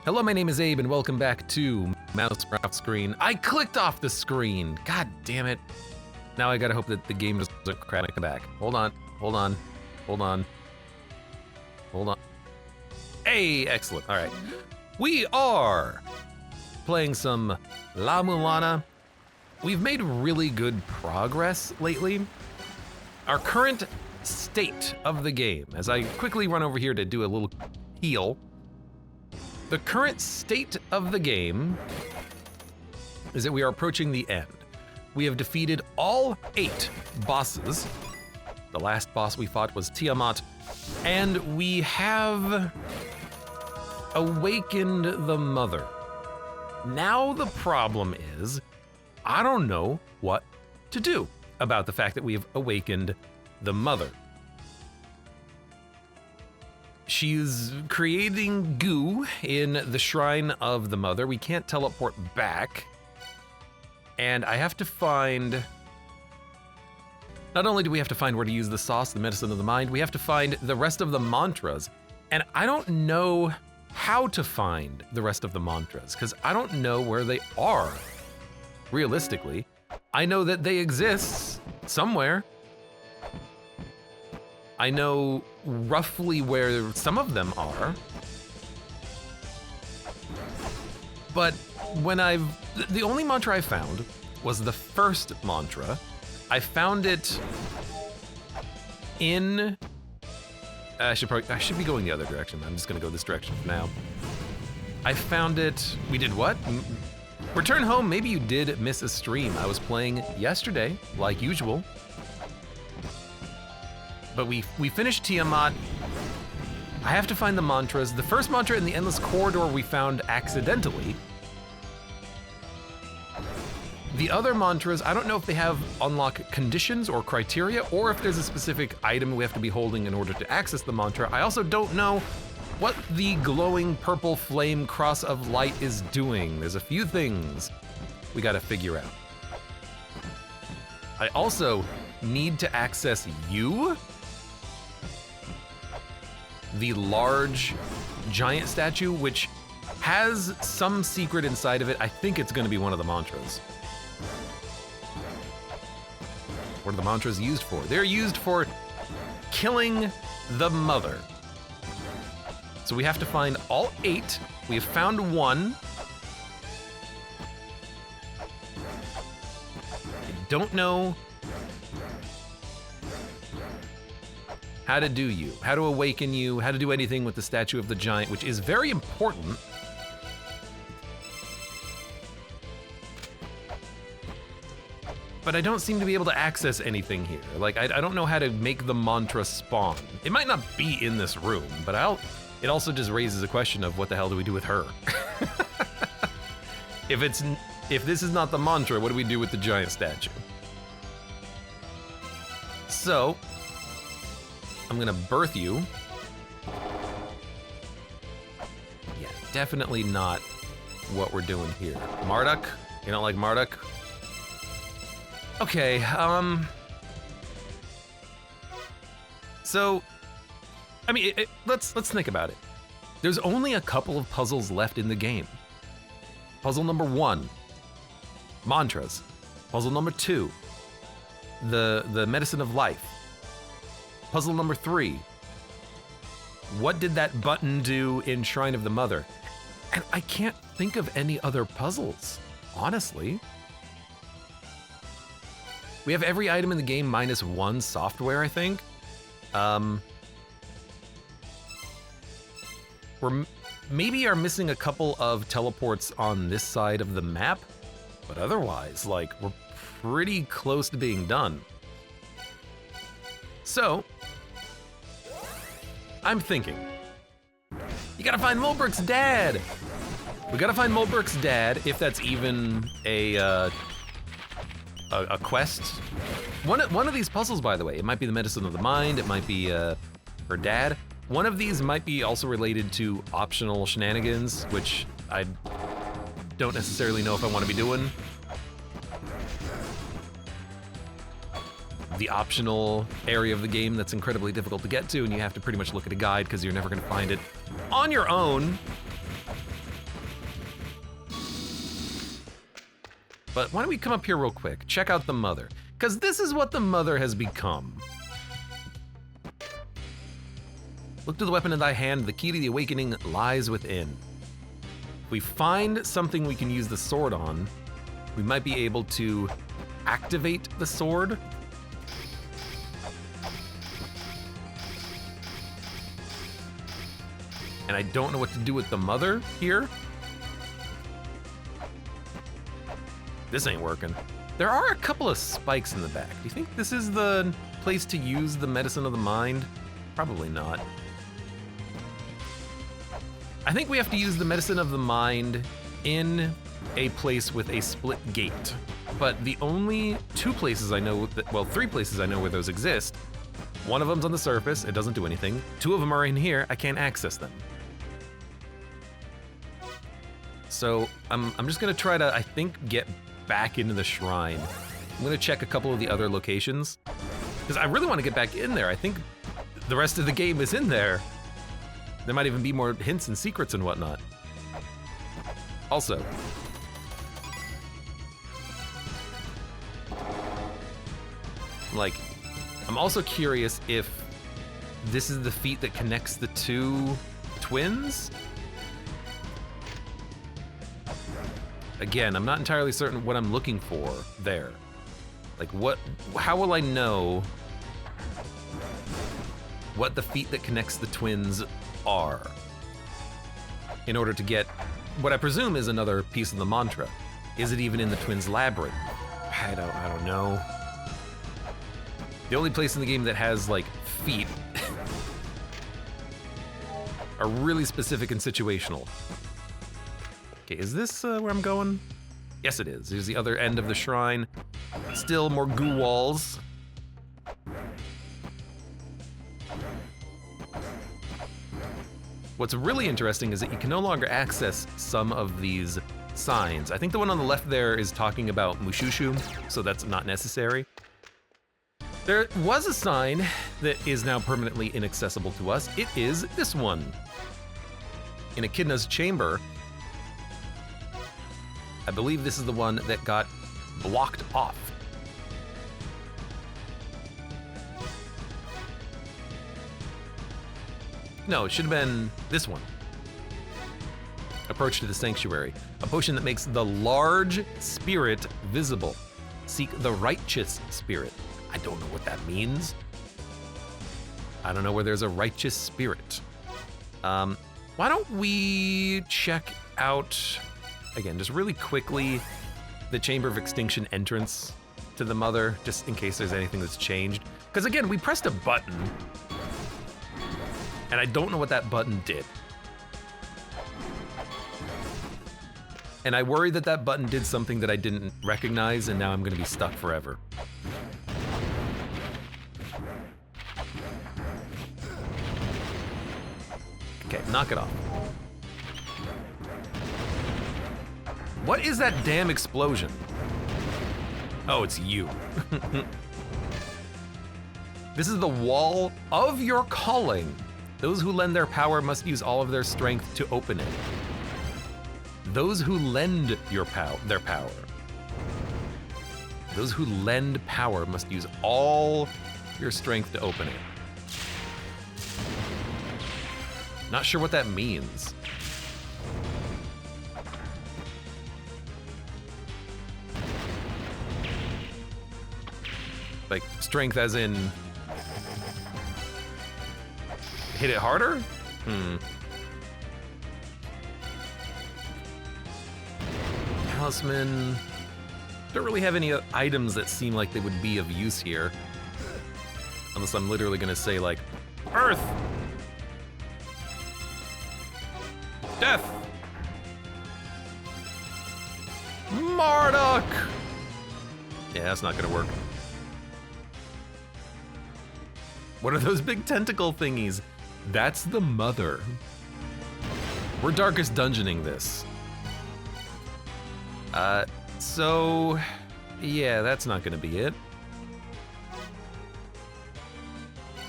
Hello, my name is Abe, and welcome back to Mouse Off Screen. I clicked off the screen. God damn it. Now I gotta hope that the game doesn't crash my back. Hold on. Hey, excellent. All right. We are playing some La-Mulana. We've made really good progress lately. Our current state of the game, as I quickly run over here to do a little heal, the current state of the game is that we are approaching the end. We have defeated all 8 bosses. The last boss we fought was Tiamat, and we have awakened the mother. Now the problem is, I don't know what to do about the fact that we have awakened the mother. She's creating goo in the shrine of the mother. We can't teleport back. And I have to find, not only do we have to find where to use the sauce, the medicine of the mind, we have to find the rest of the mantras. And I don't know how to find the rest of the mantras, because I don't know where they are, realistically. I know that they exist somewhere. I know roughly where some of them are. But when the only mantra I found was the first mantra. I found it in, I should be going the other direction. I'm just gonna go this direction for now. I found it, we did what? Return home, maybe you did miss a stream. I was playing yesterday, like usual. But we finished Tiamat. I have to find the mantras. The first mantra in the Endless Corridor we found accidentally. The other mantras, I don't know if they have unlock conditions or criteria, or if there's a specific item we have to be holding in order to access the mantra. I also don't know what the glowing purple flame cross of light is doing. There's a few things we gotta figure out. I also need to access you, the large giant statue, which has some secret inside of it. I think it's gonna be one of the mantras. What are the mantras used for? They're used for killing the mother. So we have to find all 8. We have found 1. I don't know how to do you, how to awaken you, how to do anything with the statue of the giant, which is very important. But I don't seem to be able to access anything here. Like, I don't know how to make the mantra spawn. It might not be in this room, but it also just raises a question of what the hell do we do with her? If this is not the mantra, what do we do with the giant statue? So, I'm gonna birth you. Yeah, definitely not what we're doing here. Marduk? You don't like Marduk? Okay, so, I mean, let's think about it. There's only a couple of puzzles left in the game. Puzzle number 1, mantras. Puzzle number 2, the medicine of life. Puzzle number 3, what did that button do in Shrine of the Mother? And I can't think of any other puzzles, honestly. We have every item in the game minus 1 software, I think. We're maybe are missing a couple of teleports on this side of the map, but otherwise, like, we're pretty close to being done. So, I'm thinking, you gotta find Mulbrook's dad. We gotta find Mulbrook's dad, if that's even a quest. One of these puzzles, by the way, it might be the medicine of the mind, it might be her dad. One of these might be also related to optional shenanigans, which I don't necessarily know if I want to be doing. The optional area of the game that's incredibly difficult to get to, and you have to pretty much look at a guide because you're never going to find it on your own. But why don't we come up here real quick, check out the mother, because this is what the mother has become. Look to the weapon in thy hand, the key to the awakening lies within. If we find something we can use the sword on, we might be able to activate the sword. And I don't know what to do with the mother here. This ain't working. There are a couple of spikes in the back. Do you think this is the place to use the medicine of the mind? Probably not. I think we have to use the medicine of the mind in a place with a split gate. But the only two places I know, well, three places I know where those exist. One of them's on the surface, it doesn't do anything. Two of them are in here, I can't access them. So I'm just gonna try to, I think, get back into the shrine. I'm gonna check a couple of the other locations, because I really want to get back in there. I think the rest of the game is in there. There might even be more hints and secrets and whatnot. Also, like, I'm also curious if this is the feat that connects the two twins. Again, I'm not entirely certain what I'm looking for there. Like how will I know what the feet that connects the twins are in order to get what I presume is another piece of the mantra? Is it even in the twins' labyrinth? I don't know. The only place in the game that has like feet are really specific and situational. Okay, is this where I'm going? Yes, it is. Here's the other end of the shrine. Still more goo walls. What's really interesting is that you can no longer access some of these signs. I think the one on the left there is talking about Mushushu, so that's not necessary. There was a sign that is now permanently inaccessible to us. It is this one. In Echidna's chamber, I believe this is the one that got blocked off. No, it should have been this one. Approach to the sanctuary. A potion that makes the large spirit visible. Seek the righteous spirit. I don't know what that means. I don't know where there's a righteous spirit. Why don't we check out, again, just really quickly, the Chamber of Extinction entrance to the mother, just in case there's anything that's changed. Because again, we pressed a button, and I don't know what that button did. And I worry that that button did something that I didn't recognize, and now I'm gonna be stuck forever. Okay, knock it off. What is that damn explosion? Oh, it's you. This is the wall of your calling. Those who lend their power must use all of their strength to open it. Those who lend their power. Those who lend power must use all your strength to open it. Not sure what that means. Like, strength as in hit it harder? Talisman. Don't really have any items that seem like they would be of use here. Unless I'm literally gonna say like, Earth! Death! Marduk! Yeah, that's not gonna work. What are those big tentacle thingies? That's the mother. We're darkest dungeoning this. So, yeah, that's not gonna be it.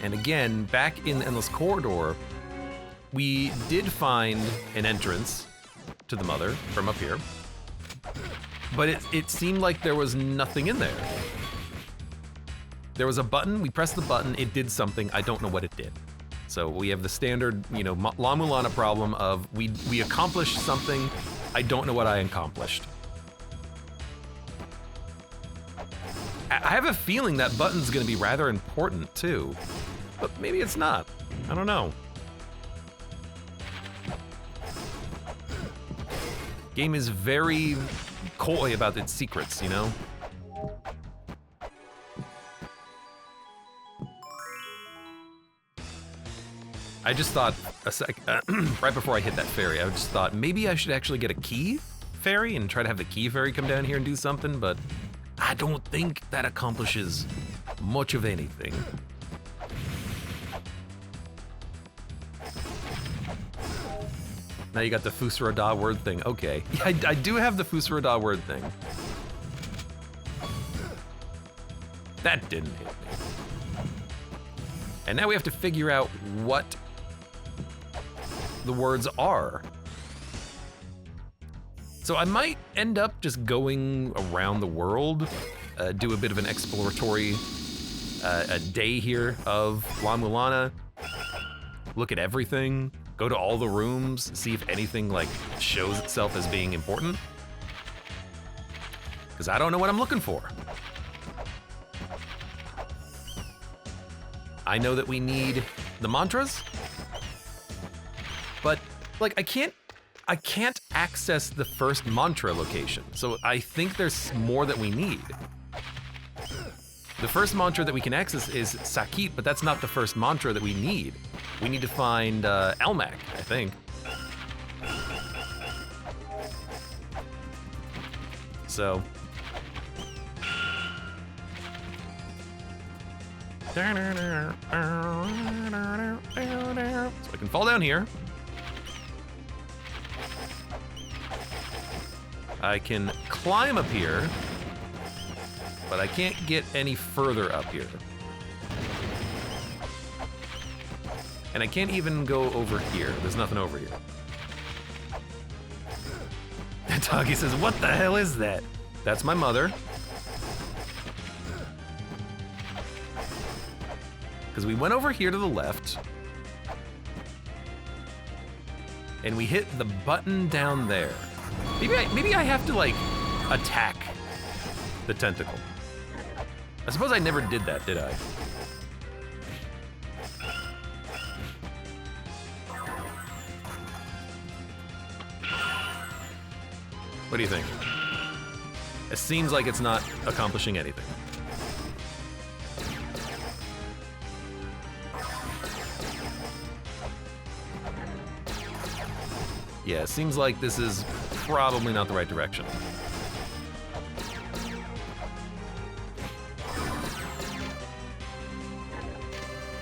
And again, back in the Endless Corridor, we did find an entrance to the mother from up here. but it seemed like there was nothing in there. There was a button, we pressed the button, it did something, I don't know what it did. So we have the standard, you know, La-Mulana problem of we accomplished something, I don't know what I accomplished. I have a feeling that button's gonna be rather important too, but maybe it's not, I don't know. Game is very coy about its secrets, you know? I just thought right before I hit that ferry, I just thought maybe I should actually get a key ferry and try to have the key ferry come down here and do something, but I don't think that accomplishes much of anything. Now you got the Fusarada word thing. Okay, yeah, I do have the Fusarada word thing. That didn't hit me. And now we have to figure out what the words are. So I might end up just going around the world, do a bit of an exploratory a day here of La-Mulana, look at everything, go to all the rooms, see if anything like shows itself as being important. Because I don't know what I'm looking for. I know that we need the mantras, but like I can't access the first mantra location. So I think there's more that we need. The first mantra that we can access is Sakit, but that's not the first mantra that we need. We need to find Elmac, I think. So. So I can fall down here. I can climb up here, but I can't get any further up here. And I can't even go over here. There's nothing over here. Doggy says, what the hell is that? That's my mother. Because we went over here to the left. And we hit the button down there. Maybe I have to, like, attack the tentacle. I suppose I never did that, did I? What do you think? It seems like it's not accomplishing anything. Yeah, it seems like this is probably not the right direction.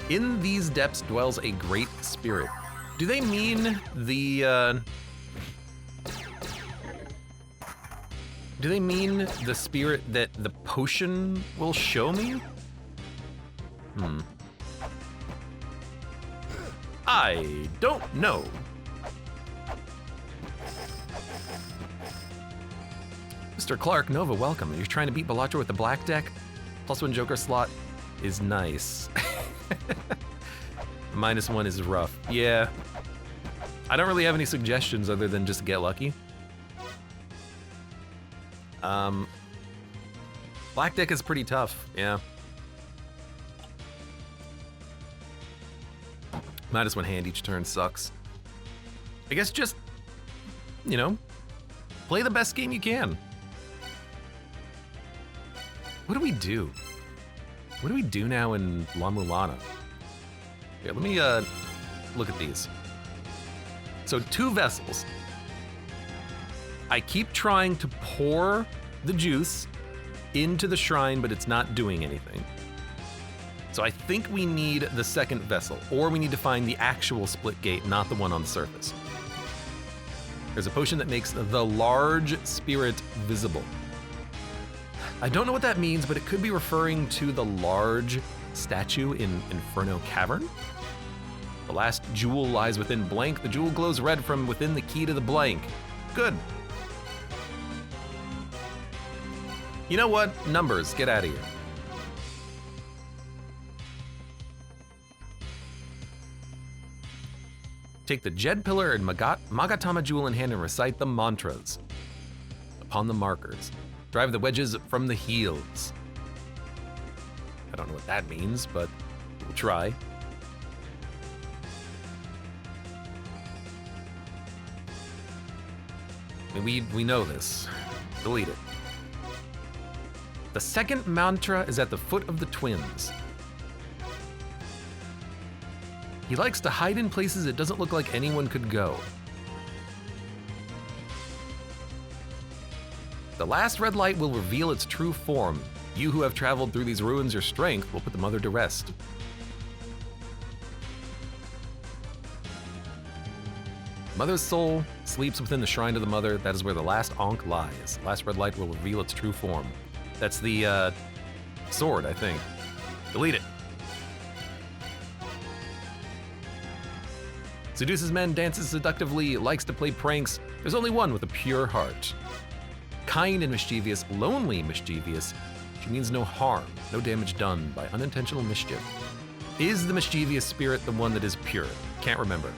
In these depths dwells a great spirit. Do they mean the, do they mean the spirit that the potion will show me? I don't know. Mr. Clark, Nova, welcome. You're trying to beat Balatro with the black deck? +1 Joker slot is nice. -1 is rough. Yeah. I don't really have any suggestions other than just get lucky. Black deck is pretty tough, yeah. -1 hand each turn sucks. I guess just, you know, play the best game you can. What do we do? What do we do now in La-Mulana? Here, let me look at these. So 2 vessels. I keep trying to pour the juice into the shrine, but it's not doing anything. So I think we need the second vessel, or we need to find the actual split gate, not the one on the surface. There's a potion that makes the large spirit visible. I don't know what that means, but it could be referring to the large statue in Inferno Cavern. The last jewel lies within blank. The jewel glows red from within the key to the blank. Good. You know what? Numbers, get out of here. Take the Jed Pillar and Magatama Jewel in hand and recite the mantras upon the markers. Drive the wedges from the heels. I don't know what that means, but we'll try. I mean, we know this. Delete it. The second mantra is at the foot of the twins. He likes to hide in places it doesn't look like anyone could go. The last red light will reveal its true form. You who have traveled through these ruins, your strength will put the mother to rest. Mother's soul sleeps within the shrine of the mother. That is where the last Ankh lies. The last red light will reveal its true form. That's the sword, I think. Delete it. Seduces men, dances seductively, likes to play pranks. There's only one with a pure heart. Kind and mischievous, lonely mischievous. She means no harm, no damage done by unintentional mischief. Is the mischievous spirit the one that is pure? Can't remember.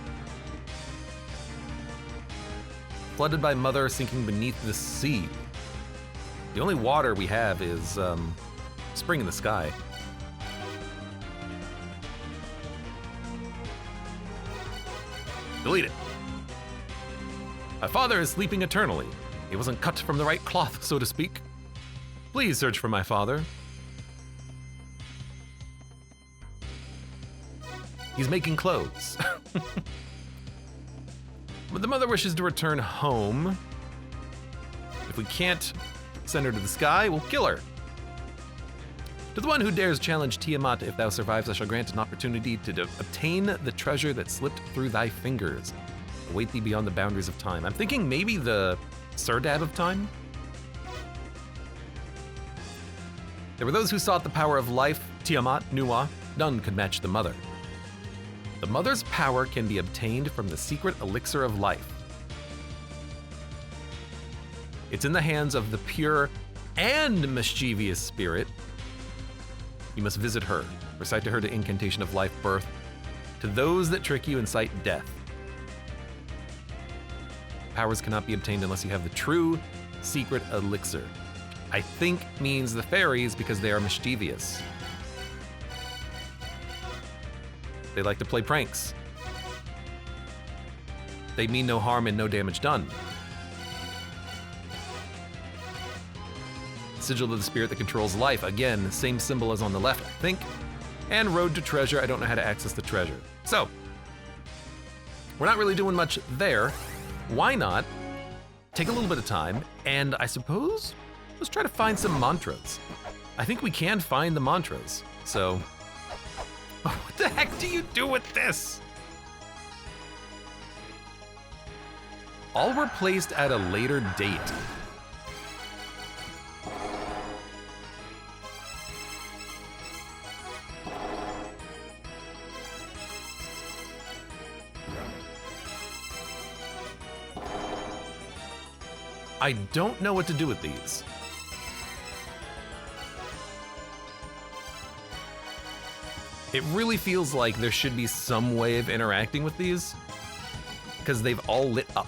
Flooded by mother, sinking beneath the sea. The only water we have is spring in the sky. Delete it. My father is sleeping eternally. He wasn't cut from the right cloth, so to speak. Please search for my father. He's making clothes. But the mother wishes to return home. If we can't send her to the sky, we'll kill her. To the one who dares challenge Tiamat, if thou survives, I shall grant an opportunity to obtain the treasure that slipped through thy fingers. Await thee beyond the boundaries of time. I'm thinking maybe the Serdab of time? There were those who sought the power of life, Tiamat, Nuwa. None could match the mother. The mother's power can be obtained from the secret elixir of life. It's in the hands of the pure and mischievous spirit. You must visit her. Recite to her the incantation of life birth. To those that trick you, incite death. Powers cannot be obtained unless you have the true secret elixir. I think means the fairies because they are mischievous. They like to play pranks. They mean no harm and no damage done. Sigil of the spirit that controls life. Again, same symbol as on the left, I think. And road to treasure. I don't know how to access the treasure. So, we're not really doing much there. Why not take a little bit of time and I suppose let's try to find some mantras. I think we can find the mantras. So, what the heck do you do with this? All were placed at a later date. I don't know what to do with these. It really feels like there should be some way of interacting with these because they've all lit up.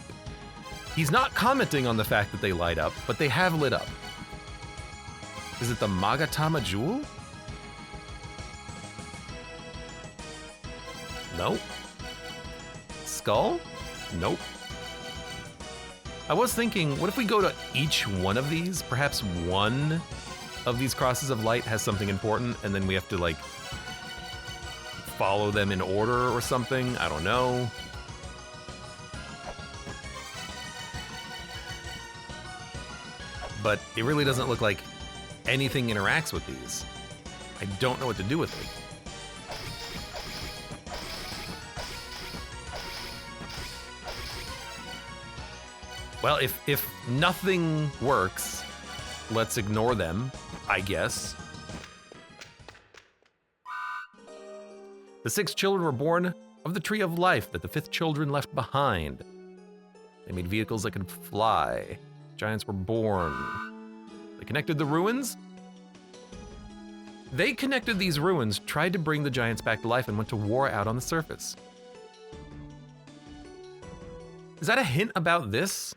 He's not commenting on the fact that they light up, but they have lit up. Is it the Magatama Jewel? Nope. Skull? Nope. I was thinking, what if we go to each one of these? Perhaps one of these crosses of light has something important, and then we have to, like, follow them in order or something? I don't know. But it really doesn't look like anything interacts with these. I don't know what to do with it. Well, if nothing works, let's ignore them, I guess. The 6 children were born of the tree of life that the 5th children left behind. They made vehicles that could fly. Giants were born. They connected the ruins. They connected these ruins, tried to bring the giants back to life, and went to war out on the surface. Is that a hint about this?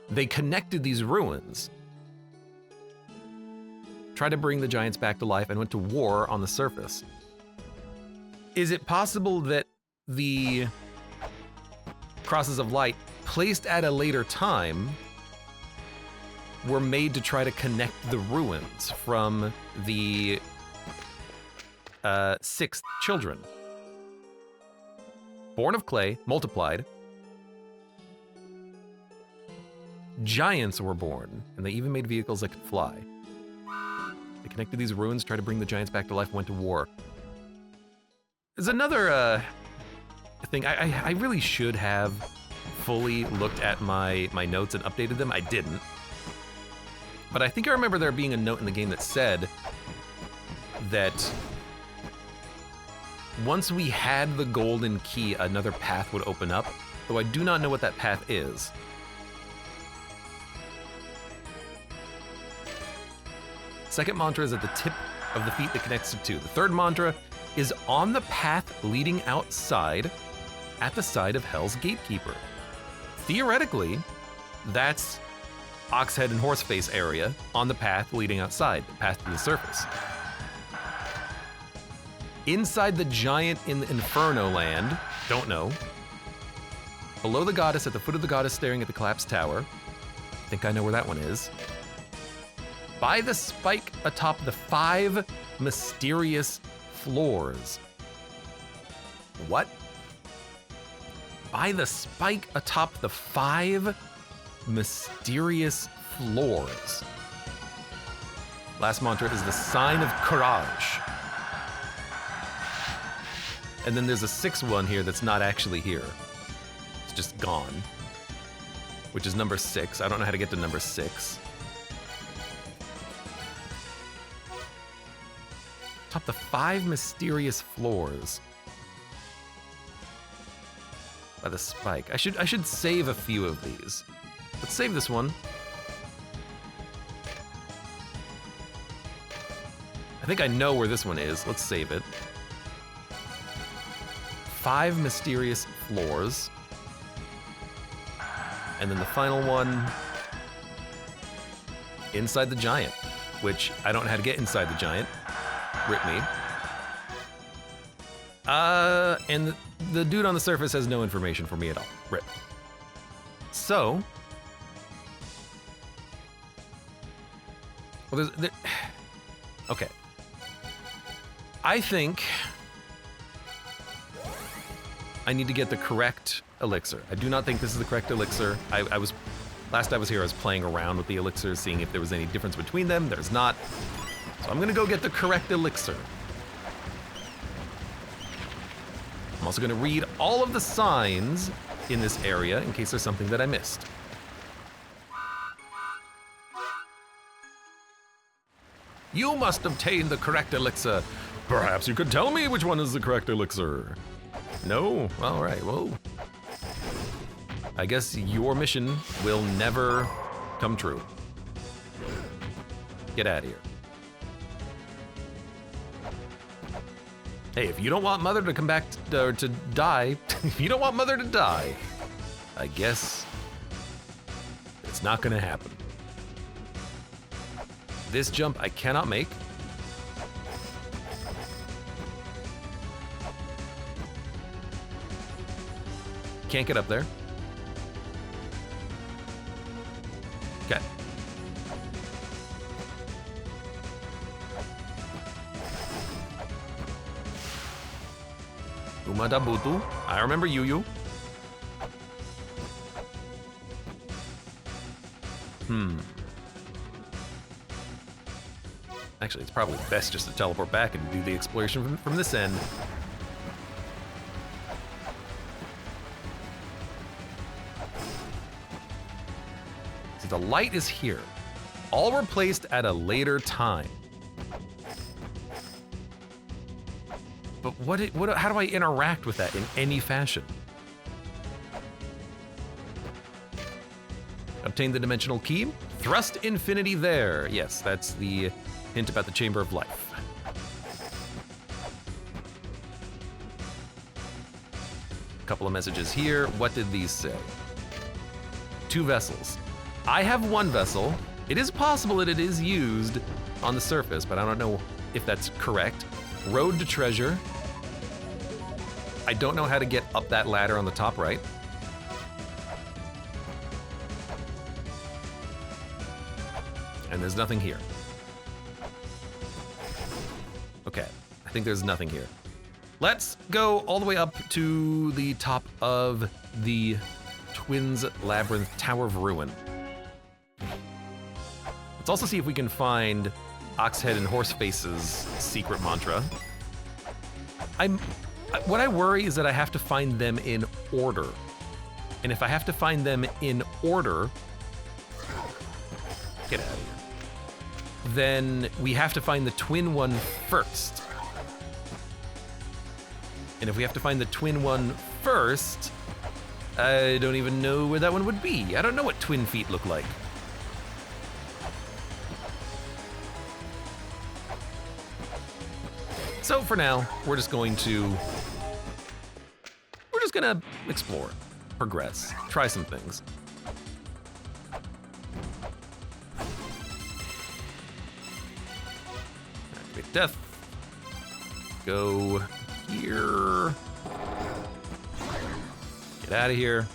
They connected these ruins, tried to bring the giants back to life, and went to war on the surface. Is it possible that the crosses of light placed at a later time were made to try to connect the ruins from the 6 children? Born of clay, multiplied. Giants were born, and they even made vehicles that could fly. They connected these ruins, tried to bring the giants back to life, and went to war. There's another thing. I really should have fully looked at my notes and updated them. I didn't. But I think I remember there being a note in the game that said that once we had the golden key, another path would open up, though I do not know what that path is. Second mantra is at the tip of the feet that connects to 2. The third mantra is on the path leading outside at the side of Hell's Gatekeeper. Theoretically, that's Oxhead and Horseface area on the path leading outside, the path to the surface. Inside the giant in the Inferno land, don't know. Below the goddess, at the foot of the goddess staring at the collapsed tower. I think I know where that one is. By the spike atop the 5 mysterious floors. What? By the spike atop the 5 mysterious floors. Last mantra is the sign of courage. And then there's a 6th one here that's not actually here. It's just gone. Which is number 6. I don't know how to get to number 6. Top the 5 mysterious floors. By the spike. I should save a few of these. Let's save this one. I think I know where this one is. Let's save it. 5 mysterious floors. And then the final one, inside the giant, which I don't know how to get inside the giant. Rip me. And the dude on the surface has no information for me at all. Rip. So, well, okay. I think I need to get the correct elixir. I do not think this is the correct elixir. Last I was here, I was playing around with the elixirs, seeing if there was any difference between them. There's not. So I'm gonna go get the correct elixir. I'm also gonna read all of the signs in this area in case there's something that I missed. You must obtain the correct elixir. Perhaps you could tell me which one is the correct elixir. No? All right, well. I guess your mission will never come true. Get out of here. Hey, if you don't want Mother to come back to die, if you don't want Mother to die, I guess it's not gonna happen. This jump I cannot make. Can't get up there. Okay. Umadabutu. I remember Yu. Actually, it's probably best just to teleport back and do the exploration from this end. See, the light is here. All were placed at a later time. But how do I interact with that in any fashion? obtained the dimensional key. Thrust infinity there. Yes, that's the hint about the Chamber of Life. Couple of messages here. What did these say? 2 vessels. I have 1 vessel. It is possible that it is used on the surface, but I don't know if that's correct. Road to treasure. I don't know how to get up that ladder on the top right. And there's nothing here. Okay, I think there's nothing here. Let's go all the way up to the top of the Twins Labyrinth Tower of Ruin. Let's also see if we can find Oxhead and Horseface's secret mantra. What I worry is that I have to find them in order. And if I have to find them in order, get out of here, then we have to find the twin one first. And if we have to find the twin one first, I don't even know where that one would be. I don't know what twin feet look like. So for now, we're just gonna explore, progress, try some things. Activate death. Go here. Get out of here.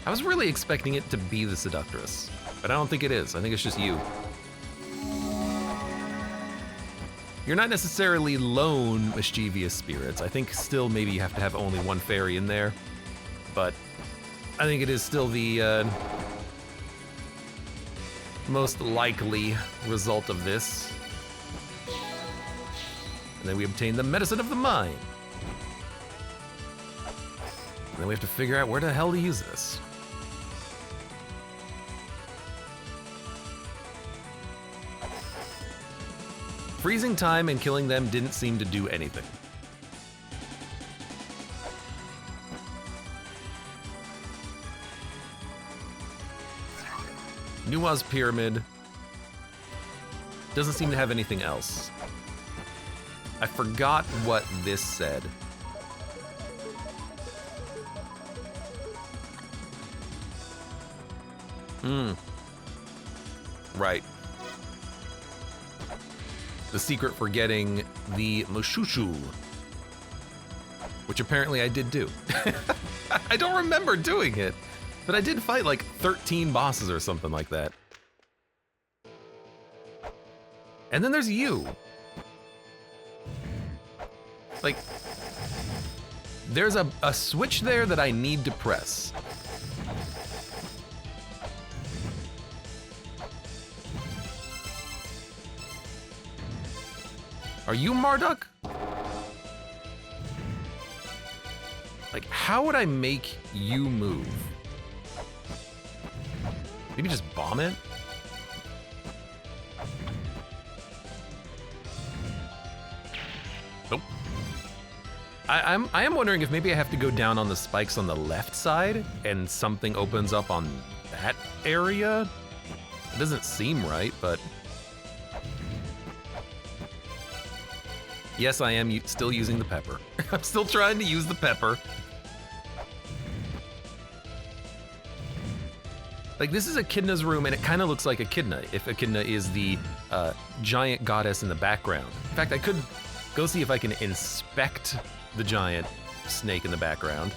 I was really expecting it to be the Seductress, but I don't think it is. I think it's just you. You're not necessarily lone mischievous spirits. I think still maybe you have to have only 1 fairy in there, but I think it is still the most likely result of this. And then we obtain the Medicine of the Mind. And then we have to figure out where the hell to use this. Freezing time and killing them didn't seem to do anything. Nuwa's Pyramid doesn't seem to have anything else. I forgot what this said. Right. The secret for getting the Mushushu, which apparently I did do. I don't remember doing it, but I did fight like 13 bosses or something like that. And then there's you. Like, there's a switch there that I need to press. Are you Marduk? Like, how would I make you move? Maybe just bomb it? Nope. I am wondering if maybe I have to go down on the spikes on the left side and something opens up on that area. It doesn't seem right, but... Yes, I am still using the pepper. I'm still trying to use the pepper. Like, this is Echidna's room, and it kind of looks like Echidna, if Echidna is the giant goddess in the background. In fact, I could go see if I can inspect the giant snake in the background.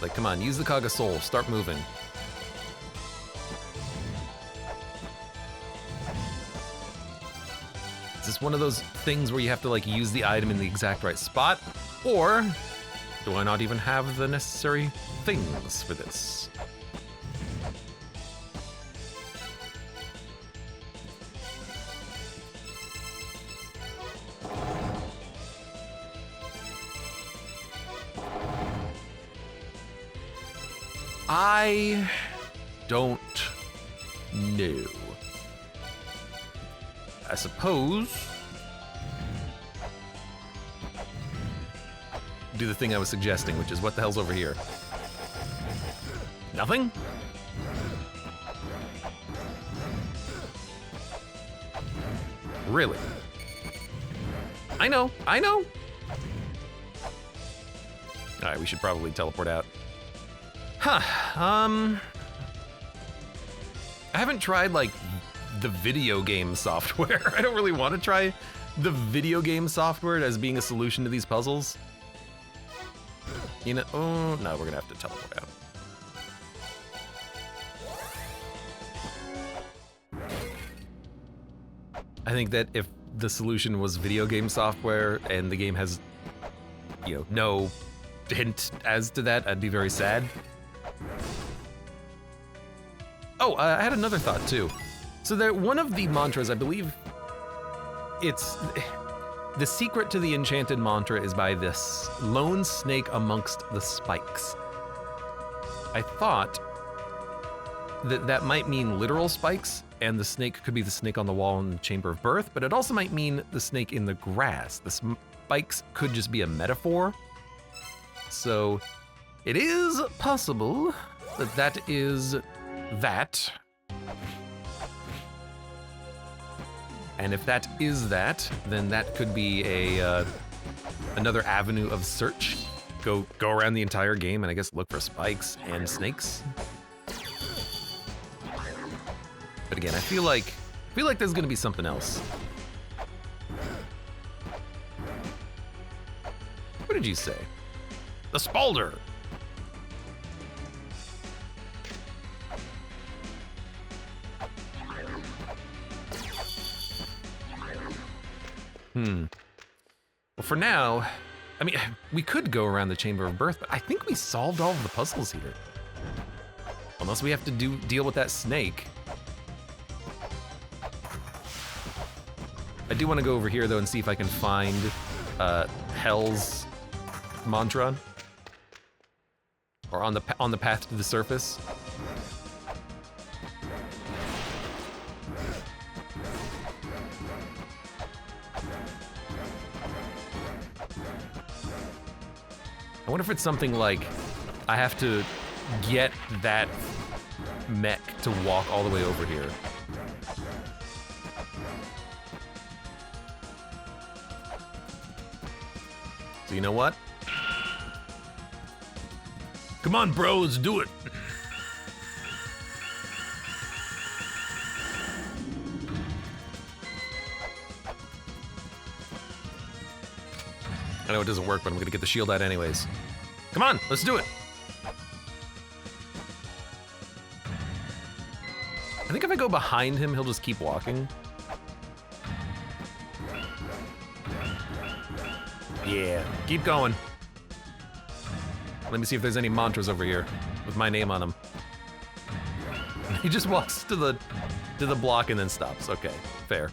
Like, come on, use the Kaga Soul, start moving. Is this one of those things where you have to, like, use the item in the exact right spot? Or do I not even have the necessary things for this? I don't No. I suppose... do the thing I was suggesting, which is what the hell's over here? Nothing? Really? I know. Alright, we should probably teleport out. Huh, I haven't tried, like, the video game software. I don't really want to try the video game software as being a solution to these puzzles. You know, oh, no, we're gonna have to teleport out. I think that if the solution was video game software and the game has, you know, no hint as to that, I'd be very sad. Oh, I had another thought too. So that one of the mantras, I believe it's, the secret to the enchanted mantra is by this lone snake amongst the spikes. I thought that that might mean literal spikes, and the snake could be the snake on the wall in the chamber of birth, but it also might mean the snake in the grass. The spikes could just be a metaphor. So it is possible that that is that. And if that is that, then that could be a another avenue of search. Go around the entire game and I guess look for spikes and snakes. But again, I feel like there's gonna be something else. What did you say? The Spalder. Well, for now, I mean, we could go around the Chamber of Birth, but I think we solved all of the puzzles here. Unless we have to deal with that snake. I do want to go over here though and see if I can find Hell's mantra, or on the path to the surface. I wonder if it's something like I have to get that mech to walk all the way over here. So you know what? Come on, bro, let's do it. I know it doesn't work, but I'm gonna get the shield out anyways. Come on, let's do it. I think if I go behind him, he'll just keep walking. Yeah, keep going. Let me see if there's any mantras over here with my name on them. He just walks to the block and then stops. Okay, fair.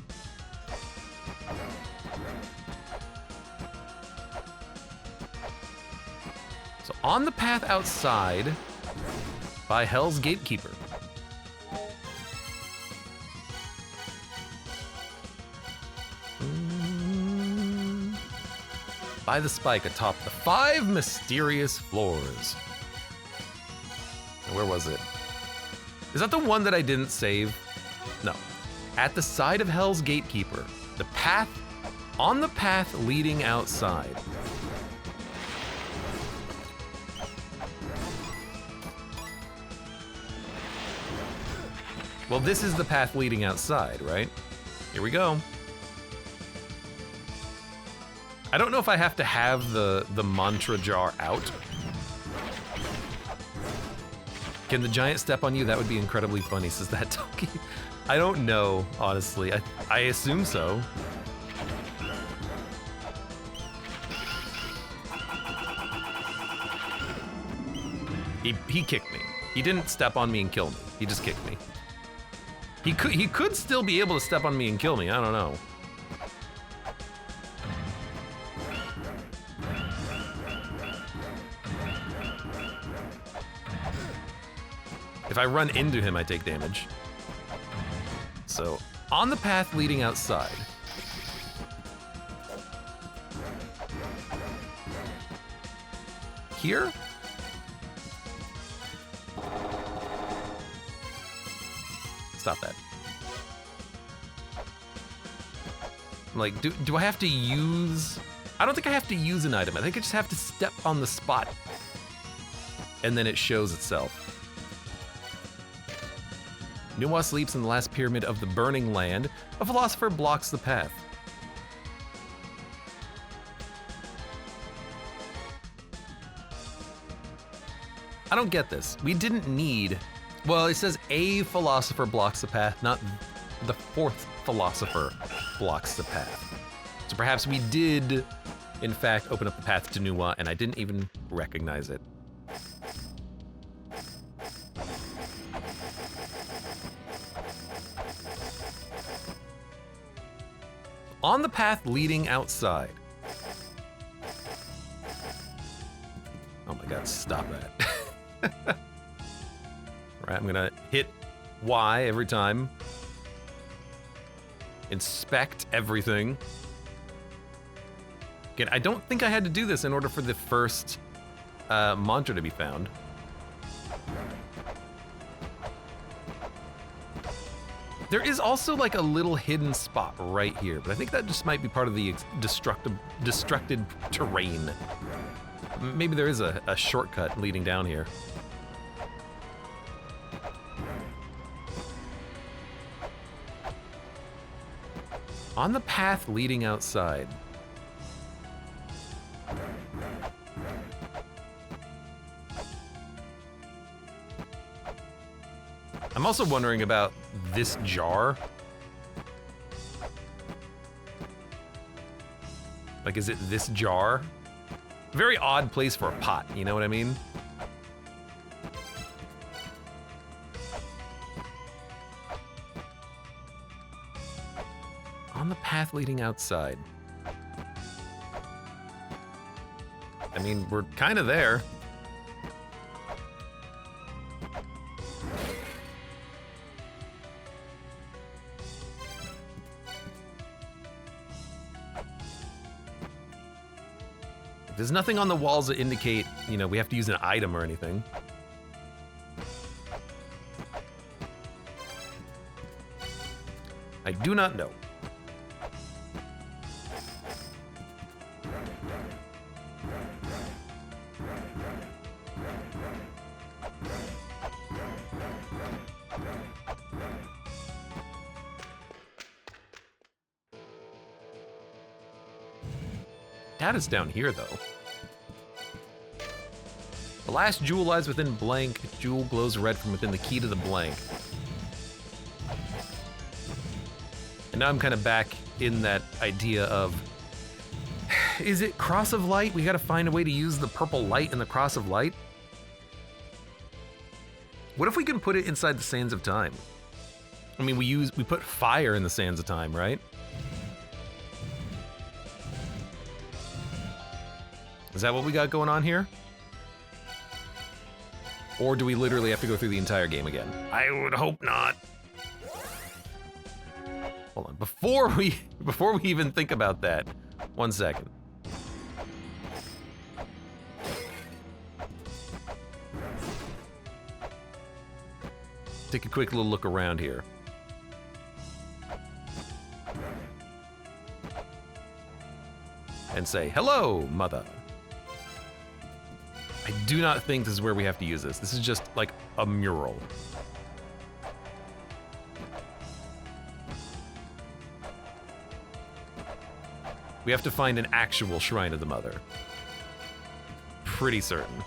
So on the path outside by Hell's Gatekeeper. By the spike atop the 5 mysterious floors. Where was it? Is that the one that I didn't save? No. At the side of Hell's Gatekeeper, the path, on the path leading outside. Well, this is the path leading outside, right? Here we go. I don't know if I have to have the mantra jar out. Can the giant step on you? That would be incredibly funny, says that donkey. I don't know, honestly. I assume so. He kicked me. He didn't step on me and kill me. He just kicked me. He could still be able to step on me and kill me. I don't know. If I run into him, I take damage. so on the path leading outside. Here? Stop that. Like, do I have to use... I don't think I have to use an item. I think I just have to step on the spot. And then it shows itself. Nuwa sleeps in the last pyramid of the Burning Land. A philosopher blocks the path. I don't get this. We didn't need... Well, it says a philosopher blocks the path, not the fourth philosopher blocks the path. So perhaps we did, in fact, open up the path to Nuwa, and I didn't even recognize it. On the path leading outside. Oh my god, stop that. Right, I'm gonna hit Y every time. Inspect everything. Again, I don't think I had to do this in order for the first mantra to be found. There is also like a little hidden spot right here, but I think that just might be part of the destructed terrain. Maybe there is a shortcut leading down here. On the path leading outside. I'm also wondering about this jar. Like, is it this jar? Very odd place for a pot, you know what I mean? On the path leading outside. I mean, we're kind of there. There's nothing on the walls that indicate, you know, we have to use an item or anything. I do not know. Data's down here, though. The last jewel lies within blank. Jewel glows red from within the key to the blank. And now I'm kind of back in that idea of, is it Cross of Light? We gotta find a way to use the purple light in the Cross of Light. What if we can put it inside the Sands of Time? I mean, we put fire in the Sands of Time, right? Is that what we got going on here? Or do we literally have to go through the entire game again? I would hope not. Hold on, before we even think about that, 1 second. Take a quick little look around here. And say, hello, mother. I do not think this is where we have to use this. This is just like a mural. We have to find an actual Shrine of the Mother. Pretty certain.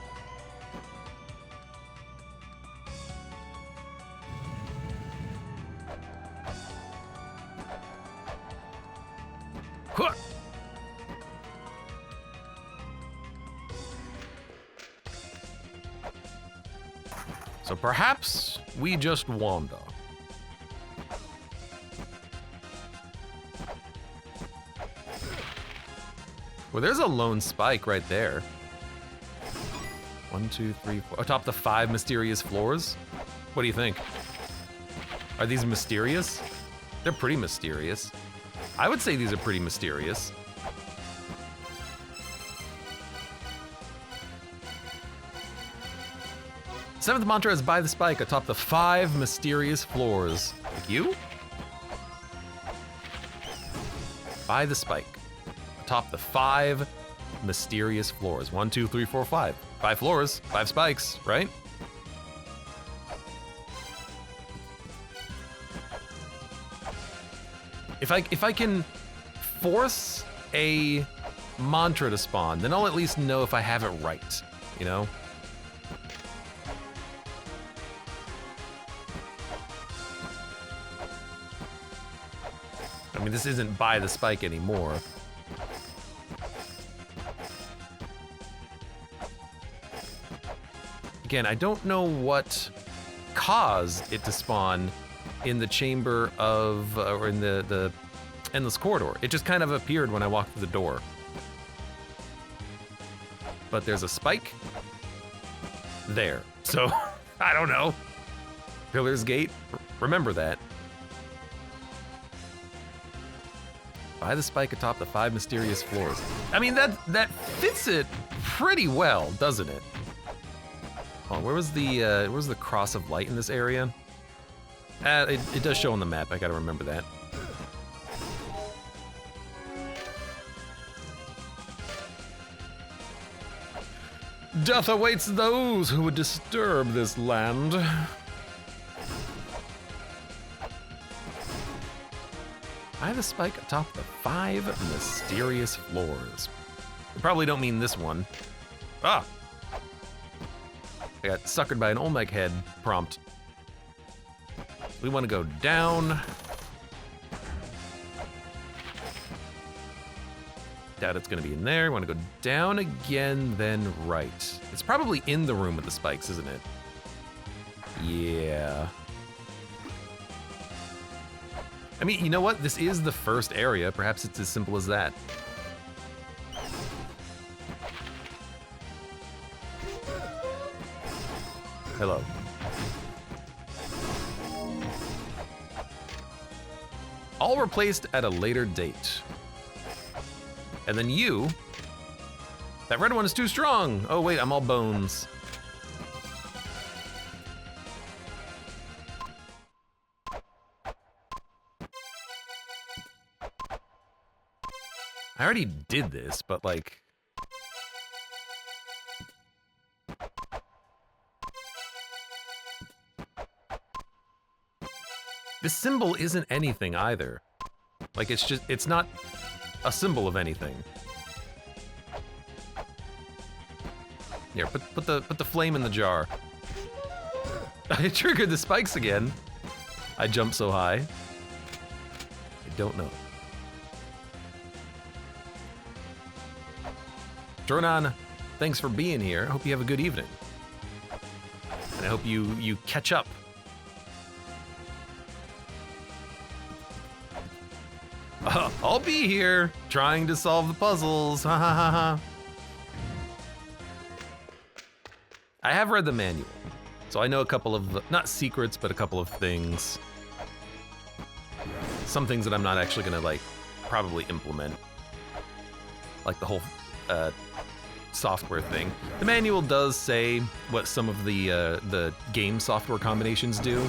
Huh. So perhaps we just wander. Well, there's a lone spike right there. 1, 2, 3, 4. Atop the 5 mysterious floors? What do you think? Are these mysterious? They're pretty mysterious. I would say these are pretty mysterious. Seventh mantra is by the spike atop the 5 mysterious floors. Like you? By the spike atop the 5 mysterious floors. 1, 2, 3, 4, 5. 5 floors, 5 spikes, right? If I can force a mantra to spawn, then I'll at least know if I have it right, you know? I mean, this isn't by the spike anymore. Again, I don't know what caused it to spawn in the chamber of, or in the endless corridor. It just kind of appeared when I walked through the door. But there's a spike there. So, I don't know. Pillar's Gate, remember that. By the spike atop the 5 mysterious floors. I mean, that fits it pretty well, doesn't it? Oh, where was the cross of light in this area? It does show on the map, I gotta remember that. Death awaits those who would disturb this land. By the spike atop the 5 mysterious floors. You probably don't mean this one. Ah! I got suckered by an Olmec head prompt. We want to go down. Doubt it's going to be in there. We want to go down again, then right. It's probably in the room with the spikes, isn't it? Yeah. I mean, you know what? This is the first area. Perhaps it's as simple as that. Hello. All replaced at a later date. And then you... That red one is too strong! Oh wait, I'm all bones. I already did this, but like... This symbol isn't anything either. Like, it's not a symbol of anything. Here, put the flame in the jar. I triggered the spikes again. I jumped so high. I don't know. Dronan, thanks for being here. I hope you have a good evening. And I hope you catch up. I'll be here, trying to solve the puzzles, ha ha ha ha. I have read the manual, so I know a couple of, not secrets, but a couple of things. Some things that I'm not actually gonna, like, probably implement. Like the whole software thing. The manual does say what some of the game software combinations do.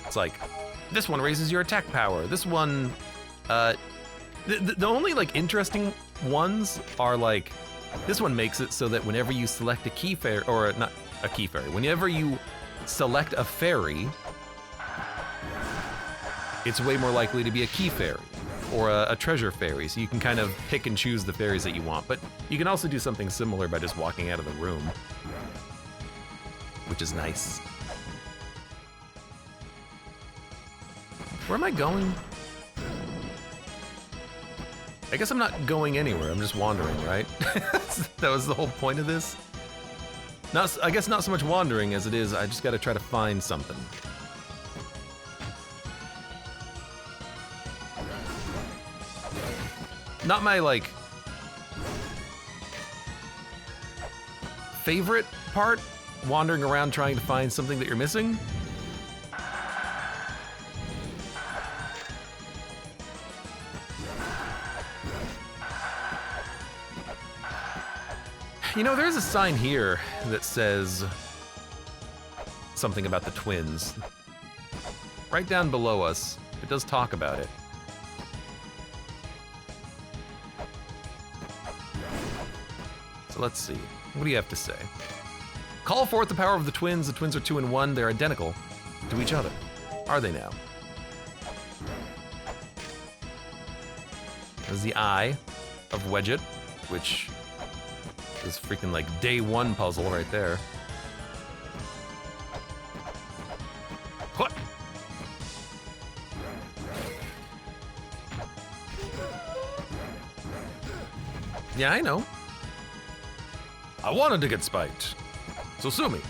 It's like, this one raises your attack power. This one, the only like interesting ones are like, this one makes it so that whenever you select a key fairy, or not a key fairy, whenever you select a fairy, it's way more likely to be a key fairy or a treasure fairy. So you can kind of pick and choose the fairies that you want. But you can also do something similar by just walking out of the room, which is nice. Where am I going? I guess I'm not going anywhere, I'm just wandering, right? That was the whole point of this? I guess not so much wandering as it is, I just gotta try to find something. Not my, like, favorite part, wandering around trying to find something that you're missing. You know, there's a sign here that says something about the twins. Right down below us, it does talk about it. So let's see. What do you have to say? Call forth the power of the twins. The twins are 2 and 1. They're identical to each other. Are they now? There's the eye of Wedget, which is freaking like day 1 puzzle right there. What? Yeah, I know. I wanted to get spiked, so sue me.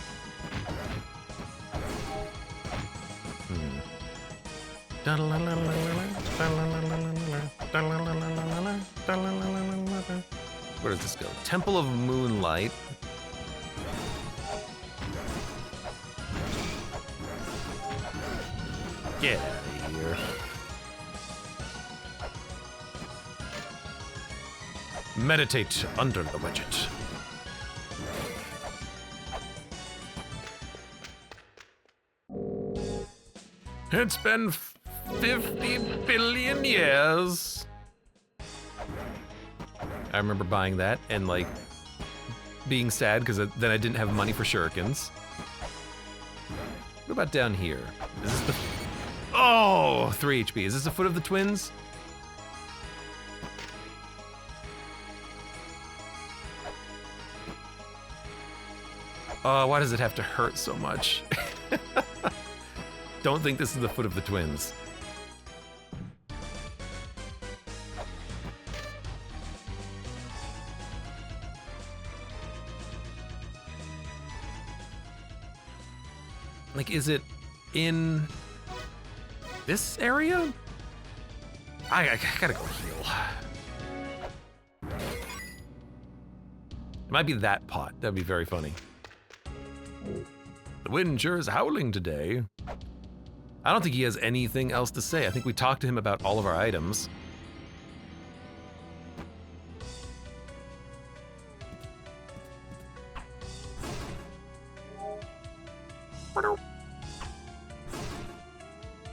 Where does this go? Temple of Moonlight. Get out of here. Meditate under the widget. It's been 50 billion years. I remember buying that and like being sad because then I didn't have money for shurikens. What about down here? Is this the... Oh, 3 HP. Is this the foot of the twins? Why does it have to hurt so much? Don't think this is the foot of the twins. Like, is it in this area? I gotta go heal. It might be that pot. That'd be very funny. The wind sure is howling today. I don't think he has anything else to say. I think we talked to him about all of our items.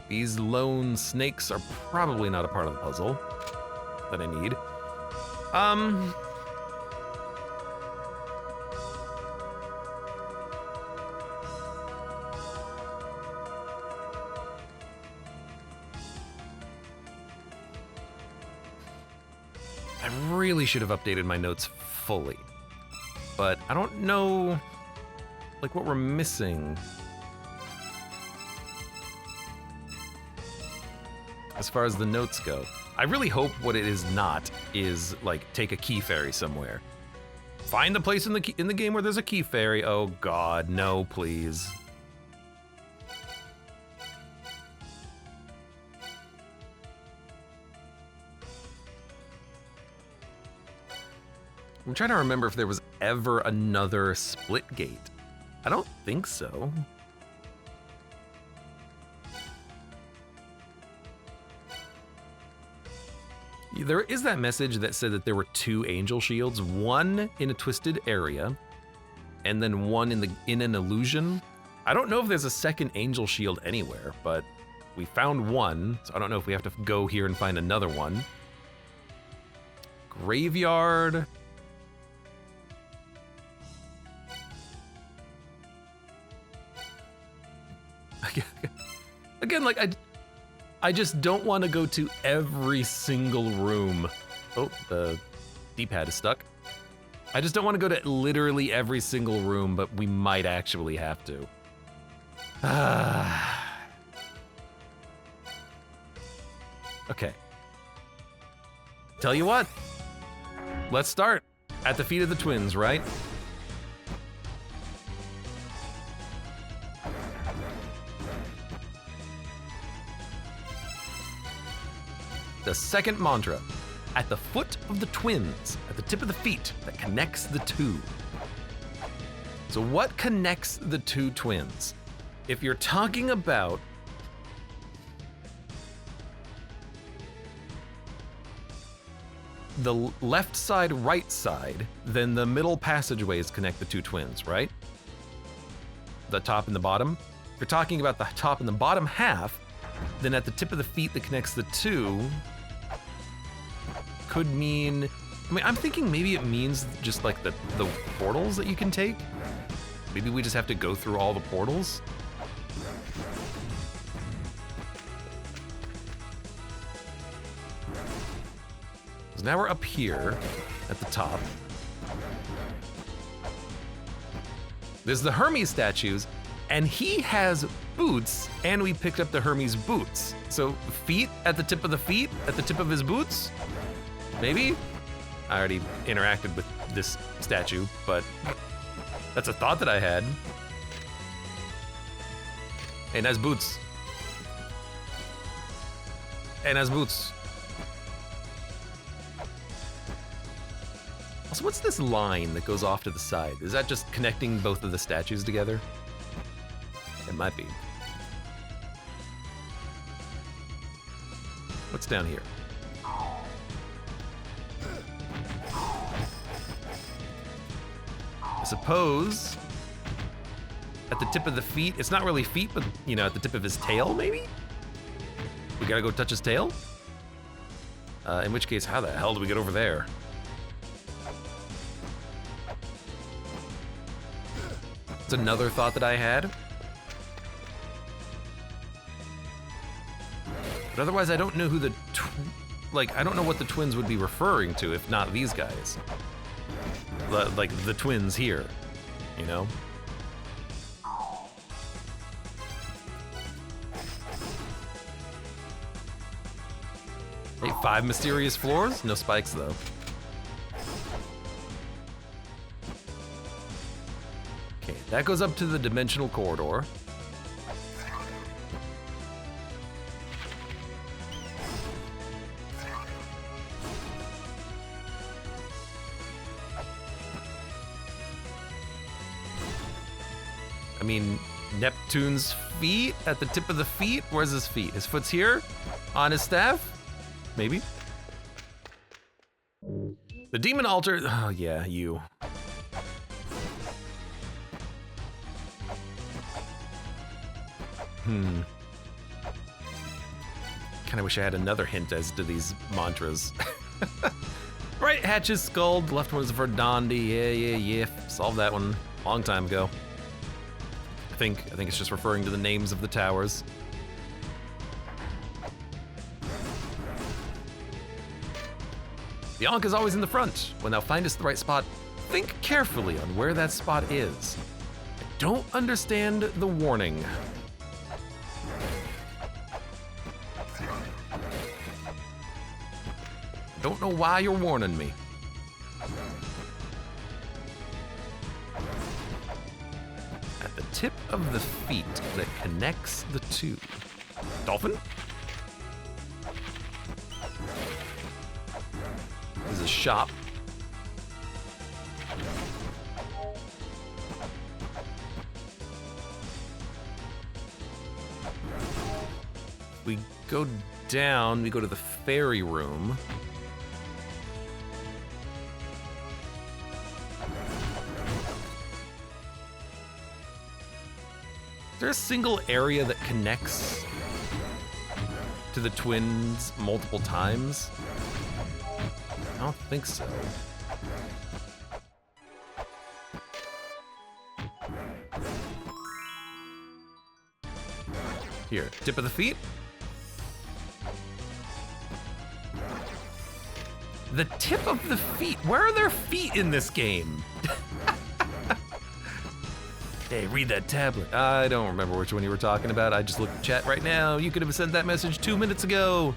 These lone snakes are probably not a part of the puzzle that I need. I really should have updated my notes fully, but I don't know, like, what we're missing. As far as the notes go. I really hope what it is not is, like, take a key fairy somewhere. Find the place in the game where there's a key fairy. Oh god, no, please. I'm trying to remember if there was ever another split gate. I don't think so. There is that message that said that there were 2 angel shields, one in a twisted area, and then one in an illusion. I don't know if there's a second angel shield anywhere, but we found one, so I don't know if we have to go here and find another one. Graveyard. Again, like, I just don't want to go to every single room. Oh, the D-pad is stuck. I just don't want to go to literally every single room, but we might actually have to. Okay. Tell you what. Let's start at the feet of the twins, right? The second mantra, at the foot of the twins, at the tip of the feet that connects the 2. So what connects the 2 twins? If you're talking about the left side, right side, then the middle passageways connect the two twins, right? The top and the bottom. If you're talking about the top and the bottom half, then at the tip of the feet that connects the two could mean, I mean, I'm thinking maybe it means just like the portals that you can take. Maybe we just have to go through all the portals. So now we're up here at the top. There's the Hermes statues, and he has boots, and we picked up the Hermes boots. So feet at the tip of the feet, at the tip of his boots? Maybe? I already interacted with this statue, but that's a thought that I had. Hey, nice boots. Hey, nice boots. Also, what's this line that goes off to the side? Is that just connecting both of the statues together? It might be. What's down here? I suppose at the tip of the feet, it's not really feet, but you know, at the tip of his tail, maybe? We gotta go touch his tail? In which case, how the hell do we get over there? It's another thought that I had. But otherwise, I don't know who the, I don't know what the twins would be referring to if not these guys. Like the twins here, you know? Hey, 5 mysterious floors? No spikes, though. Okay, that goes up to the dimensional corridor. I mean, Neptune's feet at the tip of the feet? Where's his feet? His foot's here? On his staff? Maybe? The demon altar, oh yeah, you. Kinda wish I had another hint as to these mantras. Right hatch is skulled, left one is for Dondi, yeah. Solved that one a long time ago. I think it's just referring to the names of the towers. The Ankh is always in the front. When thou findest the right spot, think carefully on where that spot is. I don't understand the warning. Don't know why you're warning me. At the tip of the feet that connects the two. Dolphin? There's a shop. We go down, we go to the fairy room. Is there a single area that connects to the twins multiple times? I don't think so. Here, tip of the feet. The tip of the feet. Where are there feet in this game? Hey, read that tablet. I don't remember which one you were talking about. I just looked at chat right now. You could have sent that message 2 minutes ago.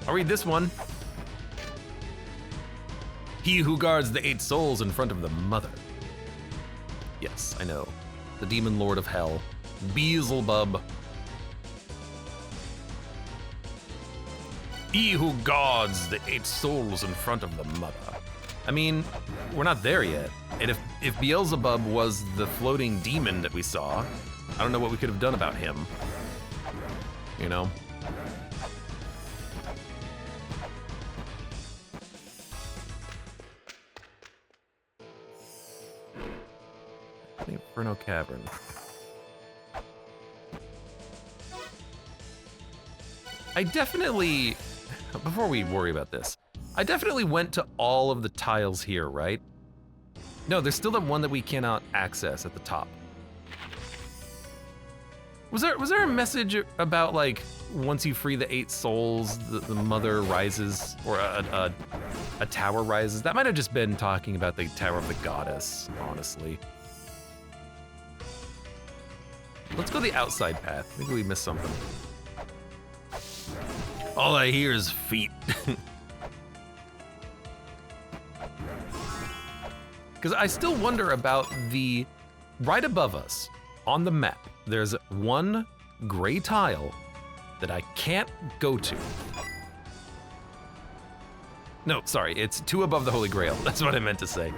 I'll read this one. He who guards the 8 souls in front of the mother. Yes, I know. The demon lord of hell. Beelzebub. He who guards the 8 souls in front of the mother. I mean, we're not there yet. And if Beelzebub was the floating demon that we saw, I don't know what we could have done about him. You know? Inferno Cavern. I definitely, before we worry about this, I definitely went to all of the tiles here, right? No, there's still the one that we cannot access at the top. Was there a message about, like, once you free the 8 souls, the mother rises, or a tower rises? That might have just been talking about the Tower of the Goddess, honestly. Let's go the outside path. I think we missed something. All I hear is feet. Because I still wonder about the, right above us, on the map, there's one gray tile that I can't go to. No, sorry, it's 2 above the Holy Grail. That's what I meant to say.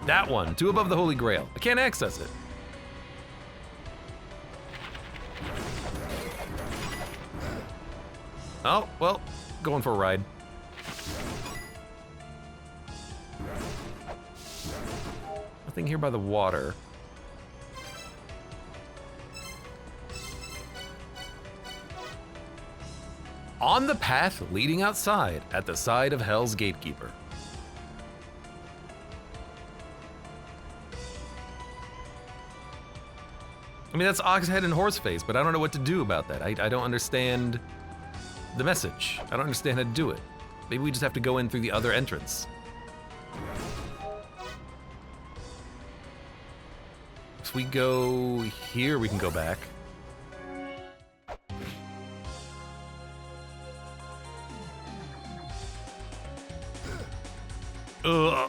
That one, 2 above the Holy Grail. I can't access it. Oh, well, going for a ride. Nothing here by the water. On the path leading outside at the side of Hell's Gatekeeper. I mean, that's Oxhead and Horseface, but I don't know what to do about that. I don't understand the message. I don't understand how to do it. Maybe we just have to go in through the other entrance. If we go here, we can go back. I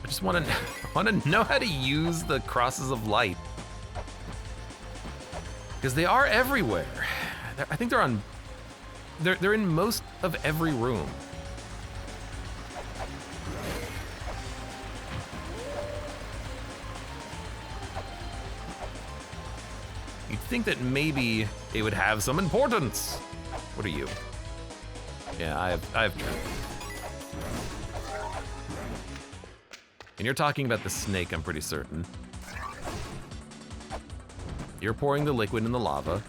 just want to know how to use the crosses of light, because they are everywhere. I think they're in most of every room. You'd think that maybe they would have some importance. What are you? Yeah, I have truth. And you're talking about the snake, I'm pretty certain. You're pouring the liquid in the lava.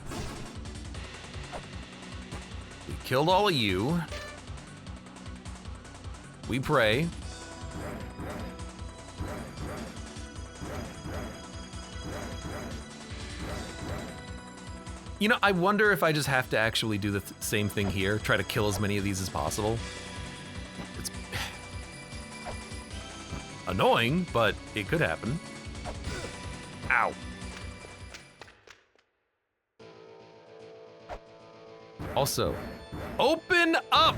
We killed all of you. We pray. You know, I wonder if I just have to actually do the same thing here, try to kill as many of these as possible. It's annoying, but it could happen. Ow. Also, open up!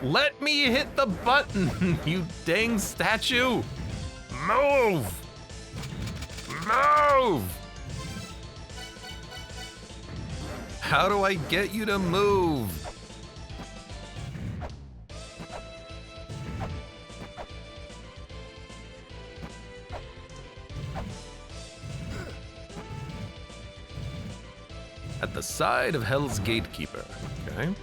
Let me hit the button, you dang statue! Move! Move! How do I get you to move? At the side of Hell's Gatekeeper, okay?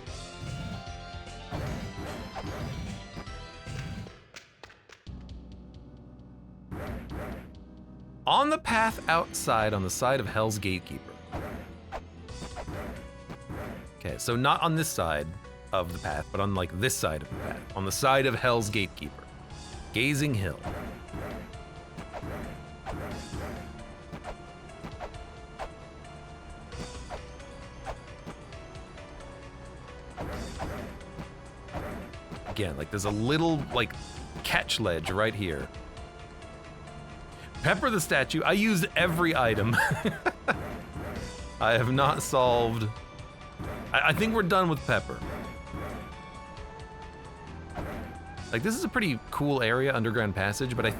On the path outside on the side of Hell's Gatekeeper. Okay, so not on this side of the path, but on like this side of the path. On the side of Hell's Gatekeeper. Gazing Hill. Again, like there's a little like catch ledge right here. Pepper the statue. I used every item. I have not solved. I think we're done with Pepper. Like, this is a pretty cool area, underground passage, but I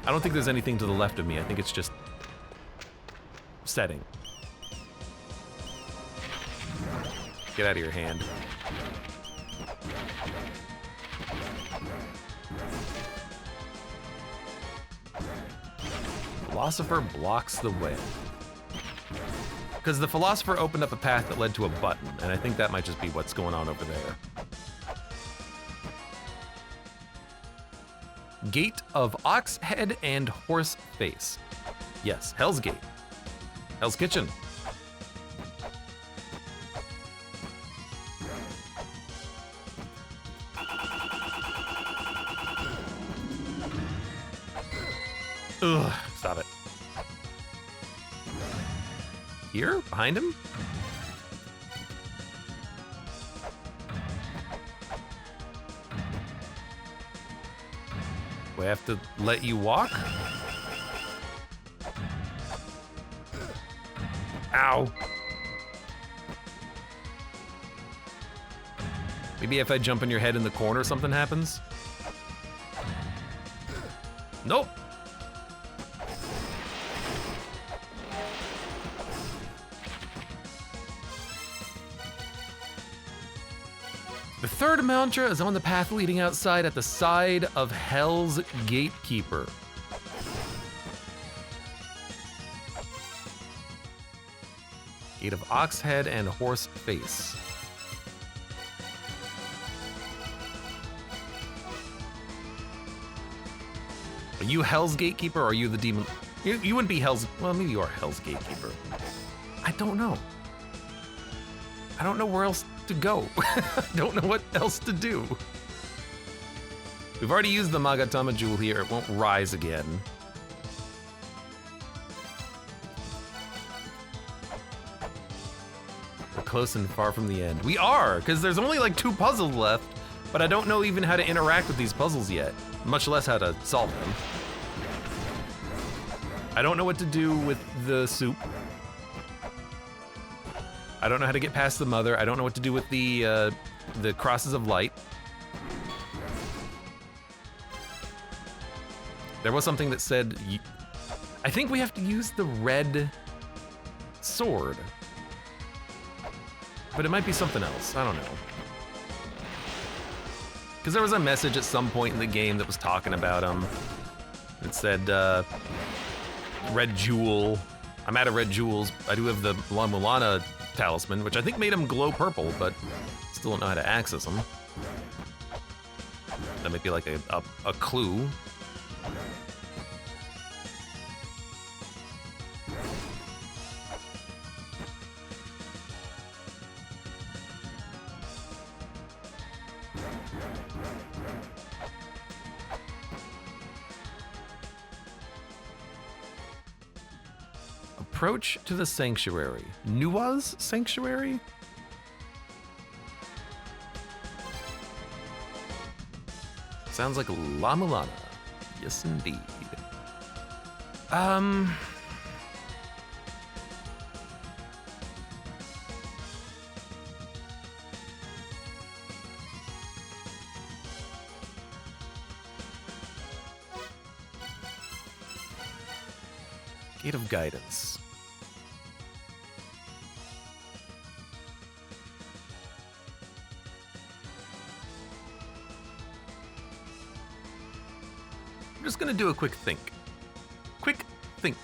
don't think there's anything to the left of me. I think it's just setting. Get out of your hand. Philosopher blocks the way. Because the philosopher opened up a path that led to a button, and I think that might just be what's going on over there. Gate of Ox Head and Horse Face. Yes, Hell's Gate. Hell's Kitchen. Ugh, stop it. Here? Behind him? Do I have to let you walk? Ow. Maybe if I jump in your head in the corner, something happens? Nope. The third mantra is on the path leading outside at the side of Hell's Gatekeeper. Gate of Ox Head and Horse Face. Are you Hell's Gatekeeper or are you the demon? You wouldn't be Hell's, well, maybe you are Hell's Gatekeeper. I don't know. I don't know where else to go. I don't know what else to do. We've already used the Magatama Jewel here. It won't rise again. We're close and far from the end. We are, because there's only like 2 puzzles left, but I don't know even how to interact with these puzzles yet, much less how to solve them. I don't know what to do with the soup. I don't know how to get past the mother. I don't know what to do with the crosses of light. There was something that said, I think we have to use the red sword. But it might be something else, I don't know. Because there was a message at some point in the game that was talking about him. It said, red jewel. I'm out of red jewels. I do have the La-Mulana talisman, which I think made him glow purple, but still don't know how to access them. That might be like a clue. Approach to the sanctuary. Nua's sanctuary? Sounds like La-Mulana. Yes, indeed. Gate of Guidance. I'm just gonna do a quick think. Quick think.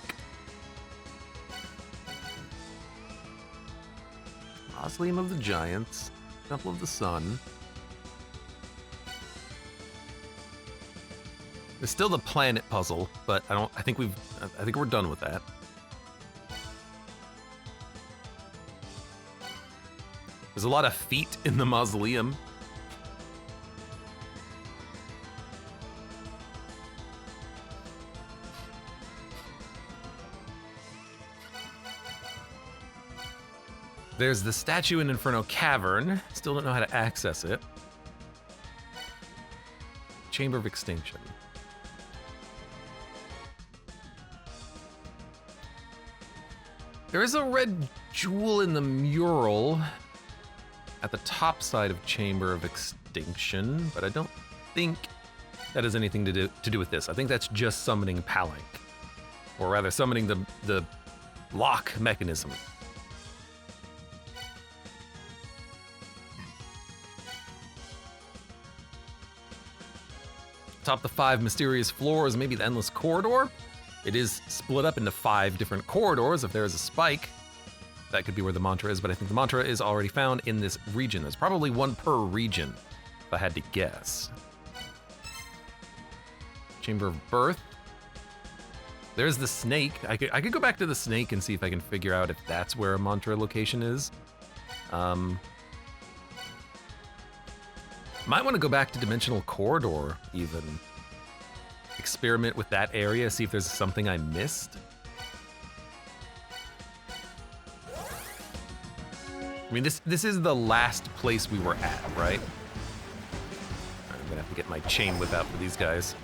Mausoleum of the Giants, Temple of the Sun. There's still the planet puzzle, but I think we're done with that. There's a lot of feet in the mausoleum. There's the statue in Inferno Cavern. Still don't know how to access it. Chamber of Extinction. There is a red jewel in the mural at the top side of Chamber of Extinction, but I don't think that has anything to do with this. I think that's just summoning Palank, or rather summoning the lock mechanism. Top the 5 mysterious floors, maybe the Endless Corridor. It is split up into 5 different corridors. If there is a spike, that could be where the mantra is, but I think the mantra is already found in this region. There's probably 1 per region, if I had to guess. Chamber of Birth. There's the snake. I could go back to the snake and see if I can figure out if that's where a mantra location is. Might want to go back to Dimensional Corridor, even. Experiment with that area, see if there's something I missed. I mean, this is the last place we were at, right? I'm gonna have to get my chain whip out for these guys.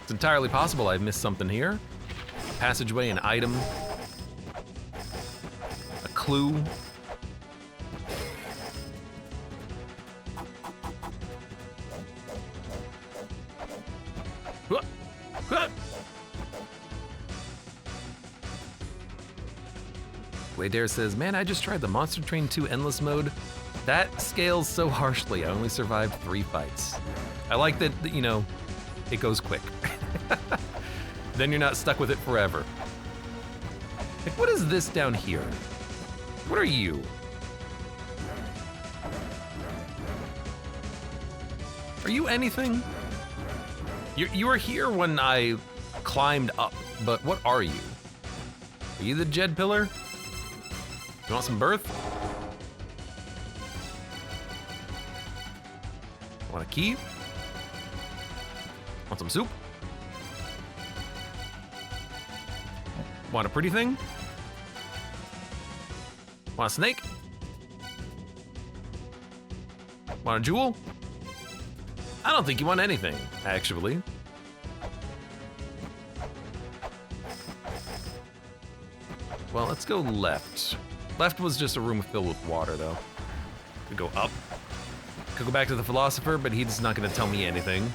It's entirely possible I've missed something here. A passageway, an item, a clue. Dare says, man, I just tried the Monster Train 2 Endless Mode. That scales so harshly. I only survived 3 fights. I like that, you know, it goes quick. Then you're not stuck with it forever. Like, what is this down here? What are you? Are you anything? You were here when I climbed up, but what are you? Are you the Jed Pillar? You want some birth? Want a key? Want some soup? Want a pretty thing? Want a snake? Want a jewel? I don't think you want anything, actually. Well, let's go left. Left was just a room filled with water, though. Could go up. Could go back to the philosopher, but he's not going to tell me anything.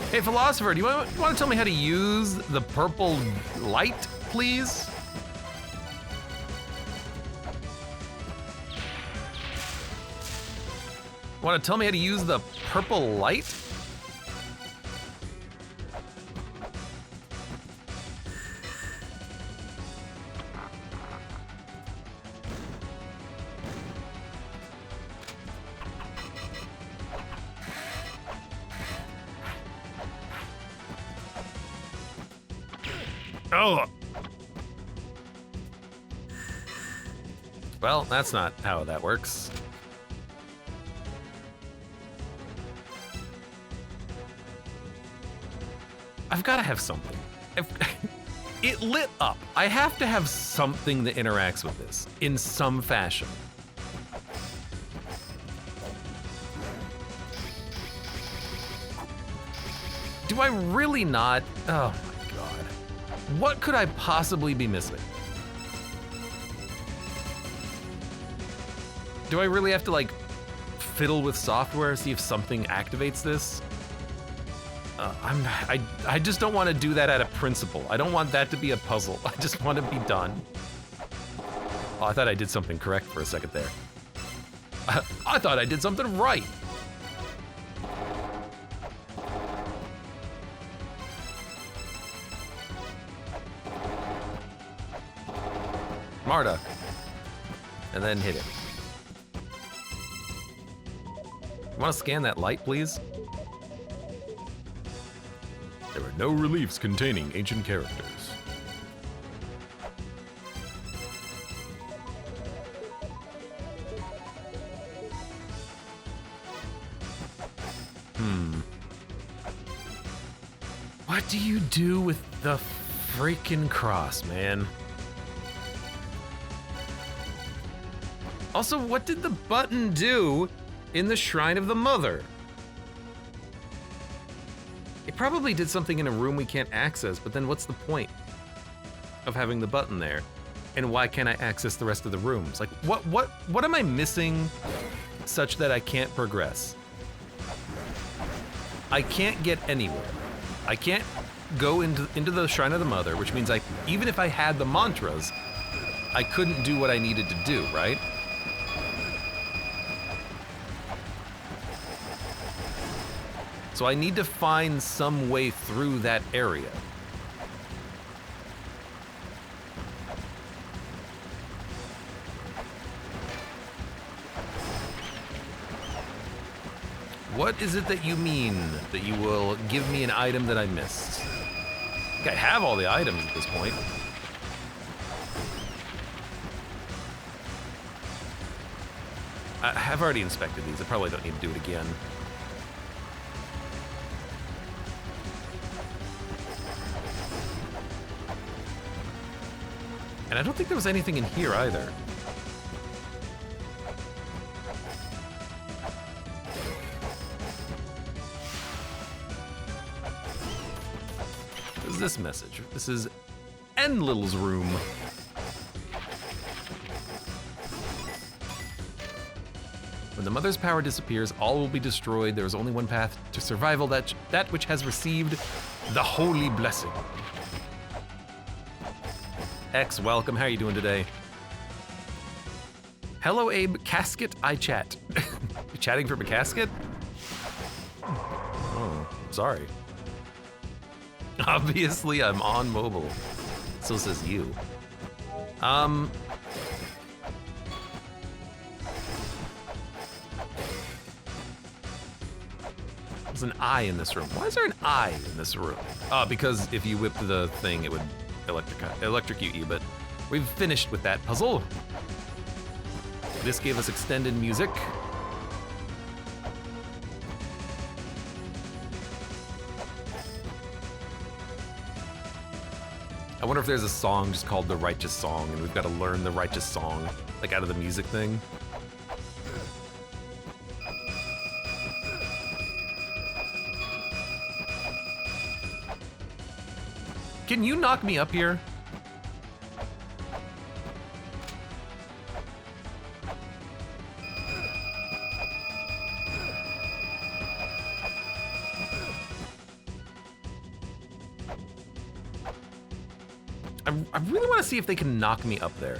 Hey, philosopher, do you want to tell me how to use the purple light, please? Want to tell me how to use the purple light? Oh. Well, that's not how that works. I've got to have something. It lit up. I have to have something that interacts with this in some fashion. Do I really not? Oh my God. What could I possibly be missing? Do I really have to like fiddle with software, see if something activates this? I just don't want to do that out of principle. I don't want that to be a puzzle. I just want to be done. Oh, I thought I did something correct for a second there. I thought I did something right. Marduk. And then hit it. You want to scan that light, please? There are no reliefs containing ancient characters. What do you do with the freaking cross, man? Also, what did the button do in the Shrine of the Mother? It probably did something in a room we can't access, but then what's the point of having the button there? And why can't I access the rest of the rooms? Like, what am I missing such that I can't progress? I can't get anywhere. I can't go into the Shrine of the Mother, which means even if I had the mantras, I couldn't do what I needed to do, right? So I need to find some way through that area. What is it that you mean that you will give me an item that I missed? I think I have all the items at this point. I have already inspected these. I probably don't need to do it again. And I don't think there was anything in here either. What is this message? This is Enlil's room. When the mother's power disappears, all will be destroyed. There is only one path to survival, that which has received the holy blessing. X, welcome. How are you doing today? Hello, Abe. Casket, I chat. You chatting from a casket? Oh, sorry. Obviously, I'm on mobile. So says you. There's an eye in this room. Why is there an eye in this room? Because if you whip the thing, it would electrocute you, but we've finished with that puzzle. This gave us extended music. I wonder if there's a song just called The Righteous Song, and we've got to learn the righteous song, like out of the music thing. Can you knock me up here? I really want to see if they can knock me up there.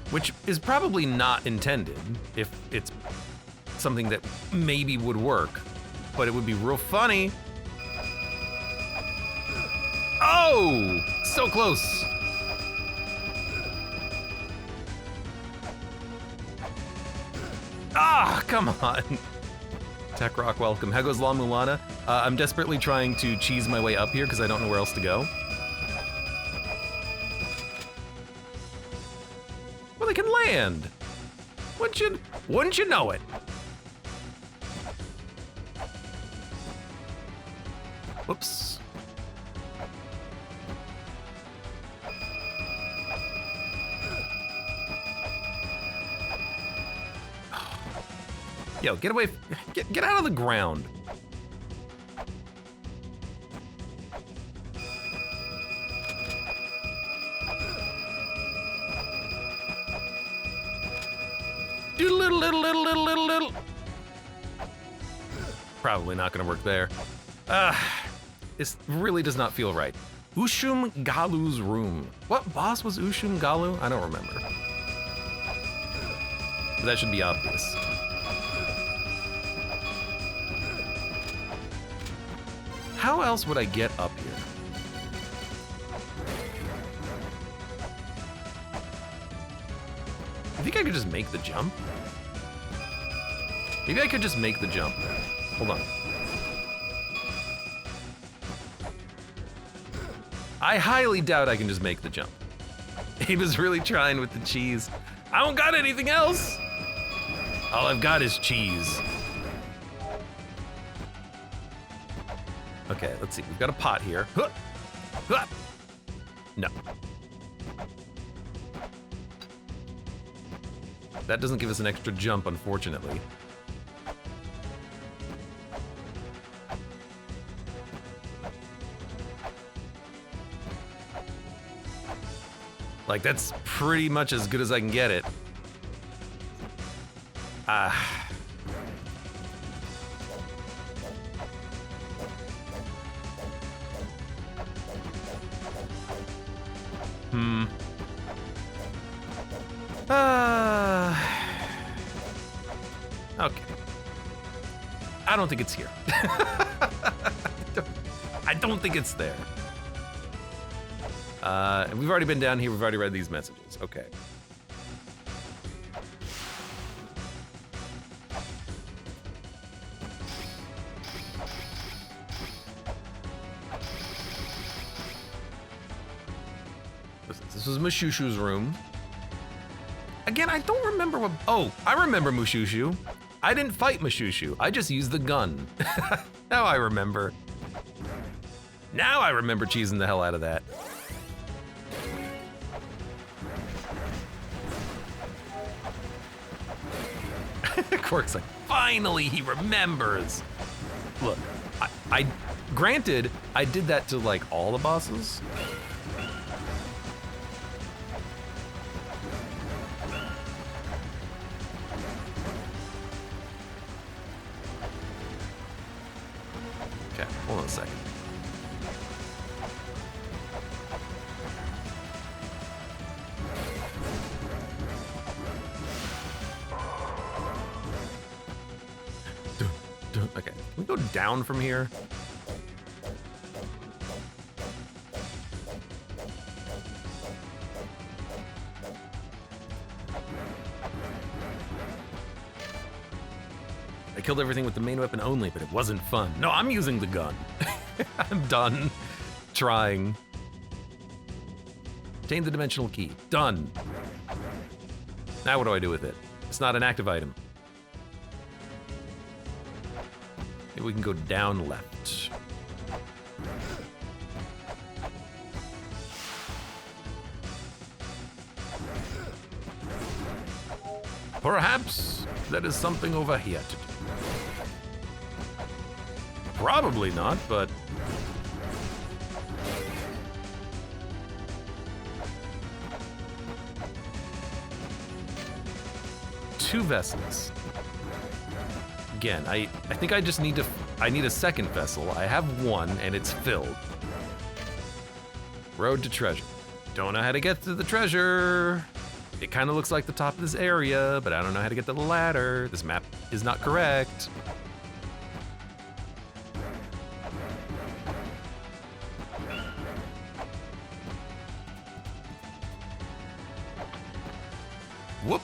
Which is probably not intended if it's something that maybe would work, but it would be real funny. Oh, so close. Ah, come on. Tech Rock, welcome. How goes La-Mulana? I'm desperately trying to cheese my way up here because I don't know where else to go. Well, they can land. Wouldn't you know it? Whoops. Yo, get away, get out of the ground. Little. Probably not gonna work there. This really does not feel right. Ushum Galu's room. What boss was Ushum Galu? I don't remember. But that should be obvious. How else would I get up here? I think I could just make the jump. Maybe I could just make the jump. Hold on. I highly doubt I can just make the jump. Abe is really trying with the cheese. I don't got anything else. All I've got is cheese. Okay, let's see. We've got a pot here. No. That doesn't give us an extra jump, unfortunately. Like, that's pretty much as good as I can get it. Okay. I don't think it's here. I don't think it's there. And we've already been down here. We've already read these messages. Okay. This was Mushushu's room. Again, I don't remember what... Oh, I remember Mushushu. I didn't fight Mushushu. I just used the gun. Now I remember. Now I remember cheesing the hell out of that. Quirk's like, finally he remembers. Look, I granted, I did that to like all the bosses. Okay, hold on a second. Okay, can we go down from here? I killed everything with the main weapon only, but it wasn't fun. No, I'm using the gun. I'm done trying. Obtain the dimensional key. Done. Now what do I do with it? It's not an active item. Maybe we can go down left. Perhaps that is something over here to do. Probably not, but... Two vessels. Again, I think I just need to... I need a second vessel. I have one, and it's filled. Road to treasure. Don't know how to get to the treasure. It kind of looks like the top of this area, but I don't know how to get to the ladder. This map is not correct. Whoop.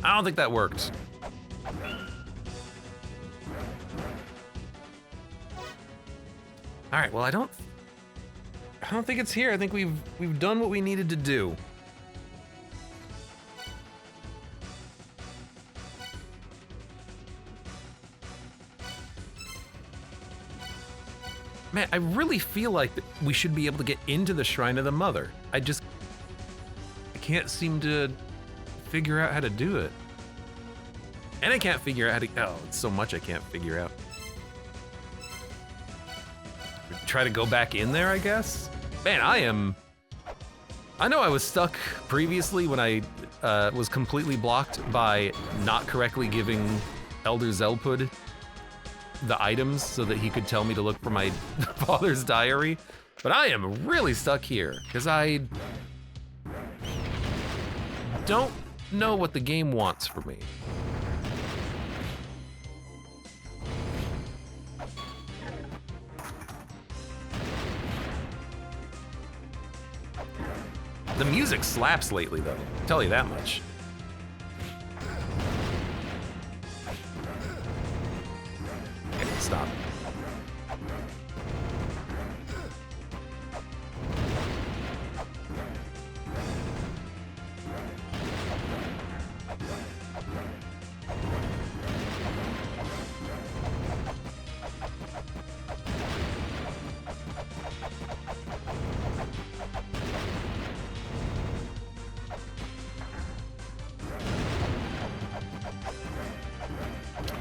I don't think that worked. All right, well, I don't think it's here. I think we've done what we needed to do. Man, I really feel like we should be able to get into the Shrine of the Mother. I can't seem to figure out how to do it. And I can't figure out how to, oh, it's so much I can't figure out. Try to go back in there, I guess? Man, I know I was stuck previously when I was completely blocked by not correctly giving Elder Zelpud the items so that he could tell me to look for my father's diary. But I am really stuck here because I don't know what the game wants for me. The music slaps lately, though. I'll tell you that much. Okay, stop.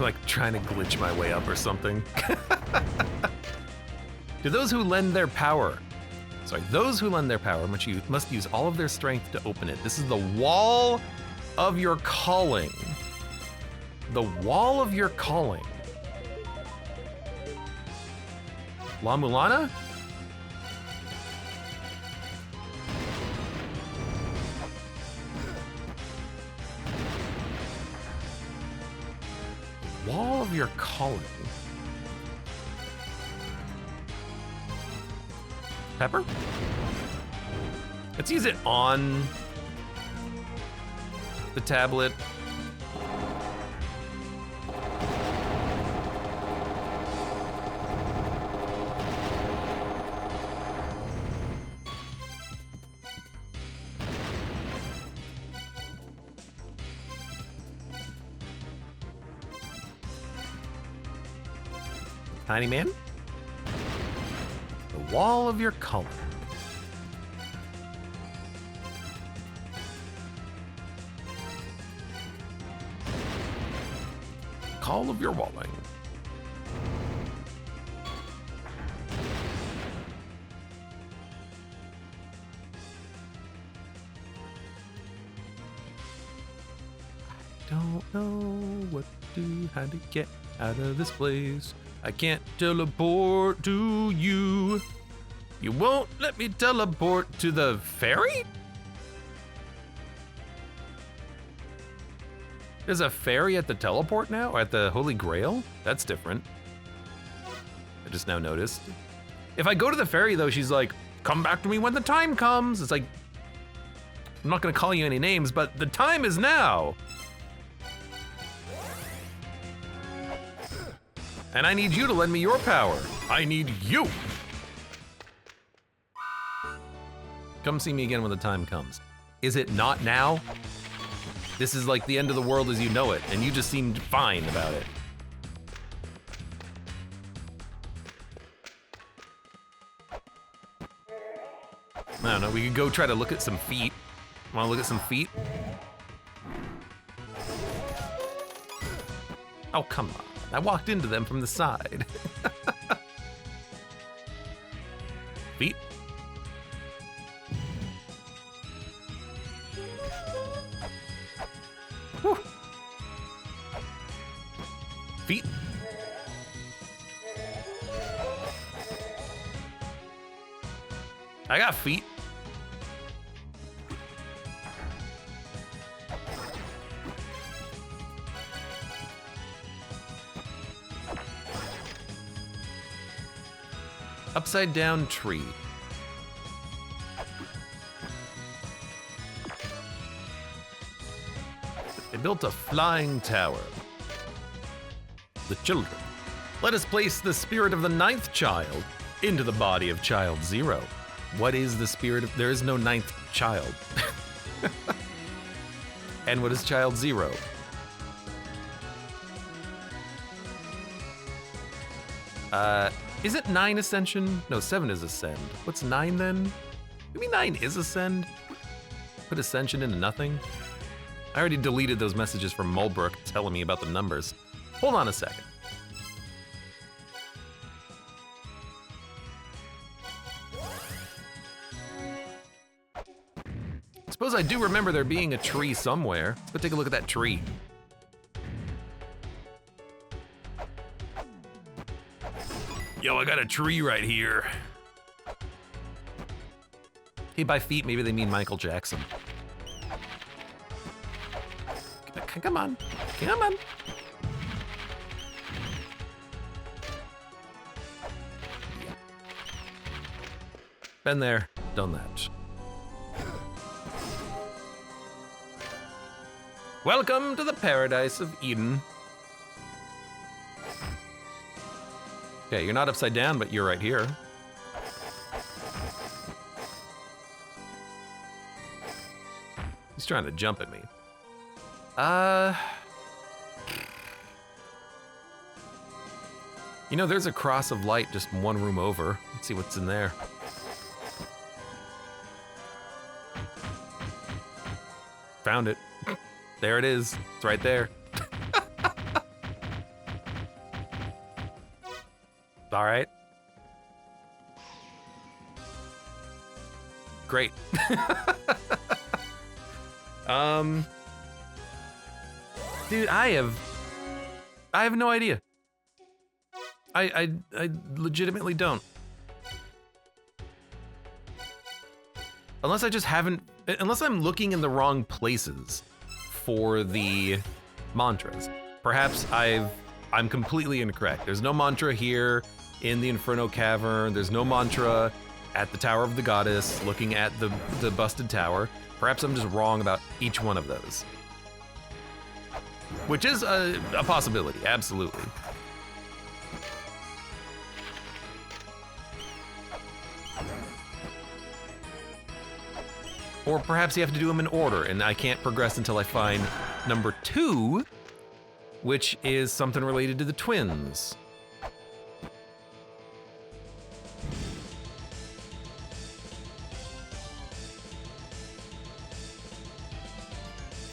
Like trying to glitch my way up or something. To those who lend their power. Those who lend their power must use all of their strength to open it. This is the wall of your calling. The wall of your calling. La-Mulana? Wall of your calling. Pepper? Let's use it on the tablet. Tiny man? The wall of your color. Call of your walling. I don't know what to do, how to get out of this place. I can't teleport to you. You won't let me teleport to the ferry? There's a ferry at the teleport now? Or at the Holy Grail? That's different. I just now noticed. If I go to the ferry though, she's like, come back to me when the time comes. It's like, I'm not gonna call you any names, but the time is now. And I need you to lend me your power. I need you. Come see me again when the time comes. Is it not now? This is like the end of the world as you know it, and you just seemed fine about it. I don't know, we could go try to look at some feet. Wanna look at some feet? Oh, come on. I walked into them from the side. Feet? Whew. Feet? I got feet. Upside down tree. They built a flying tower. The children. Let us place the spirit of the 9th child into the body of child 0. What is the spirit of, there is no 9th child. And what is child 0? Is it 9 ascension? No, 7 is ascend. What's 9 then? Maybe 9 is ascend? Put ascension into nothing? I already deleted those messages from Mulbrook telling me about the numbers. Hold on a second. Suppose I do remember there being a tree somewhere. Let's go take a look at that tree. Yo, I got a tree right here. Hey, by feet, maybe they mean Michael Jackson. Come on, come on. Been there, done that. Welcome to the paradise of Eden. Okay, you're not upside down, but you're right here. He's trying to jump at me. You know, there's a cross of light just one room over. Let's see what's in there. Found it. There it is. It's right there. All right. Great. Dude, I have no idea. I legitimately don't. Unless I just haven't, unless I'm looking in the wrong places for the mantras. Perhaps I'm completely incorrect. There's no mantra here in the Inferno Cavern. There's no mantra at the Tower of the Goddess, looking at the busted tower. Perhaps I'm just wrong about each one of those. Which is a possibility, absolutely. Or perhaps you have to do them in order, and I can't progress until I find number 2, which is something related to the twins.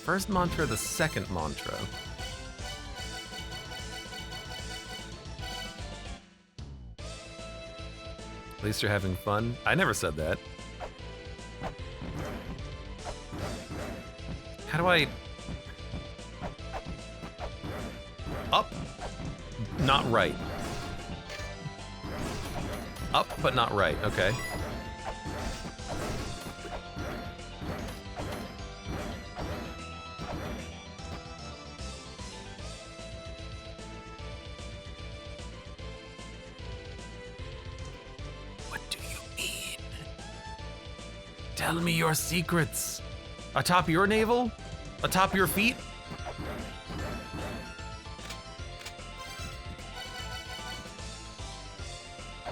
First mantra, the second mantra. At least you're having fun. I never said that. How do I... Up, not right. Up, but not right, okay. What do you mean? Tell me your secrets. Atop your navel? Atop your feet?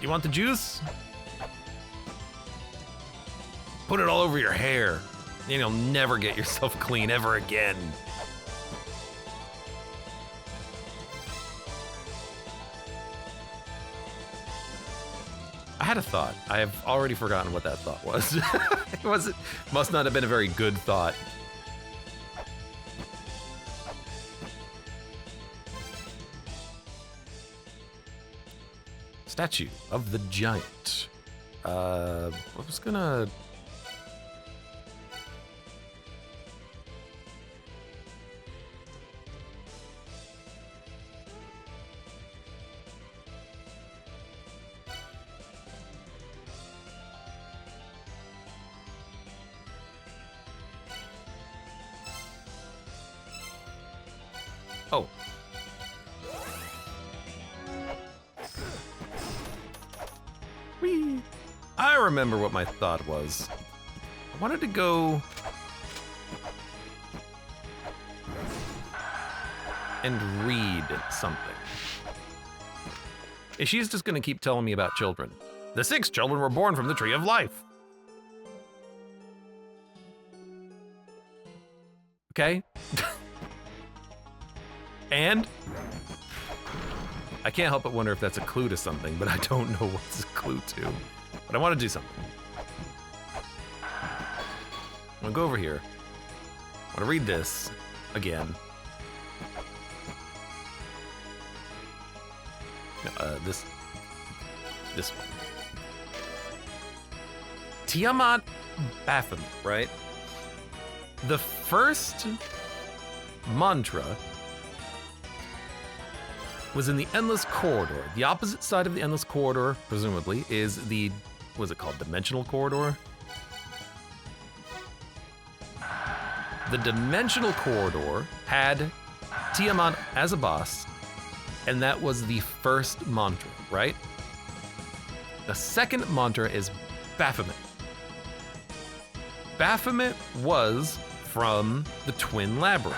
You want the juice? Put it all over your hair, and you'll never get yourself clean ever again. I had a thought. I have already forgotten what that thought was. Must not have been a very good thought. Statue of the Giant. I was gonna... Oh. Whee! I remember what my thought was. I wanted to go and read something. If she's just gonna keep telling me about children. The 6 children were born from the tree of life. Okay? And I can't help but wonder if that's a clue to something, but I don't know what's a clue to. But I want to do something. I'm gonna go over here. I want to read this again. No, this one. Tiamat Baphomet, right? The first mantra was in the Endless Corridor. The opposite side of the Endless Corridor, presumably, is the, what's it called, Dimensional Corridor? The Dimensional Corridor had Tiamat as a boss, and that was the first mantra, right? The second mantra is Baphomet. Baphomet was from the Twin Labyrinth,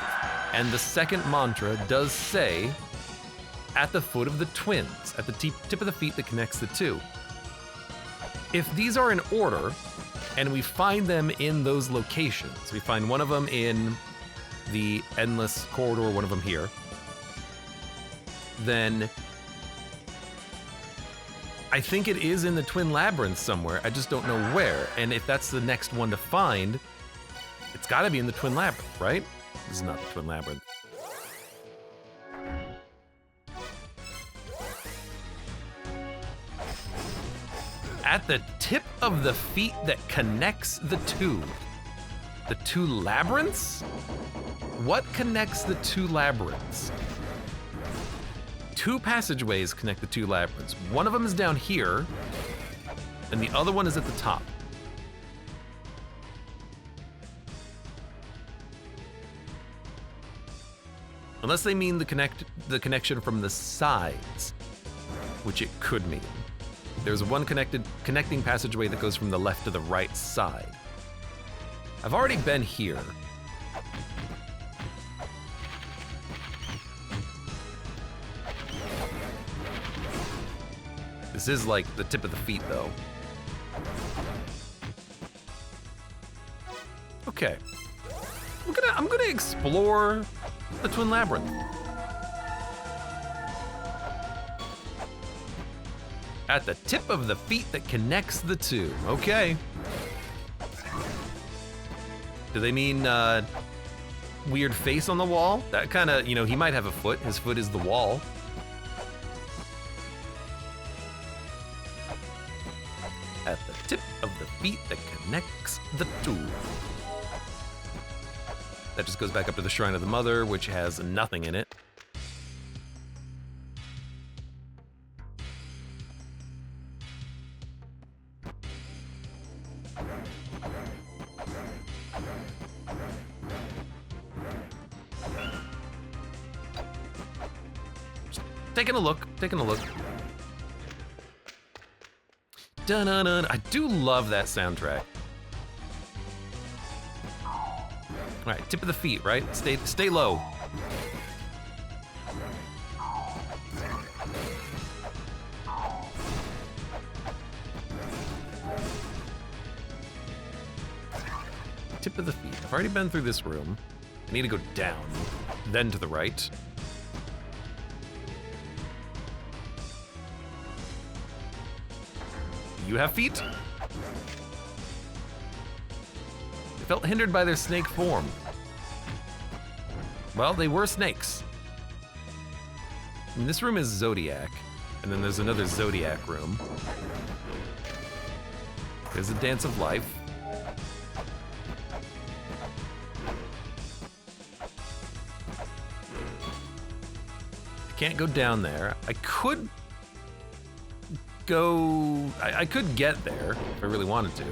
and the second mantra does say, at the foot of the twins, at the tip of the feet that connects the two. If these are in order, and we find them in those locations, we find one of them in the Endless Corridor, one of them here, then I think it is in the Twin Labyrinth somewhere, I just don't know where. And if that's the next one to find, it's gotta be in the Twin Labyrinth, right? This is not the Twin Labyrinth. At the tip of the feet that connects the two labyrinths? What connects the 2 labyrinths? 2 passageways connect the 2 labyrinths. One of them is down here, and the other one is at the top. Unless they mean the connection from the sides, which it could mean. There's one connecting passageway that goes from the left to the right side. I've already been here. This is like the tip of the feet, though. Okay. I'm gonna explore the Twin Labyrinth. At the tip of the feet that connects the two. Okay. Do they mean weird face on the wall? That kind of, you know, he might have a foot. His foot is the wall. At the tip of the feet that connects the two. That just goes back up to the Shrine of the Mother, which has nothing in it. Taking a look. Dun-dun-dun. I do love that soundtrack. All right, tip of the feet, right? Stay low. Tip of the feet. I've already been through this room. I need to go down, then to the right. You have feet? They felt hindered by their snake form. Well, they were snakes. And this room is Zodiac, and then there's another Zodiac room. There's a Dance of Life. I can't go down there. I could go... I could get there if I really wanted to.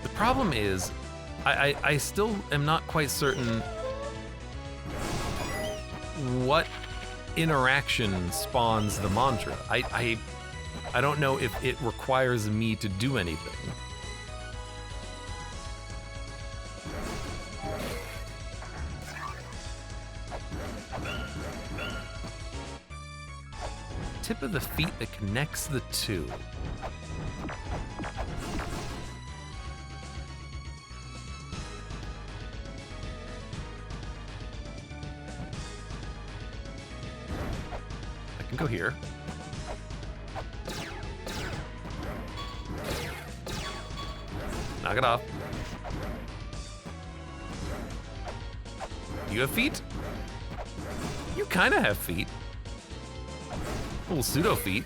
The problem is, I still am not quite certain what interaction spawns the mantra. I don't know if it requires me to do anything. Tip of the feet that connects the two. I can go here. Knock it off. Do you have feet? You kind of have feet. Little pseudo feet.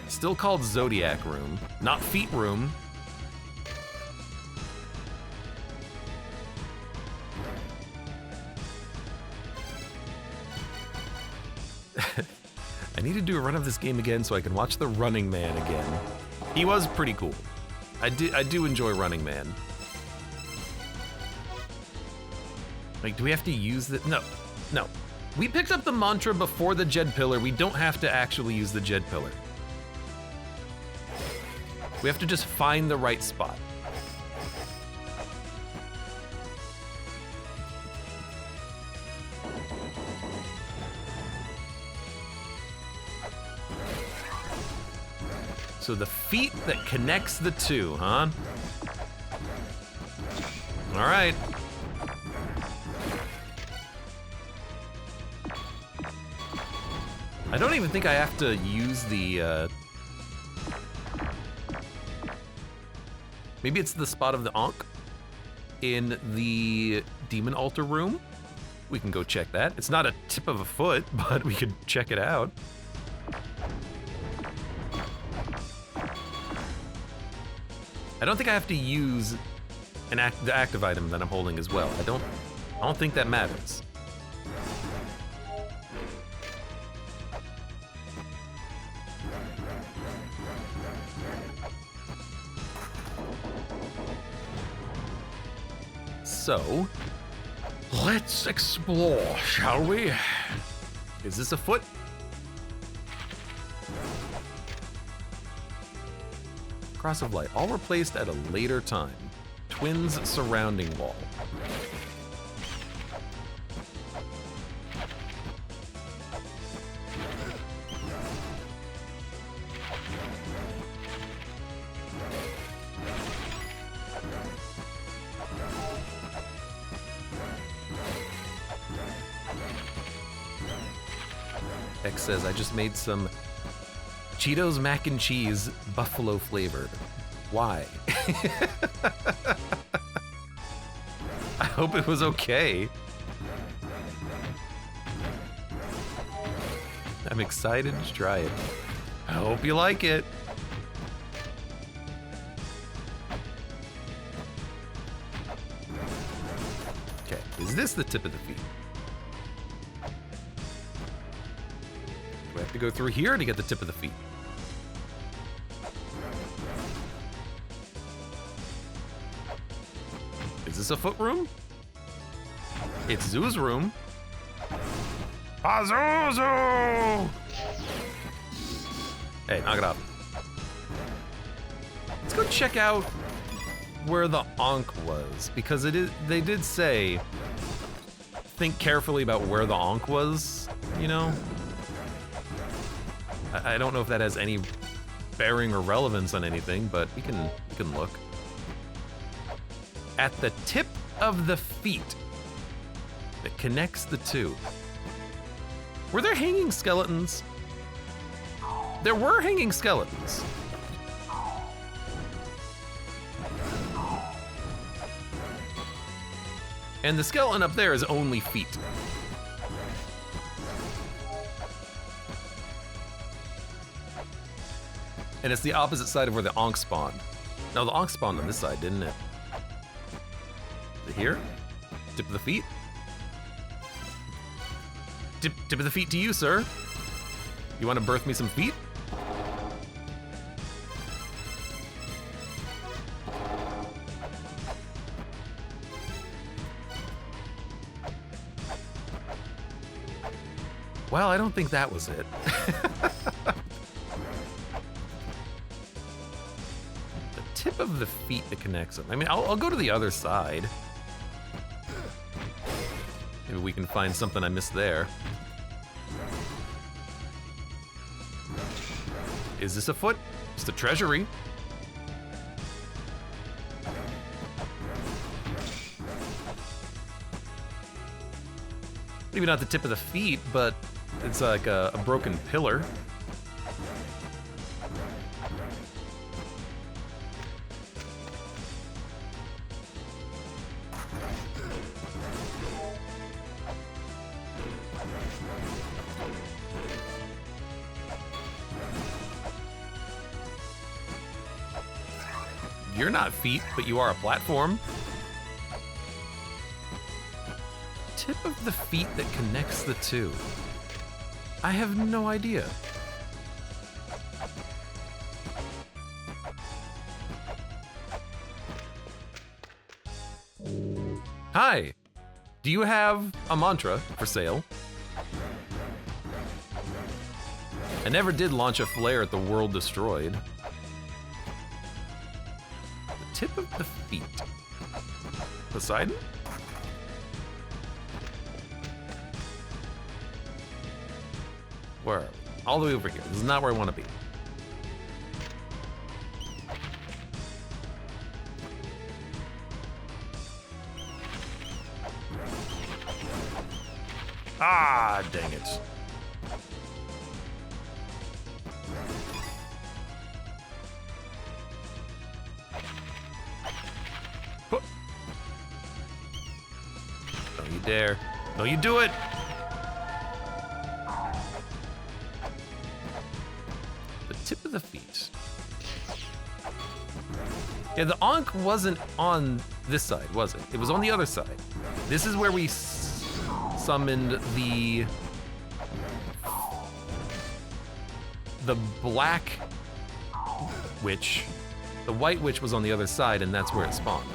Still called Zodiac Room, not Feet Room. I need to do a run of this game again so I can watch the Running Man again. He was pretty cool. I do enjoy Running Man. Like, do we have to use the... No. We picked up the mantra before the Jed Pillar. We don't have to actually use the Jed Pillar. We have to just find the right spot. So the feet that connects the two, huh? All right. I don't even think I have to use the, maybe it's the spot of the Ankh in the Demon Altar room. We can go check that. It's not a tip of a foot, but we could check it out. I don't think I have to use the active item that I'm holding as well. I don't think that matters. So, let's explore, shall we? Is this a foot? Cross of light, all replaced at a later time. Twins surrounding wall. X says, I just made some Cheetos mac and cheese buffalo flavored. Why? I hope it was okay. I'm excited to try it. I hope you like it. Okay, is this the tip of the feet? Do I have to go through here to get the tip of the feet? Is this a foot room? It's Zoo's room. Pazuzu! Hey, knock it off. Let's go check out where the Ankh was, because they did say think carefully about where the Ankh was, you know? I don't know if that has any bearing or relevance on anything, but we can look. At the tip of the feet that connects the two. Were there hanging skeletons? There were hanging skeletons. And the skeleton up there is only feet. And it's the opposite side of where the Ankh spawned. No, the Ankh spawned on this side, didn't it? Is it here? Tip of the feet? Tip of the feet to you, sir. You want to birth me some feet? Well, I don't think that was it. The tip of the feet that connects them. I mean, I'll go to the other side. Maybe we can find something I missed there. Is this a foot? It's the treasury. Maybe not the tip of the feet, but it's like a broken pillar. You're not feet, but you are a platform. Tip of the feet that connects the two. I have no idea. Hi, do you have a mantra for sale? I never did launch a flare at the world destroyed. Tip of the feet. Poseidon? Where are we? All the way over here. This is not where I want to be. Ah, dang it. Don't you dare. Don't you do it! The tip of the feet. Yeah, the Ankh wasn't on this side, was it? It was on the other side. This is where we summoned the black witch. The white witch was on the other side, and that's where it spawned.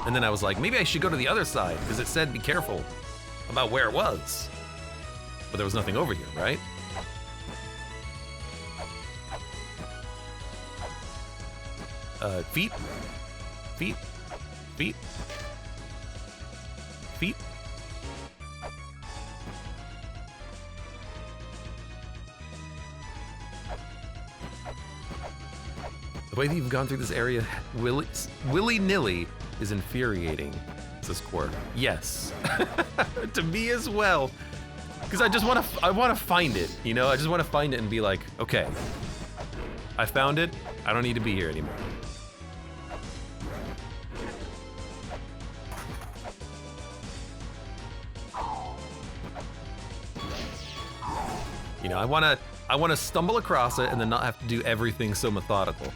And then I was like, maybe I should go to the other side, because it said be careful about where it was. But there was nothing over here, right? Feet? Feet? Feet? Feet? The way that you've gone through this area willy-nilly is infuriating, says Quark. Yes, to me as well. Because I want to find it, you know? I just want to find it and be like, okay, I found it. I don't need to be here anymore. You know, I want to stumble across it and then not have to do everything so methodical.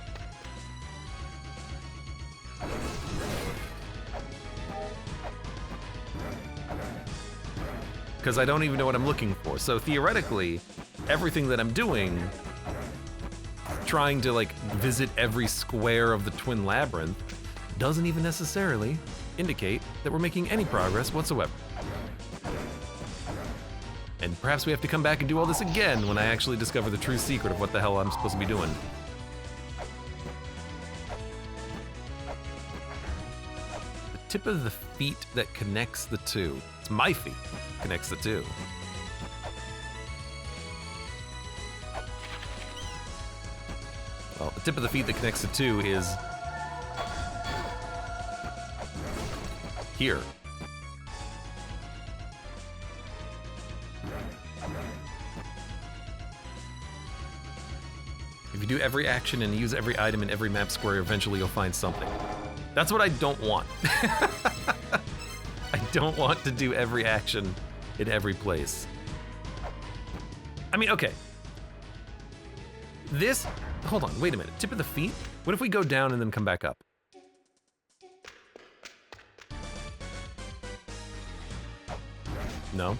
Because I don't even know what I'm looking for. So theoretically, everything that I'm doing, trying to like visit every square of the Twin Labyrinth, doesn't even necessarily indicate that we're making any progress whatsoever. And perhaps we have to come back and do all this again when I actually discover the true secret of what the hell I'm supposed to be doing. The tip of the feet that connects the two. It's my feet connects the two. Well, the tip of the feet that connects the two is here. If you do every action and use every item in every map square, eventually you'll find something. That's what I don't want. I don't want to do every action in every place. I mean, okay. Hold on, wait a minute. Tip of the feet? What if we go down and then come back up? No.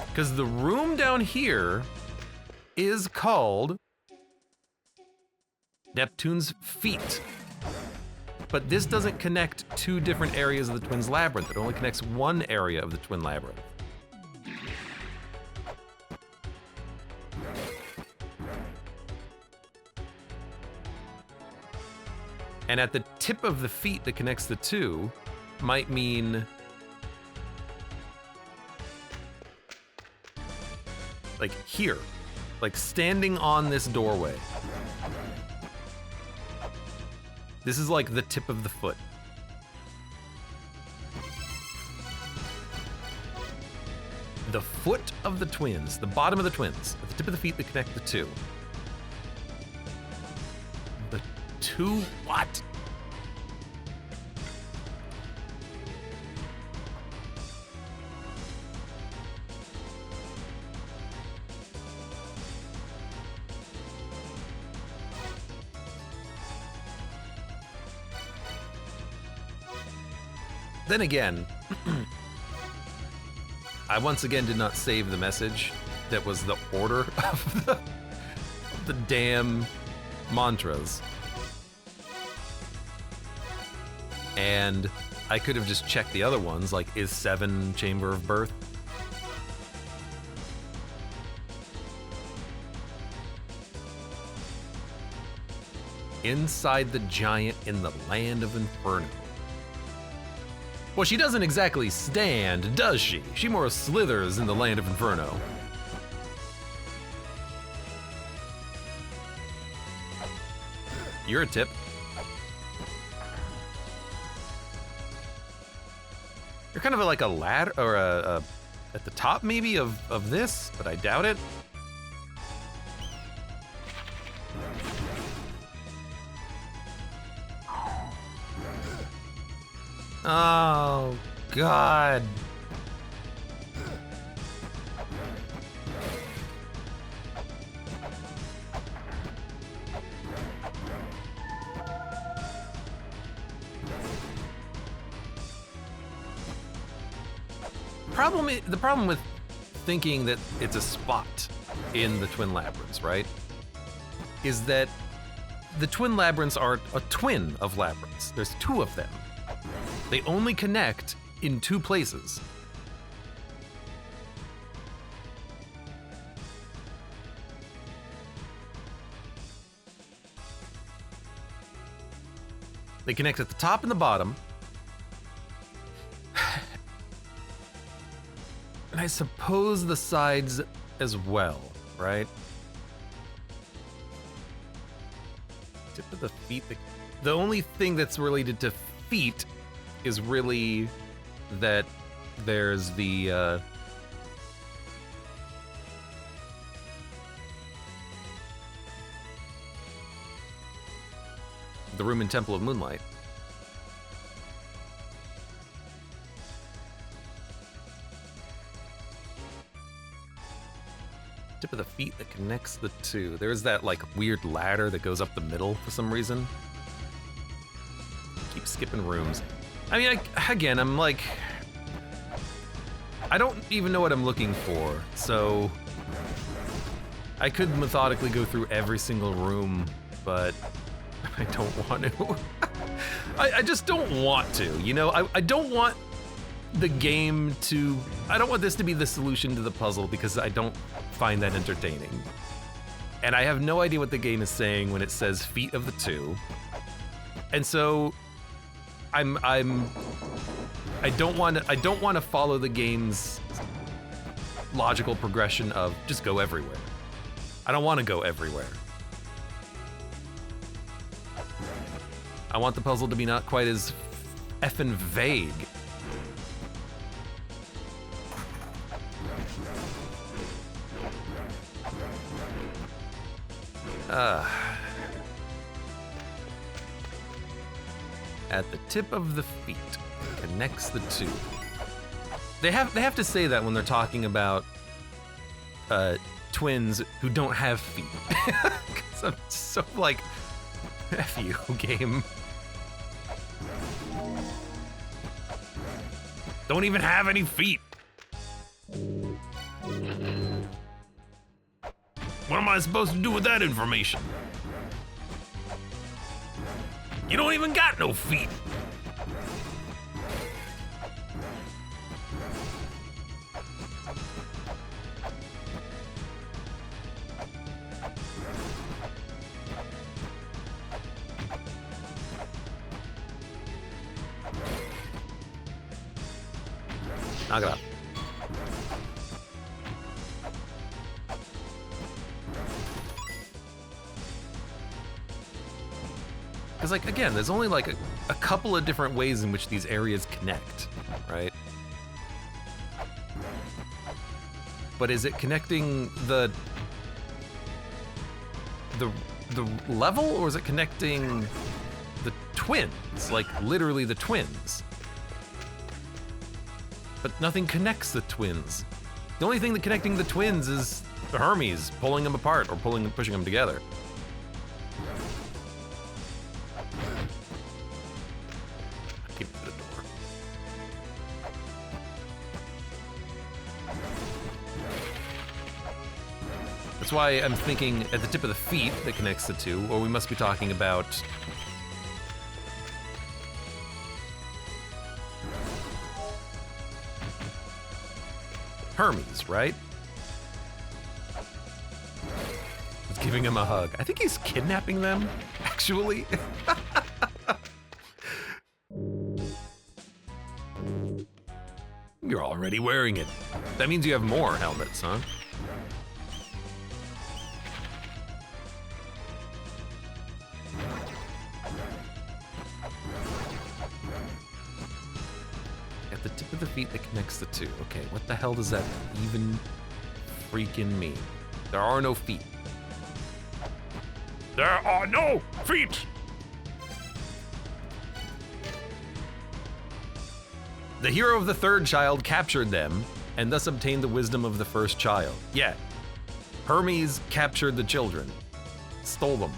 Because the room down here is called Neptune's feet. But this doesn't connect two different areas of the Twin's Labyrinth. It only connects one area of the Twin Labyrinth. And at the tip of the feet that connects the two might mean like here, like standing on this doorway. This is like the tip of the foot. The foot of the twins, the bottom of the twins, at the tip of the feet that connect the two. The two what? Then again, I once again did not save the message that was the order of the damn mantras. And I could have just checked the other ones, like, is 7 Chamber of Birth? Inside the giant in the land of Inferno. Well, she doesn't exactly stand, does she? She more slithers in the land of Inferno. You're a tip. You're kind of like a ladder, or at the top maybe of this, but I doubt it. Oh, God. The problem with thinking that it's a spot in the Twin Labyrinths, right, is that the Twin Labyrinths are a twin of labyrinths. There's 2 of them. They only connect in 2 places. They connect at the top and the bottom. And I suppose the sides as well, right? Tip of the feet. The only thing that's related to feet is really that there's the room in Temple of Moonlight. Tip of the feet that connects the 2. There's that like weird ladder that goes up the middle for some reason. Keep skipping rooms. I mean, again, I'm like, I don't even know what I'm looking for, so I could methodically go through every single room, but I don't want to. I just don't want to, you know? I don't want the game to, I don't want this to be the solution to the puzzle because I don't find that entertaining. And I have no idea what the game is saying when it says feet of the 2. And so I don't want to follow the game's logical progression of just go everywhere. I don't want to go everywhere. I want the puzzle to be not quite as effing vague. At the tip of the feet, connects the 2. They have to say that when they're talking about twins who don't have feet. 'Cause I'm so like, F you, game. Don't even have any feet. What am I supposed to do with that information? You don't even got no feet. Knock it up. Because, like, again, there's only like a couple of different ways in which these areas connect, right? But is it connecting the level, or is it connecting the twins? Like, literally the twins. But nothing connects the twins. The only thing that connecting the twins is Hermes pulling them apart or pushing them together. Keep it at the door. That's why I'm thinking at the tip of the feet that connects the 2, or we must be talking about Hermes, right? He's giving him a hug. I think he's kidnapping them, actually. You're already wearing it. That means you have more helmets, huh? At the tip of the feet that connects the 2. Okay, what the hell does that even freaking mean? There are no feet. There are no feet! The hero of the 3rd child captured them and thus obtained the wisdom of the 1st child. Yeah, Hermes captured the children, stole them.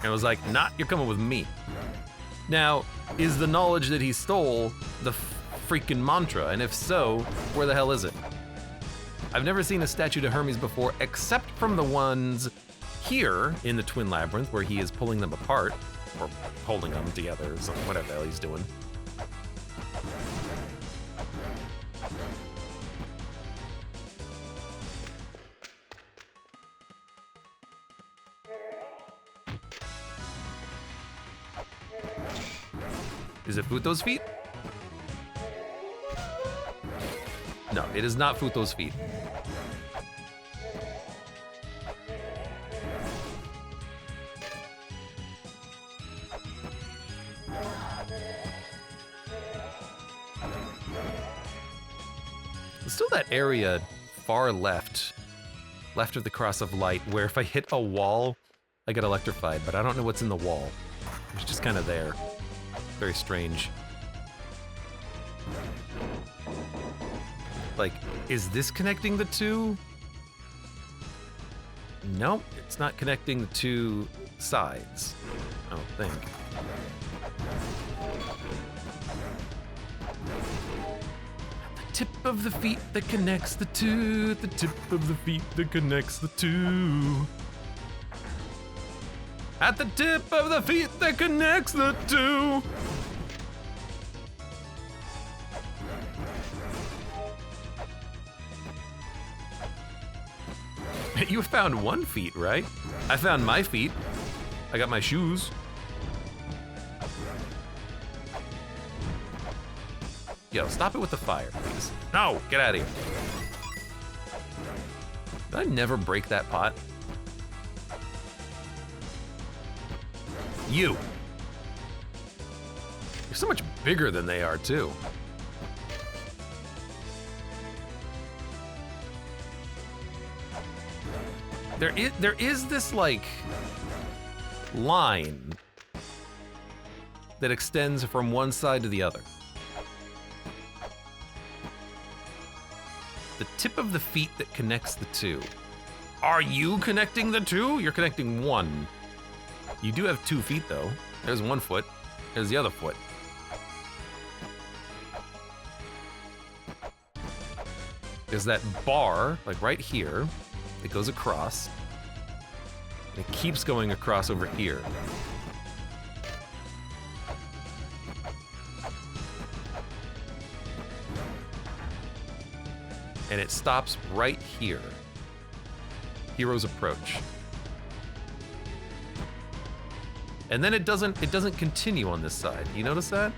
And was like, nah, you're coming with me. Now, is the knowledge that he stole the freaking mantra? And if so, where the hell is it? I've never seen a statue to Hermes before, except from the ones here in the Twin Labyrinth, where he is pulling them apart. Or holding them together, or something, whatever the hell he's doing. Is it Futo's feet? No, it is not Futo's feet. There's still that area far left of the cross of light, where if I hit a wall, I get electrified, but I don't know what's in the wall. It's just kind of there. Very strange. Like, is this connecting the two? Nope, it's not connecting the two sides, I don't think. The tip of the feet that connects the two, the tip of the feet that connects the two. At the tip of the feet that connects the two. You found one feet, right? I found my feet. I got my shoes. Yo, stop it with the fire, please. No, get out of here. Did I never break that pot? You. You're so much bigger than they are, too. There is this, like, line that extends from one side to the other. The tip of the feet that connects the two. Are you connecting the two? You're connecting one. You do have 2 feet, though. There's 1 foot. There's the other foot. There's that bar, like right here, that goes across. And it keeps going across over here. And it stops right here. Hero's approach. And then it doesn't continue on this side. You notice that?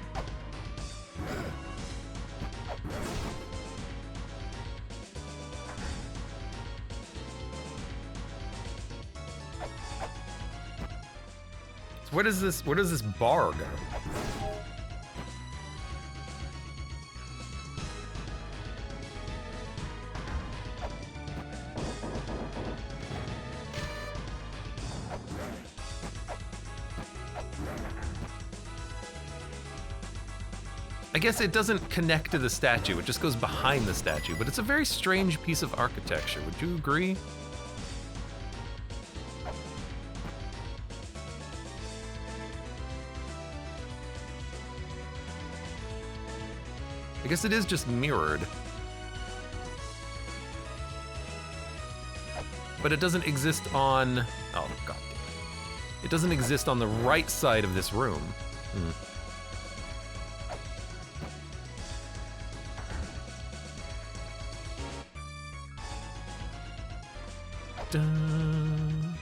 So where does this bar go? I guess it doesn't connect to the statue, it just goes behind the statue, but it's a very strange piece of architecture. Would you agree? I guess it is just mirrored. But it doesn't exist on... Oh, god. It doesn't exist on the right side of this room. Dun.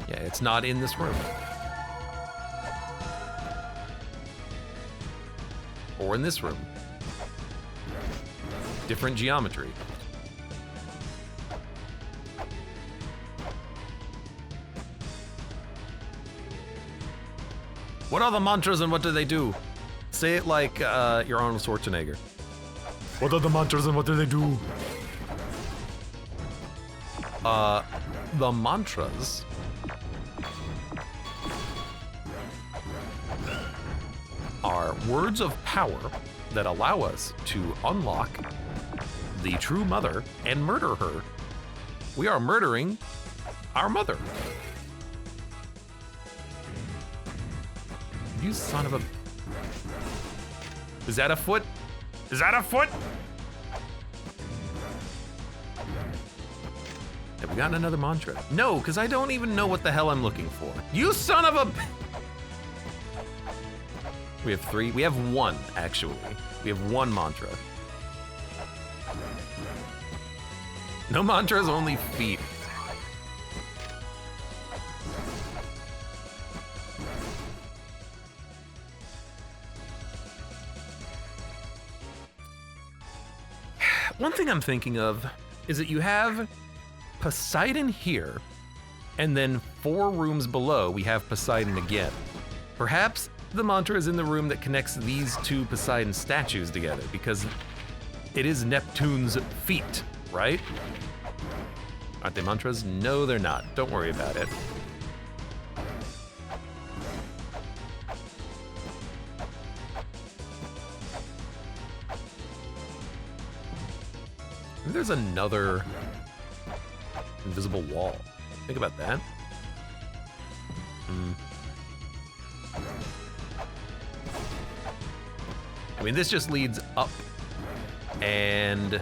Yeah, it's not in this room. Or in this room. Different geometry. What are the mantras and what do they do? Say it like you're Arnold Schwarzenegger. What are the mantras and what do they do? The mantras are words of power that allow us to unlock the true mother and murder her. We are murdering our mother. You son of a... Is that a foot? Is that a foot? We got another mantra. No, because I don't even know what the hell I'm looking for. You son of a... We have 3. We have 1, actually. We have 1 mantra. No mantras, only feet. One thing I'm thinking of is that you have Poseidon here, and then 4 rooms below, we have Poseidon again. Perhaps the mantra is in the room that connects these 2 Poseidon statues together, because it is Neptune's feet, right? Aren't they mantras? No, they're not. Don't worry about it. Maybe there's another invisible wall. Think about that. I mean, this just leads up, and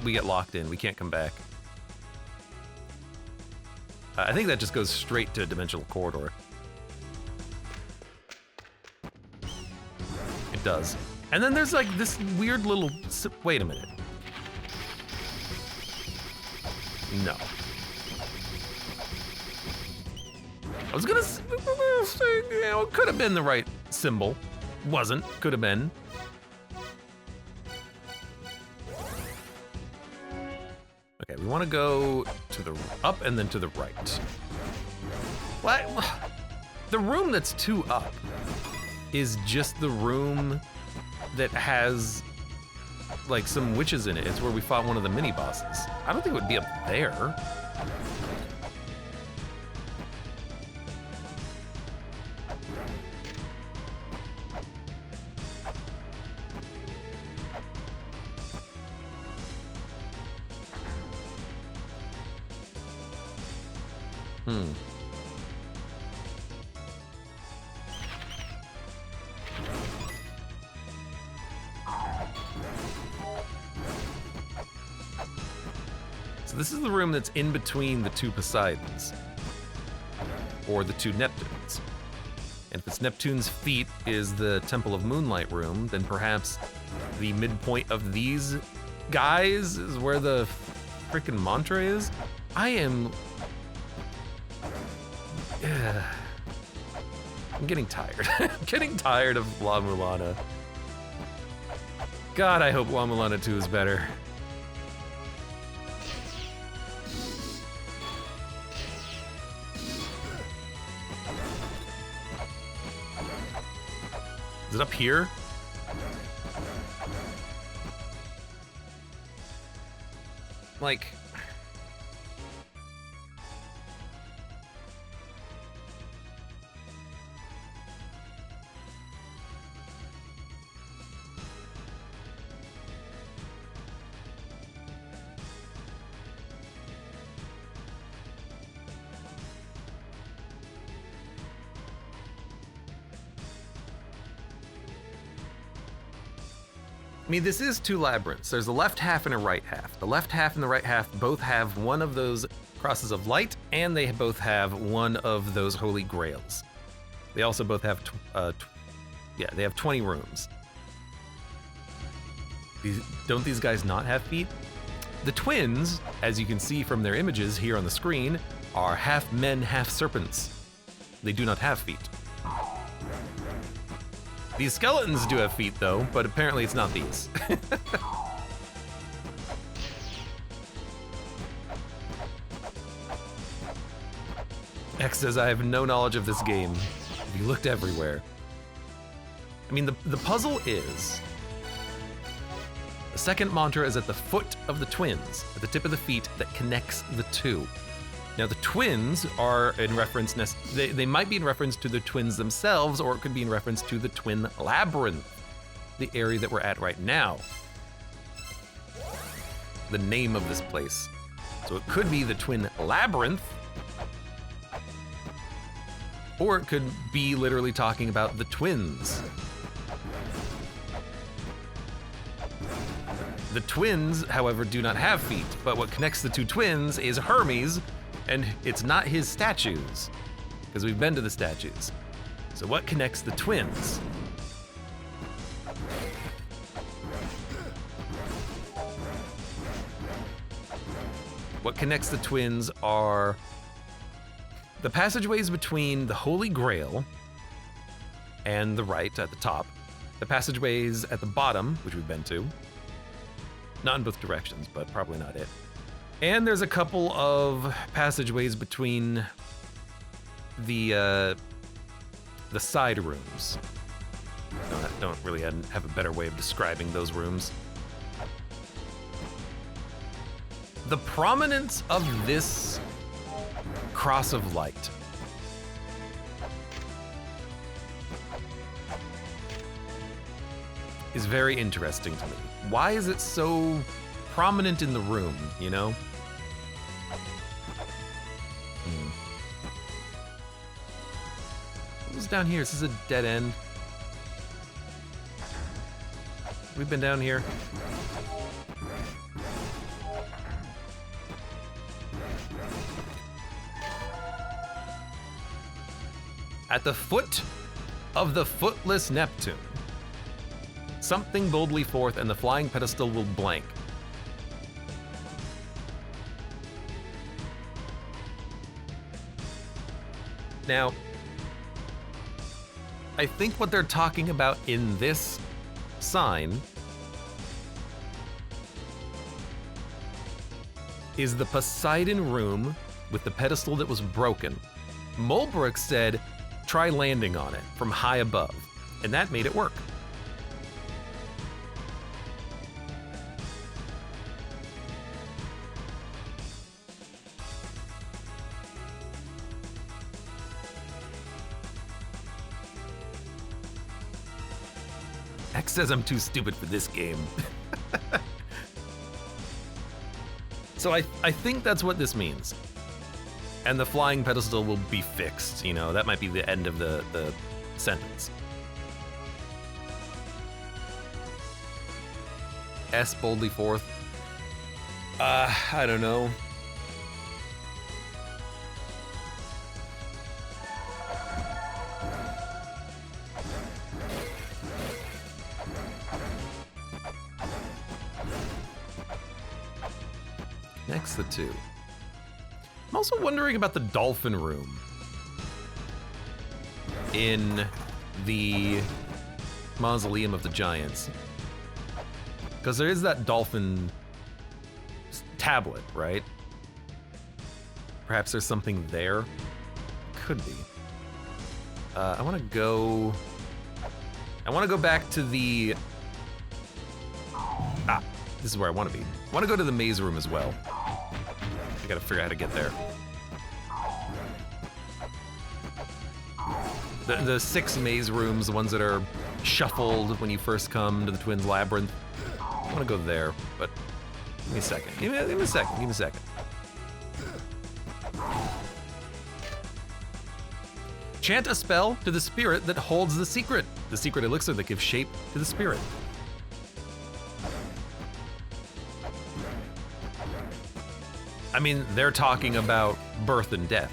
we get locked in. We can't come back. I think that just goes straight to a dimensional corridor. It does. And then there's like this weird little... Wait a minute. No. I was gonna say, you know, it could have been the right symbol. Wasn't. Could have been. Okay, we want to go to the up and then to the right. What? The room that's 2 up is just the room that has like some witches in it. It's where we fought one of the mini bosses. I don't think it would be up there. So this is the room that's in between the 2 Poseidons, or the 2 Neptunes. And if it's Neptune's feet is the Temple of Moonlight room, then perhaps the midpoint of these guys is where the freaking mantra is? I am... I'm getting tired. I'm getting tired of La-Mulana. God, I hope La-Mulana 2 is better. Is it up here? Like... I mean, this is 2 labyrinths. There's a left half and a right half. The left half and the right half both have one of those crosses of light, and they both have one of those holy grails. They also both have, they have 20 rooms. Don't these guys not have feet? The twins, as you can see from their images here on the screen, are half men, half serpents. They do not have feet. These skeletons do have feet though, but apparently it's not these. X says, I have no knowledge of this game. Have you looked everywhere? I mean, the puzzle is... The second mantra is at the foot of the twins, at the tip of the feet that connects the 2. Now the twins are in reference, they might be in reference to the twins themselves, or it could be in reference to the twin labyrinth, the area that we're at right now. The name of this place. So it could be the twin labyrinth, or it could be literally talking about the twins. The twins, however, do not have feet, but what connects the two twins is Hermes, and it's not his statues, because we've been to the statues. So what connects the twins? What connects the twins are the passageways between the Holy Grail and the right at the top, the passageways at the bottom, which we've been to, not in both directions, but probably not it. And there's a couple of passageways between the side rooms. Don't really have a better way of describing those rooms. The prominence of this cross of light is very interesting to me. Why is it so prominent in the room, you know? What was down here? Is this a dead end? We've been down here. At the foot of the footless Neptune, something boldly forth and the flying pedestal will blank. Now, I think what they're talking about in this sign is the Poseidon room with the pedestal that was broken. Mulbrook said, try landing on it from high above, and that made it work. X says I'm too stupid for this game. So I think that's what this means. And the flying pedestal will be fixed, you know, that might be the end of the sentence. S boldly forth. I don't know. Next the two. I'm also wondering about the dolphin room in the Mausoleum of the Giants. Because there is that dolphin tablet, right? Perhaps there's something there? Could be. I want to go back to the... this is where I want to be. I want to go to the maze room as well. I gotta figure out how to get there. The 6 maze rooms, the ones that are shuffled when you first come to the Twins Labyrinth. I want to go there, but give me a second. Give me a second. Chant a spell to the spirit that holds the secret elixir that gives shape to the spirit. I mean, they're talking about birth and death.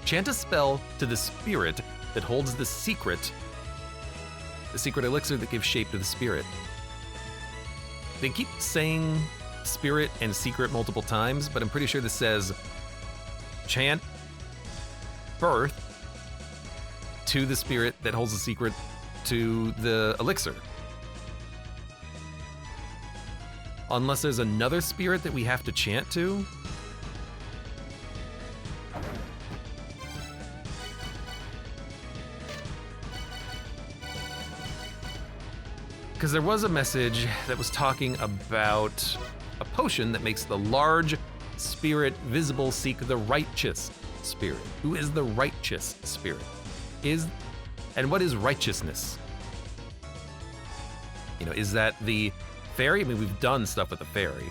Chant a spell to the spirit that holds the secret elixir that gives shape to the spirit. They keep saying spirit and secret multiple times, but I'm pretty sure this says chant birth to the spirit that holds the secret to the elixir. Unless there's another spirit that we have to chant to. Because there was a message that was talking about a potion that makes the large spirit visible seek the righteous spirit. Who is the righteous spirit? And what is righteousness? You know, is that the fairy? I mean, we've done stuff with the fairy.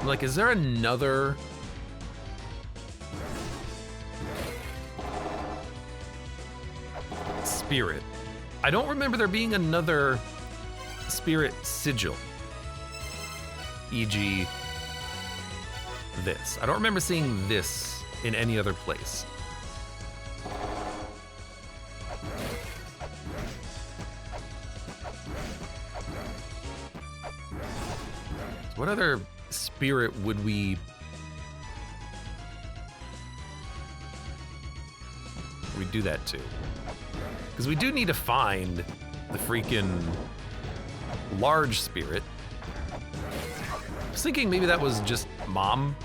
Like, is there another... spirit? I don't remember there being another spirit sigil. E.g. this. I don't remember seeing this in any other place. What other spirit would we do that to? Because we do need to find the freaking large spirit. I was thinking maybe that was just Mom.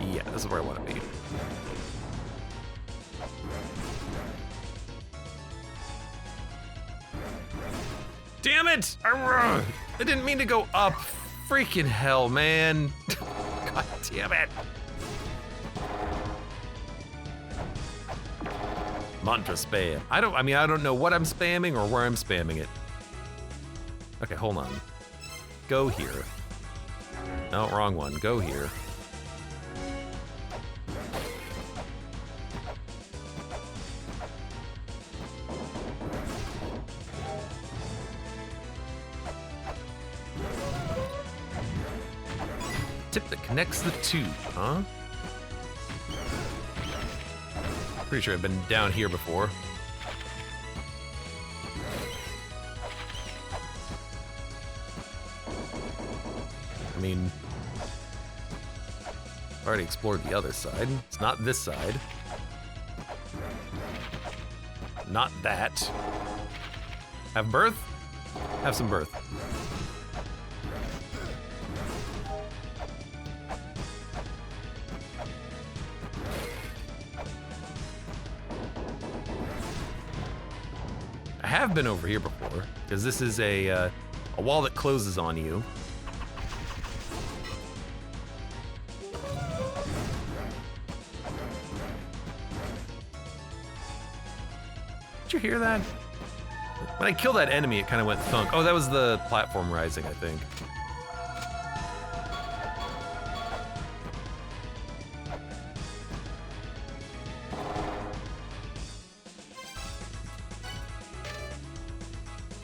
Yeah, this is where I want to be. Damn it! I didn't mean to go up. Freaking hell, man. God damn it. Mantra spam. I don't know what I'm spamming or where I'm spamming it. Okay, hold on. Go here. No, wrong one. Go here. Tip that connects the tube, huh? Pretty sure I've been down here before. I mean, I've already explored the other side. It's not this side. Not that. Have birth? Have some birth. I have been over here before, because this is a wall that closes on you. Did you hear that? When I killed that enemy, it kind of went thunk. Oh, that was the platform rising, I think.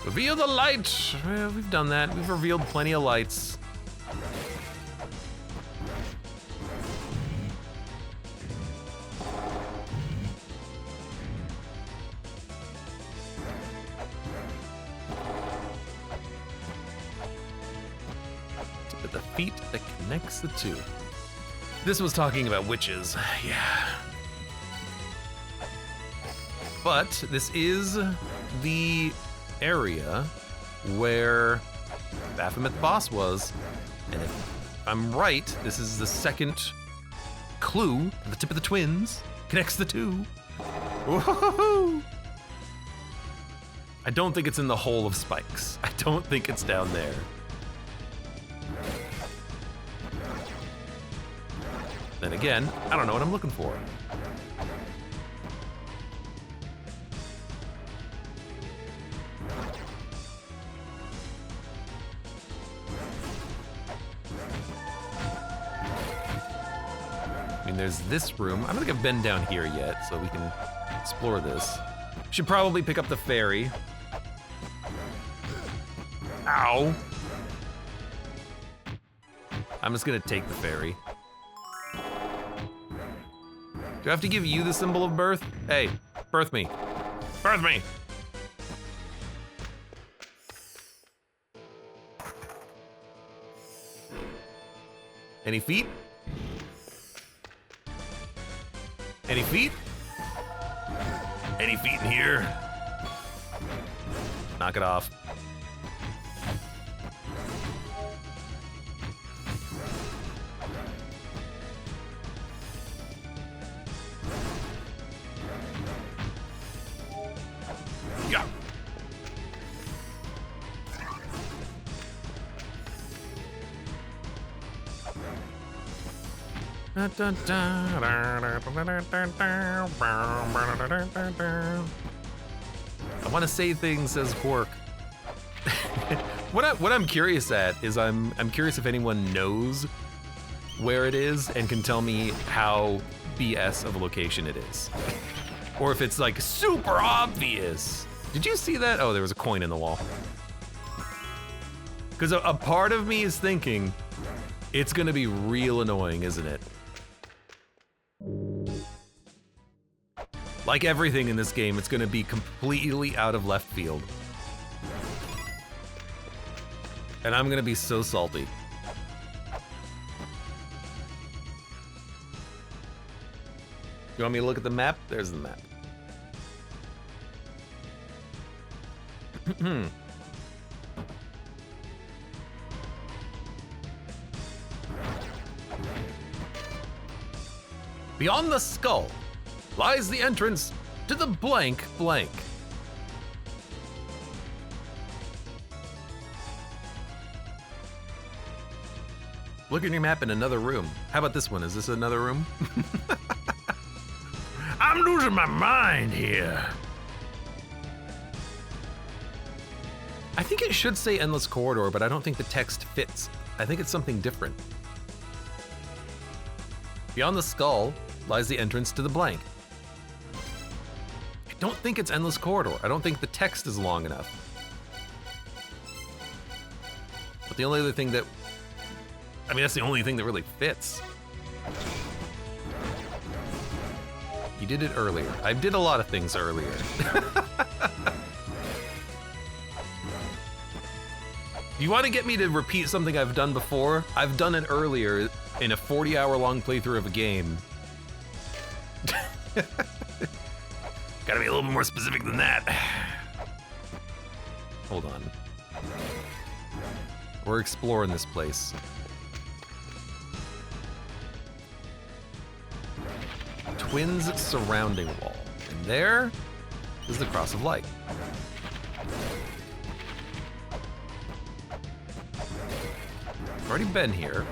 Reveal the light! Well, we've done that. We've revealed plenty of lights. But the feet that connects the two. This was talking about witches, yeah. But this is the area where Baphomet the boss was, and if I'm right, this is the second clue. The tip of the twins connects the two. Woohoo! I don't think it's in the hole of spikes. I don't think it's down there. Then again, I don't know what I'm looking for. I mean, there's this room. I don't think I've been down here yet, so we can explore this. Should probably pick up the ferry. Ow! I'm just gonna take the ferry. Do I have to give you the symbol of birth? Hey, birth me. Birth me! Any feet? Any feet? Any feet in here? Knock it off. Yeah. I want to say things, says Quark. What I'm curious at is I'm curious if anyone knows where it is and can tell me how BS of a location it is. Or if it's like super obvious. Did you see that? Oh, there was a coin in the wall. Because a part of me is thinking, it's gonna be real annoying, isn't it? Like everything in this game, it's gonna be completely out of left field. And I'm gonna be so salty. You want me to look at the map? There's the map. Beyond the skull lies the entrance to the blank blank. Look at your map in another room. How about this one? Is this another room? I'm losing my mind here. I think it should say endless corridor, but I don't think the text fits. I think it's something different. Beyond the skull lies the entrance to the blank. I don't think it's endless corridor. I don't think the text is long enough. But the only other thing that, I mean, that's the only thing that really fits. You did it earlier. I did a lot of things earlier. You want to get me to repeat something I've done before? I've done it earlier in a 40-hour-long playthrough of a game. Gotta be a little more specific than that. Hold on. We're exploring this place. Twins surrounding wall. And there is the Cross of Light. We've already been here.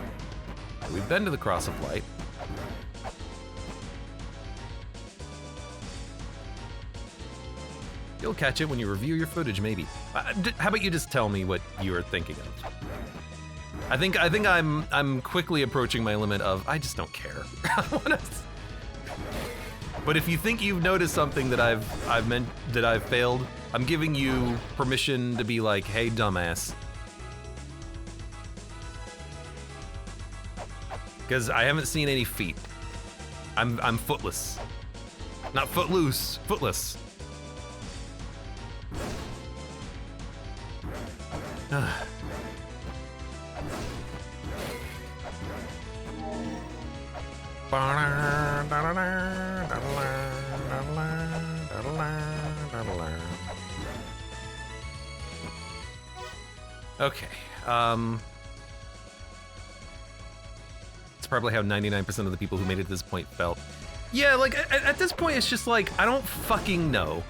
We've been to the Cross of Light. You'll catch it when you review your footage, maybe. How about you just tell me what you are thinking of? I think I'm quickly approaching my limit of I just don't care. But if you think you've noticed something that I've failed, I'm giving you permission to be like, hey, dumbass. Because I haven't seen any feet. I'm footless. Not footloose, footless. Okay, it's probably how 99% of the people who made it to this point felt. Yeah, like, at this point, it's just like, I don't fucking know.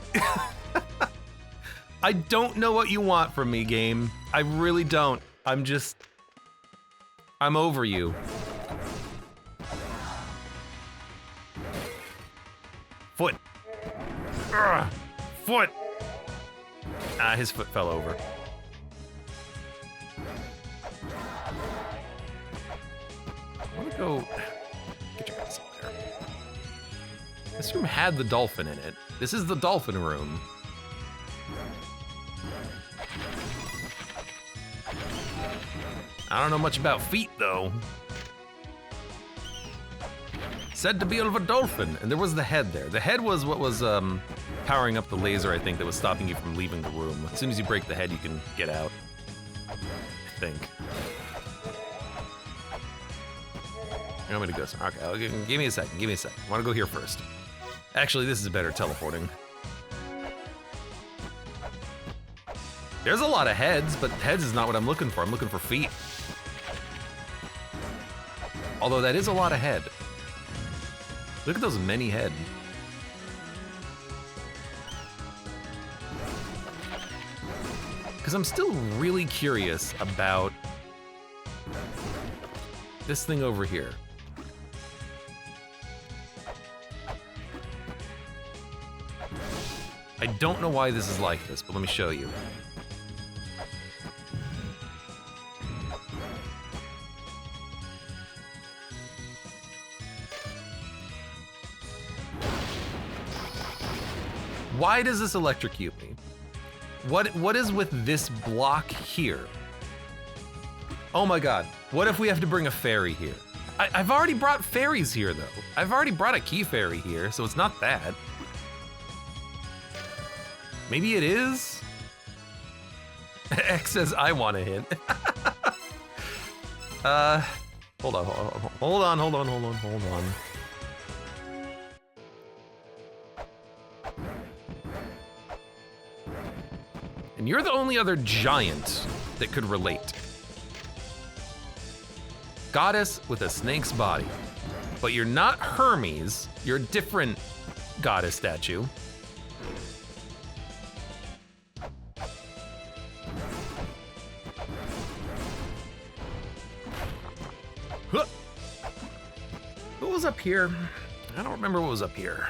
I don't know what you want from me, game. I really don't. I'm over you. Foot. Ugh. Foot. Ah, his foot fell over. I want to go get your ass up there. This room had the dolphin in it. This is the dolphin room. I don't know much about feet, though. Said to be of a dolphin, and there was the head there. The head was what was powering up the laser, I think, that was stopping you from leaving the room. As soon as you break the head, you can get out. I think. You want me to go? Okay, give me a second. Give me a second. I want to go here first. Actually, this is better teleporting. There's a lot of heads, but heads is not what I'm looking for. I'm looking for feet. Although that is a lot of head. Look at those many head. Because I'm still really curious about this thing over here. I don't know why this is like this, but let me show you. Why does this electrocute me? What is with this block here? Oh my god, what if we have to bring a fairy here? I've already brought fairies here though. I've already brought a key fairy here, so it's not that. Maybe it is? X says I want a hint. Hold on. And you're the only other giant that could relate. Goddess with a snake's body. But you're not Hermes, you're a different goddess statue. Huh. What was up here? I don't remember what was up here.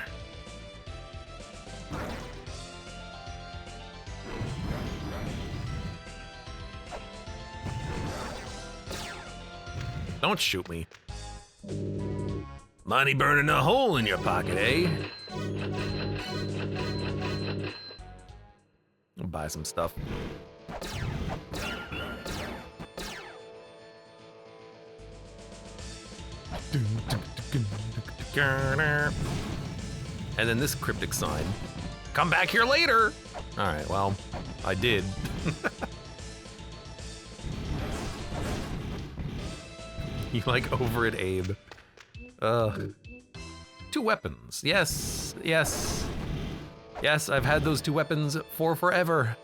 Don't shoot me. Money burning a hole in your pocket, eh? I'll buy some stuff. And then this cryptic sign. Come back here later! Alright, well, I did. You like over it, Abe. 2 weapons. Yes, yes. Yes, I've had those 2 weapons for forever.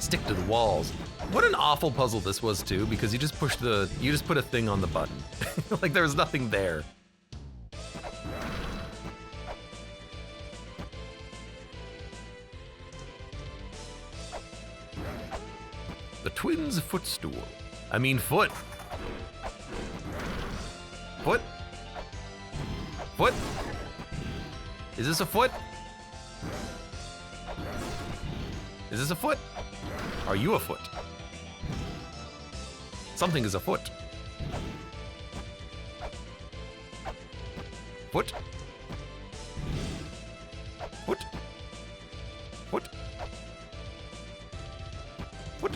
Stick to the walls. What an awful puzzle this was too, because you just put a thing on the button. Like there was nothing there. The twins' footstool. I mean foot. Foot? Foot? Is this a foot? Is this a foot? Are you a foot? Something is afoot. Foot? Foot? Foot? Foot?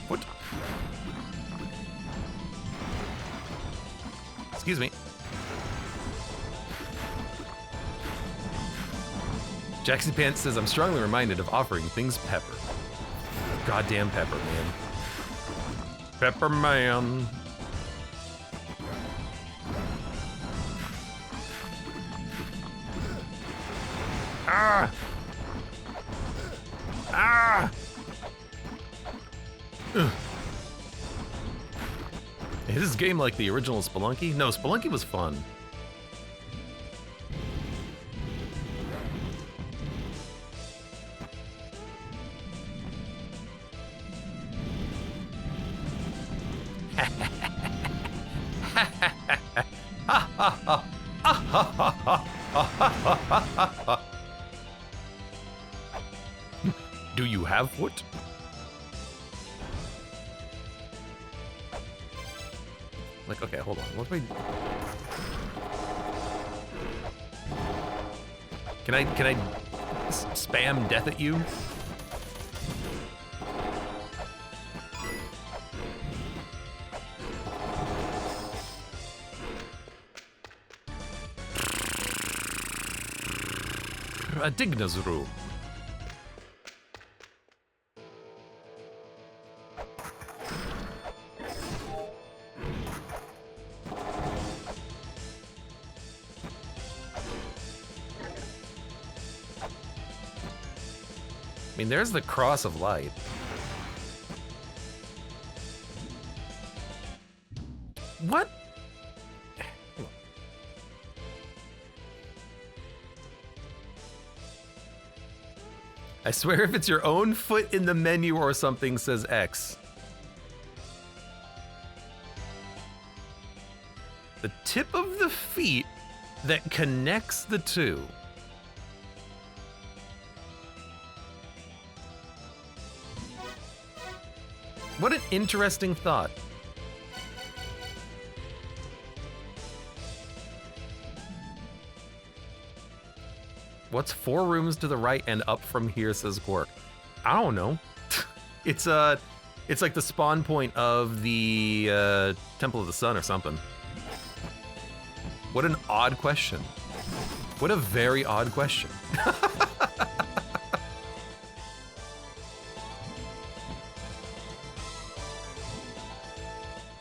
Foot? Excuse me. Jackson Pants says, I'm strongly reminded of offering things pepper. Goddamn pepper, man. Pepper man. Ah! Ah! Ugh. Is this game like the original Spelunky? No, Spelunky was fun. Do you have foot? Like, okay, hold on. What do Can I spam death at you? A Digna's room. I mean, there's the cross of light. What? I swear if it's your own foot in the menu or something, says X. The tip of the feet that connects the two. What an interesting thought. What's 4 rooms to the right and up from here, says Quark. I don't know. It's like the spawn point of the Temple of the Sun or something. What an odd question. What a very odd question.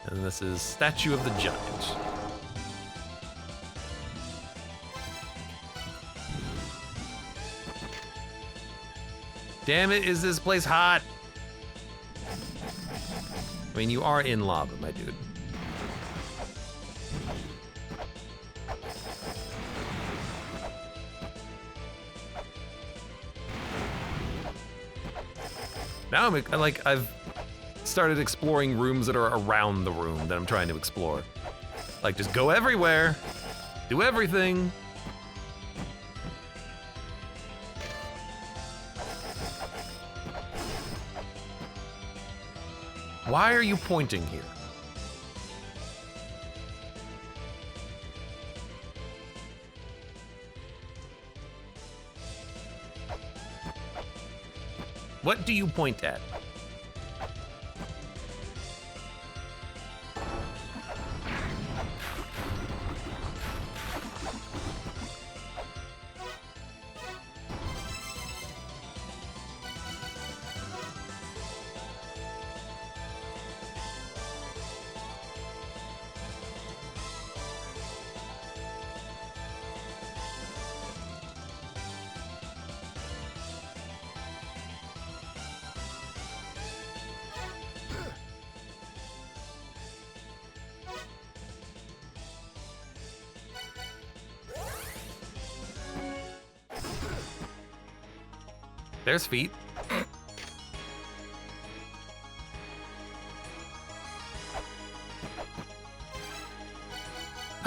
And this is Statue of the Giant. Damn it, is this place hot? I mean, you are in lava, my dude. Now I've started exploring rooms that are around the room that I'm trying to explore. Like, just go everywhere, do everything. Why are you pointing here? What do you point at? There's feet.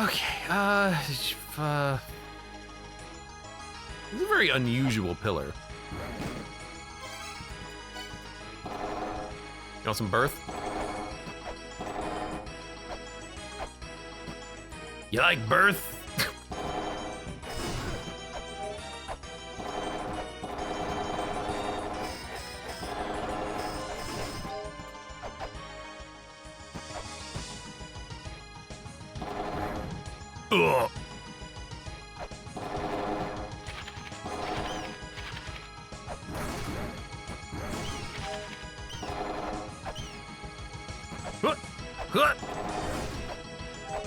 Okay, this is a very unusual pillar. You want some birth? You like birth? Ugh.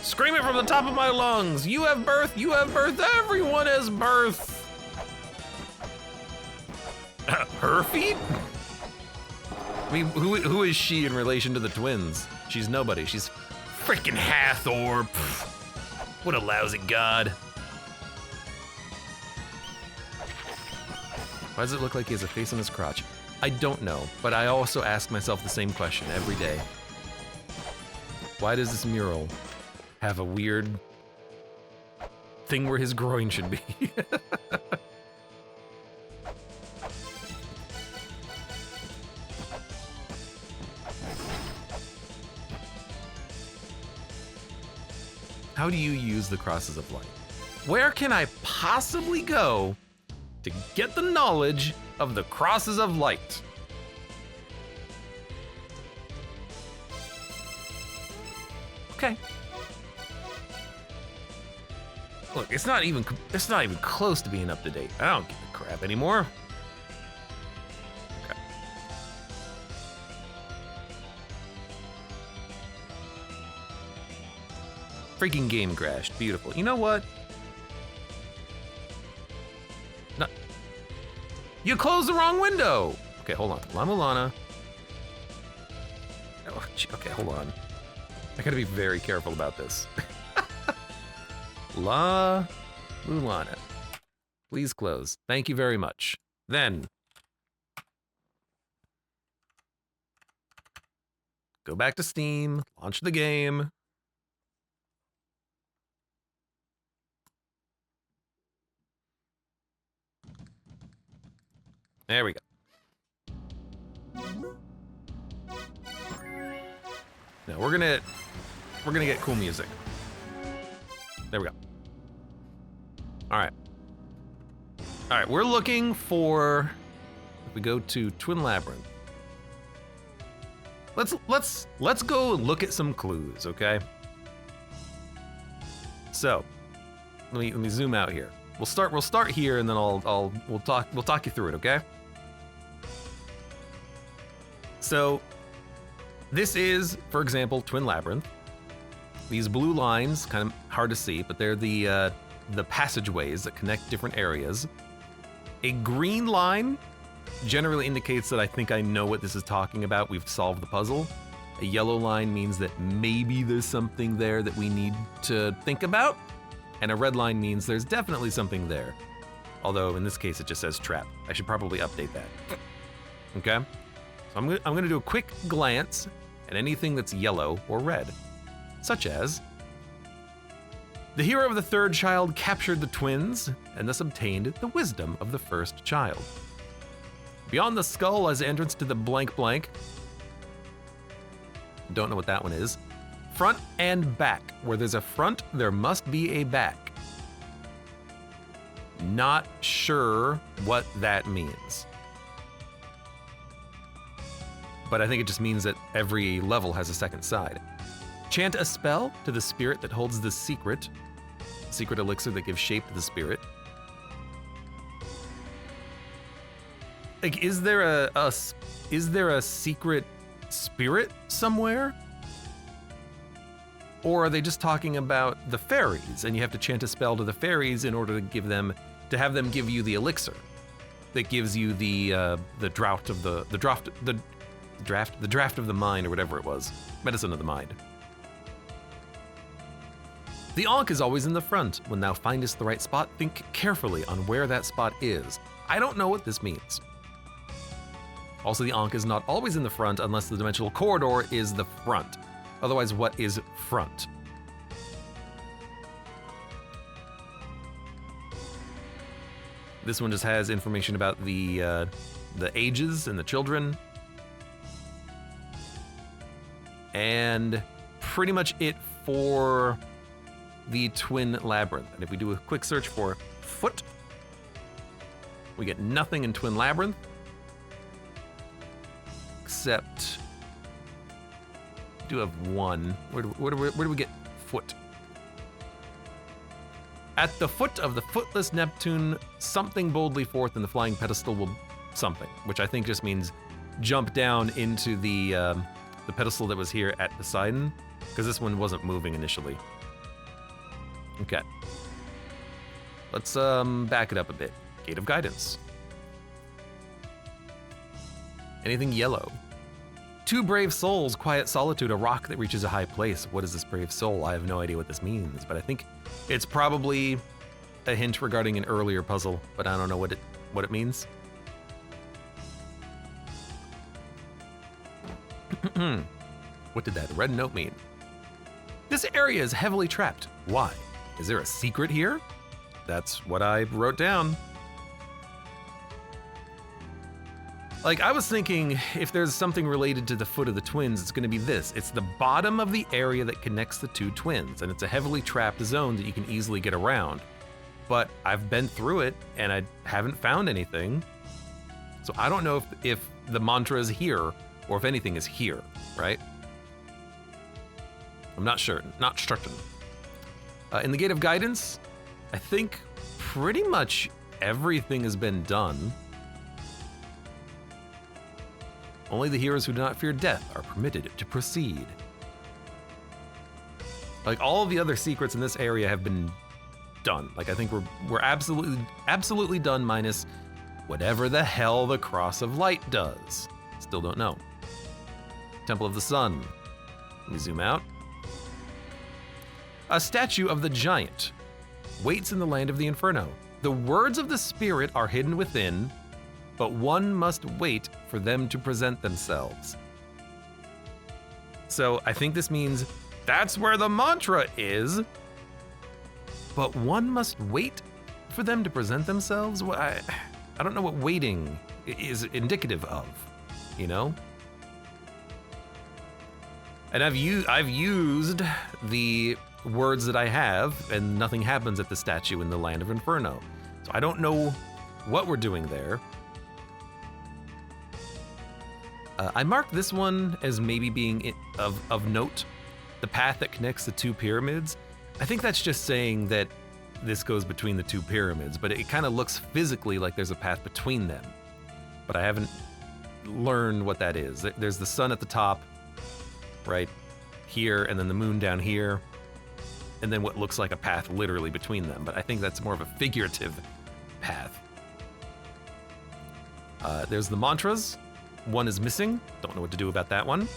Scream it from the top of my lungs. You have birth, you have birth, everyone has birth. Her feet? I mean, who is she in relation to the twins? She's nobody, she's freaking Hathor. Pfft. What a lousy god. Why does it look like he has a face on his crotch? I don't know, but I also ask myself the same question every day. Why does this mural have a weird thing where his groin should be? How do you use the crosses of light? Where can I possibly go to get the knowledge of the crosses of light? Okay. Look, it's not even close to being up to date. I don't give a crap anymore. Okay. Freaking game crashed. Beautiful. You know what? No. You closed the wrong window. Okay, hold on. La-Mulana. Oh, okay, hold on. I gotta be very careful about this. La-Mulana. Please close. Thank you very much. Then, go back to Steam, launch the game. There we go. Now we're gonna get cool music. There we go. All right, we're looking for, if we go to Twin Labyrinth. Let's go look at some clues, okay? So, let me zoom out here. We'll start here, and then we'll talk you through it, okay? So, this is, for example, Twin Labyrinth. These blue lines, kind of hard to see, but they're the passageways that connect different areas. A green line generally indicates that I think I know what this is talking about. We've solved the puzzle. A yellow line means that maybe there's something there that we need to think about. And a red line means there's definitely something there. Although in this case it just says trap. I should probably update that. Okay? So I'm gonna do a quick glance at anything that's yellow or red, such as the hero of the third child captured the twins and thus obtained the wisdom of the first child. Beyond the skull as entrance to the blank blank. Don't know what that one is. Front and back. Where there's a front, there must be a back. Not sure what that means. But I think it just means that every level has a second side. Chant a spell to the spirit that holds the secret elixir that gives shape to the spirit. Like, is there a secret spirit somewhere? Or are they just talking about the fairies, and you have to chant a spell to the fairies in order to have them give you the elixir that gives you the draft of the mind, or whatever it was, medicine of the mind. The Ankh is always in the front. When thou findest the right spot, think carefully on where that spot is. I don't know what this means. Also, the Ankh is not always in the front unless the dimensional corridor is the front. Otherwise, what is front? This one just has information about the ages and the children. And pretty much it for the Twin Labyrinth. And if we do a quick search for foot, we get nothing in Twin Labyrinth. Except, we do have one. Where do we get foot? At the foot of the footless Neptune, something boldly forth in the flying pedestal will something, which I think just means jump down into the pedestal that was here at Poseidon, because this one wasn't moving initially. Okay. Let's back it up a bit. Gate of Guidance. Anything yellow? Two brave souls, quiet solitude, a rock that reaches a high place. What is this brave soul? I have no idea what this means, but I think it's probably a hint regarding an earlier puzzle, but I don't know what it means. What did that red note mean? This area is heavily trapped. Why? Is there a secret here? That's what I wrote down. Like, I was thinking if there's something related to the foot of the twins, it's gonna be this. It's the bottom of the area that connects the two twins, and it's a heavily trapped zone that you can easily get around. But I've been through it, and I haven't found anything. So I don't know if the mantra is here, or if anything is here, right? I'm not sure, not certain. In the Gate of Guidance, I think pretty much everything has been done. Only the heroes who do not fear death are permitted to proceed. Like, all of the other secrets in this area have been done. Like, I think we're absolutely done, minus whatever the hell the Cross of Light does. Still don't know. Temple of the Sun. Let me zoom out. A statue of the giant waits in the land of the Inferno. The words of the spirit are hidden within, but one must wait for them to present themselves. So I think this means that's where the mantra is. But one must wait for them to present themselves? I don't know what waiting is indicative of, you know? And I've used the words that I have, and nothing happens at the statue in the Land of Inferno. So I don't know what we're doing there. I marked this one as maybe being of note, the path that connects the two pyramids. I think that's just saying that this goes between the two pyramids, but it kind of looks physically like there's a path between them. But I haven't learned what that is. There's the sun at the top, right here, and then the moon down here, and then what looks like a path literally between them. But I think that's more of a figurative path. There's the mantras. One is missing. Don't know what to do about that one.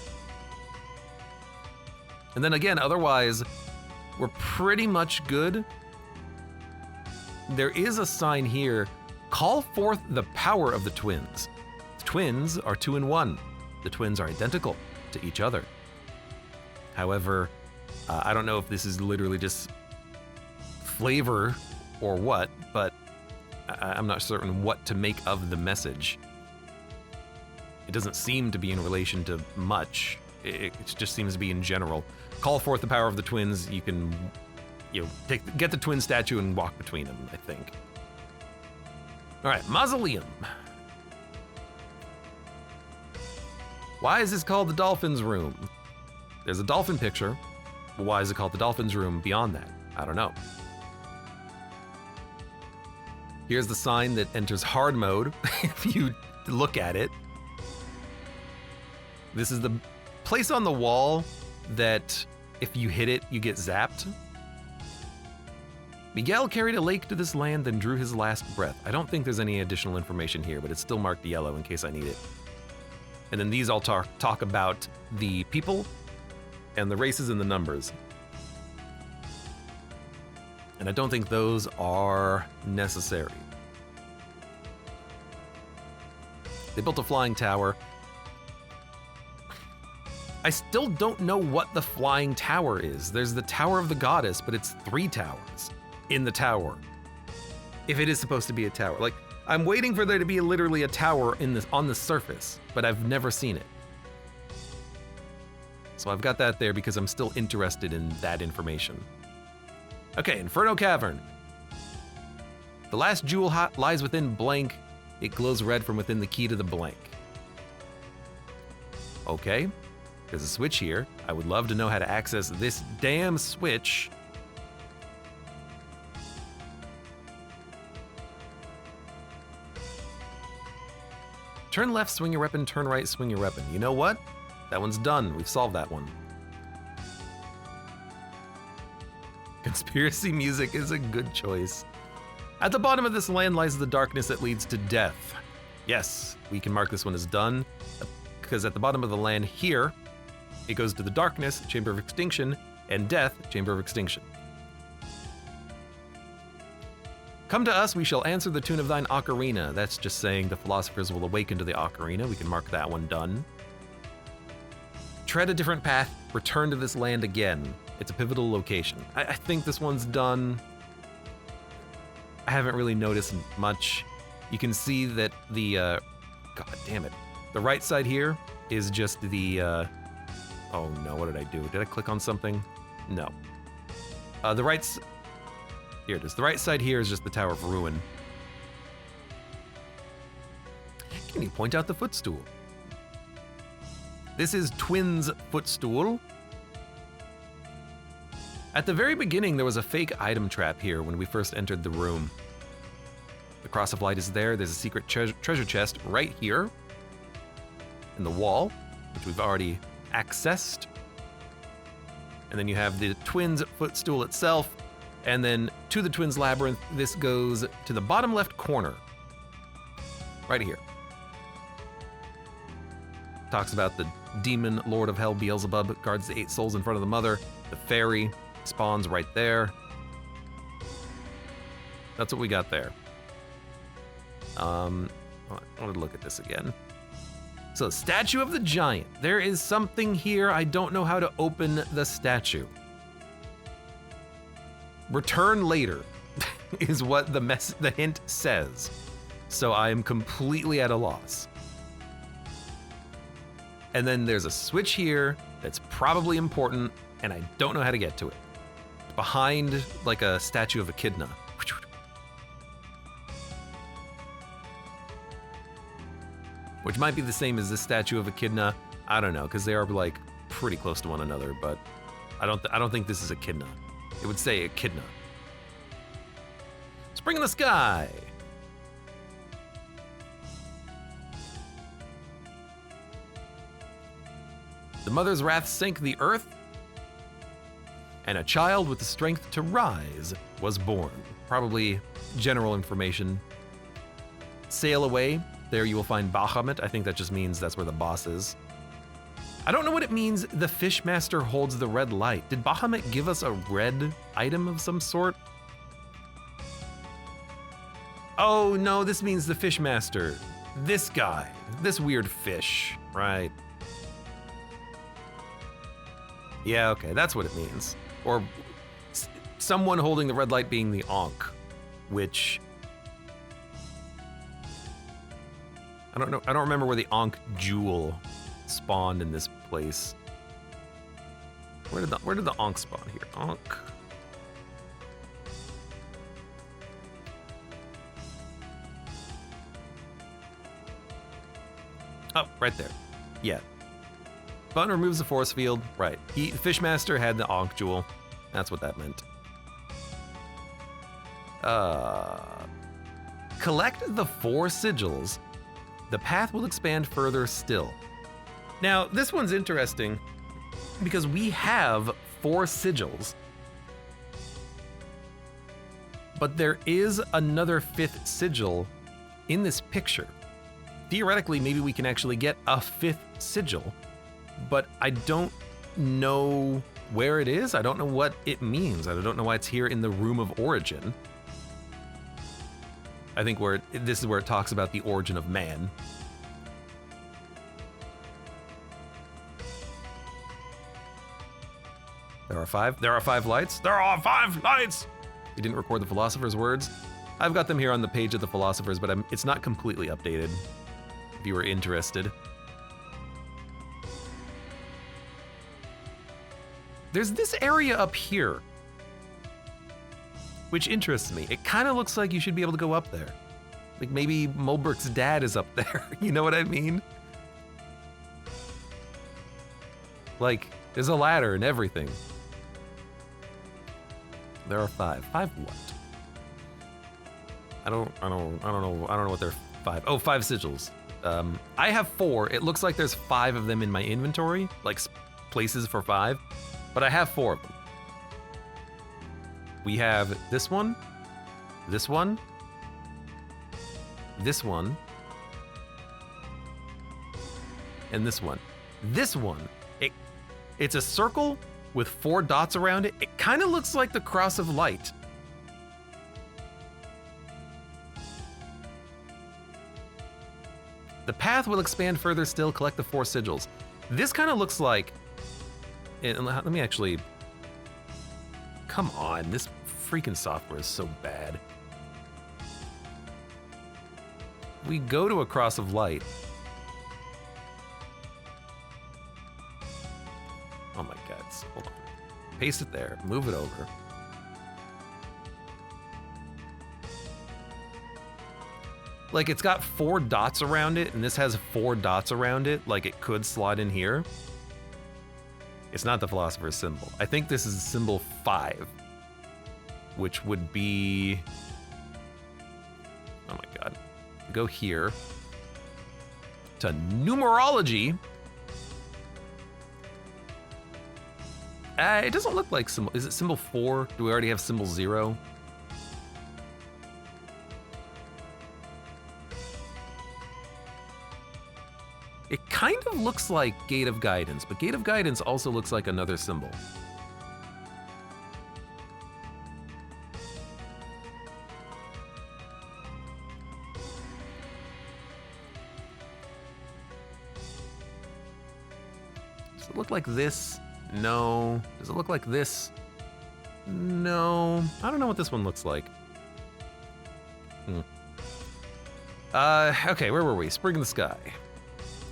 And then again, otherwise, we're pretty much good. There is a sign here. Call forth the power of the twins. The twins are 2 in 1. The twins are identical to each other. However, I don't know if this is literally just flavor or what, but I'm not certain what to make of the message. It doesn't seem to be in relation to much. It just seems to be in general. Call forth the power of the twins. You can, get the twin statue and walk between them, I think. All right, mausoleum. Why is this called the Dolphin's Room? There's a dolphin picture, but why is it called the Dolphin's Room beyond that? I don't know. Here's the sign that enters hard mode if you look at it. This is the place on the wall that if you hit it, you get zapped. Miguel carried a lake to this land, then drew his last breath. I don't think there's any additional information here, but it's still marked yellow in case I need it. And then these all talk about the people and the races and the numbers. And I don't think those are necessary. They built a flying tower. I still don't know what the flying tower is. There's the Tower of the Goddess, but it's 3 towers in the tower. If it is supposed to be a tower. Like, I'm waiting for there to be literally a tower on the surface, but I've never seen it. So I've got that there because I'm still interested in that information. Okay, Inferno Cavern. The last jewel lies within blank. It glows red from within the key to the blank. Okay. There's a switch here. I would love to know how to access this damn switch. Turn left, swing your weapon, turn right, swing your weapon. You know what? That one's done. We've solved that one. Conspiracy music is a good choice. At the bottom of this land lies the darkness that leads to death. Yes, we can mark this one as done, because at the bottom of the land here, it goes to the darkness, chamber of extinction, and death, chamber of extinction. Come to us, we shall answer the tune of thine ocarina. That's just saying the philosophers will awaken to the ocarina. We can mark that one done. Tread a different path, return to this land again. It's a pivotal location. I think this one's done. I haven't really noticed much. You can see that the, God damn it. The right side here is just the, oh no, what did I do? Did I click on something? No. Here it is. The right side here is just the Tower of Ruin. Can you point out the footstool? This is Twin's footstool. At the very beginning, there was a fake item trap here when we first entered the room. The Cross of Light is there. There's a secret treasure chest right here in the wall, which we've already accessed. And then you have the Twins footstool itself. And then to the Twins Labyrinth, this goes to the bottom left corner. Right here. Talks about the demon Lord of Hell, Beelzebub, guards the 8 souls in front of the Mother. The fairy spawns right there. That's what we got there. I wanted to look at this again. So, statue of the giant. There is something here. I don't know how to open the statue. Return later is what the hint says. So I am completely at a loss. And then there's a switch here that's probably important, and I don't know how to get to it. Behind like a statue of Echidna. Which might be the same as this statue of Echidna. I don't know, because they are like pretty close to one another, but I don't think this is Echidna. It would say Echidna. Spring in the sky. The mother's wrath sank the earth, and a child with the strength to rise was born. Probably general information. Sail away. There you will find Bahamut. I think that just means that's where the boss is. I don't know what it means the Fishmaster holds the red light. Did Bahamut give us a red item of some sort? Oh no, this means the Fishmaster. This guy. This weird fish. Right. Yeah, okay, that's what it means. Or someone holding the red light being the Ankh, which I don't know. I don't remember where the Ankh jewel spawned in this place. Where did the Ankh spawn here? Ankh. Oh, right there. Yeah. Button removes the force field. Right. Fishmaster had the Ankh jewel. That's what that meant. Collect the 4 sigils. The path will expand further still. Now, this one's interesting because we have 4 sigils, but there is another 5th sigil in this picture. Theoretically, maybe we can actually get a 5th sigil, but I don't know where it is. I don't know what it means. I don't know why it's here in the Room of Origin. I think this is where it talks about the origin of man. There are 5 lights. There are 5 lights! We didn't record the Philosopher's words. I've got them here on the page of the Philosophers, but it's not completely updated, if you were interested. There's this area up here, which interests me. It kind of looks like you should be able to go up there. Like maybe Mulbrick's dad is up there. You know what I mean? Like, there's a ladder and everything. There are 5. 5 what? I don't know what they're 5. Oh, 5 sigils. I have 4. It looks like there's 5 of them in my inventory, like places for 5, but I have 4 of them. We have this one, this one, this one, and this one. This one, it's a circle with 4 dots around it. It kind of looks like the Cross of Light. The path will expand further still, collect the 4 sigils. This kind of looks like, let me actually, come on, this freaking software is so bad. We go to a Cross of Light. Oh my God, hold on. Paste it there, move it over. Like it's got 4 dots around it, and this has 4 dots around it, like it could slot in here. It's not the Philosopher's symbol. I think this is symbol 5, which would be, oh my God. Go here to numerology. It doesn't look like symbol. Is it symbol 4? Do we already have symbol 0? It kind of looks like Gate of Guidance, but Gate of Guidance also looks like another symbol. Does it look like this? No. Does it look like this? No. I don't know what this one looks like. Okay, where were we? Spring in the sky.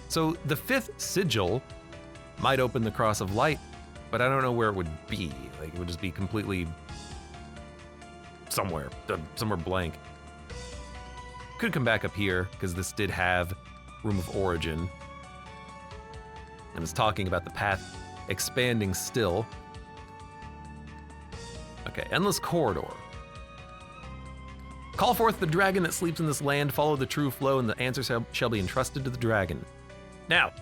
So the 5th sigil might open the cross of light, but I don't know where it would be. Like, it would just be completely somewhere blank. Could come back up here, because this did have Room of Origin. And it's talking about the path expanding still. Okay, Endless Corridor. Call forth the dragon that sleeps in this land, follow the true flow, and the answer shall be entrusted to the dragon. Now,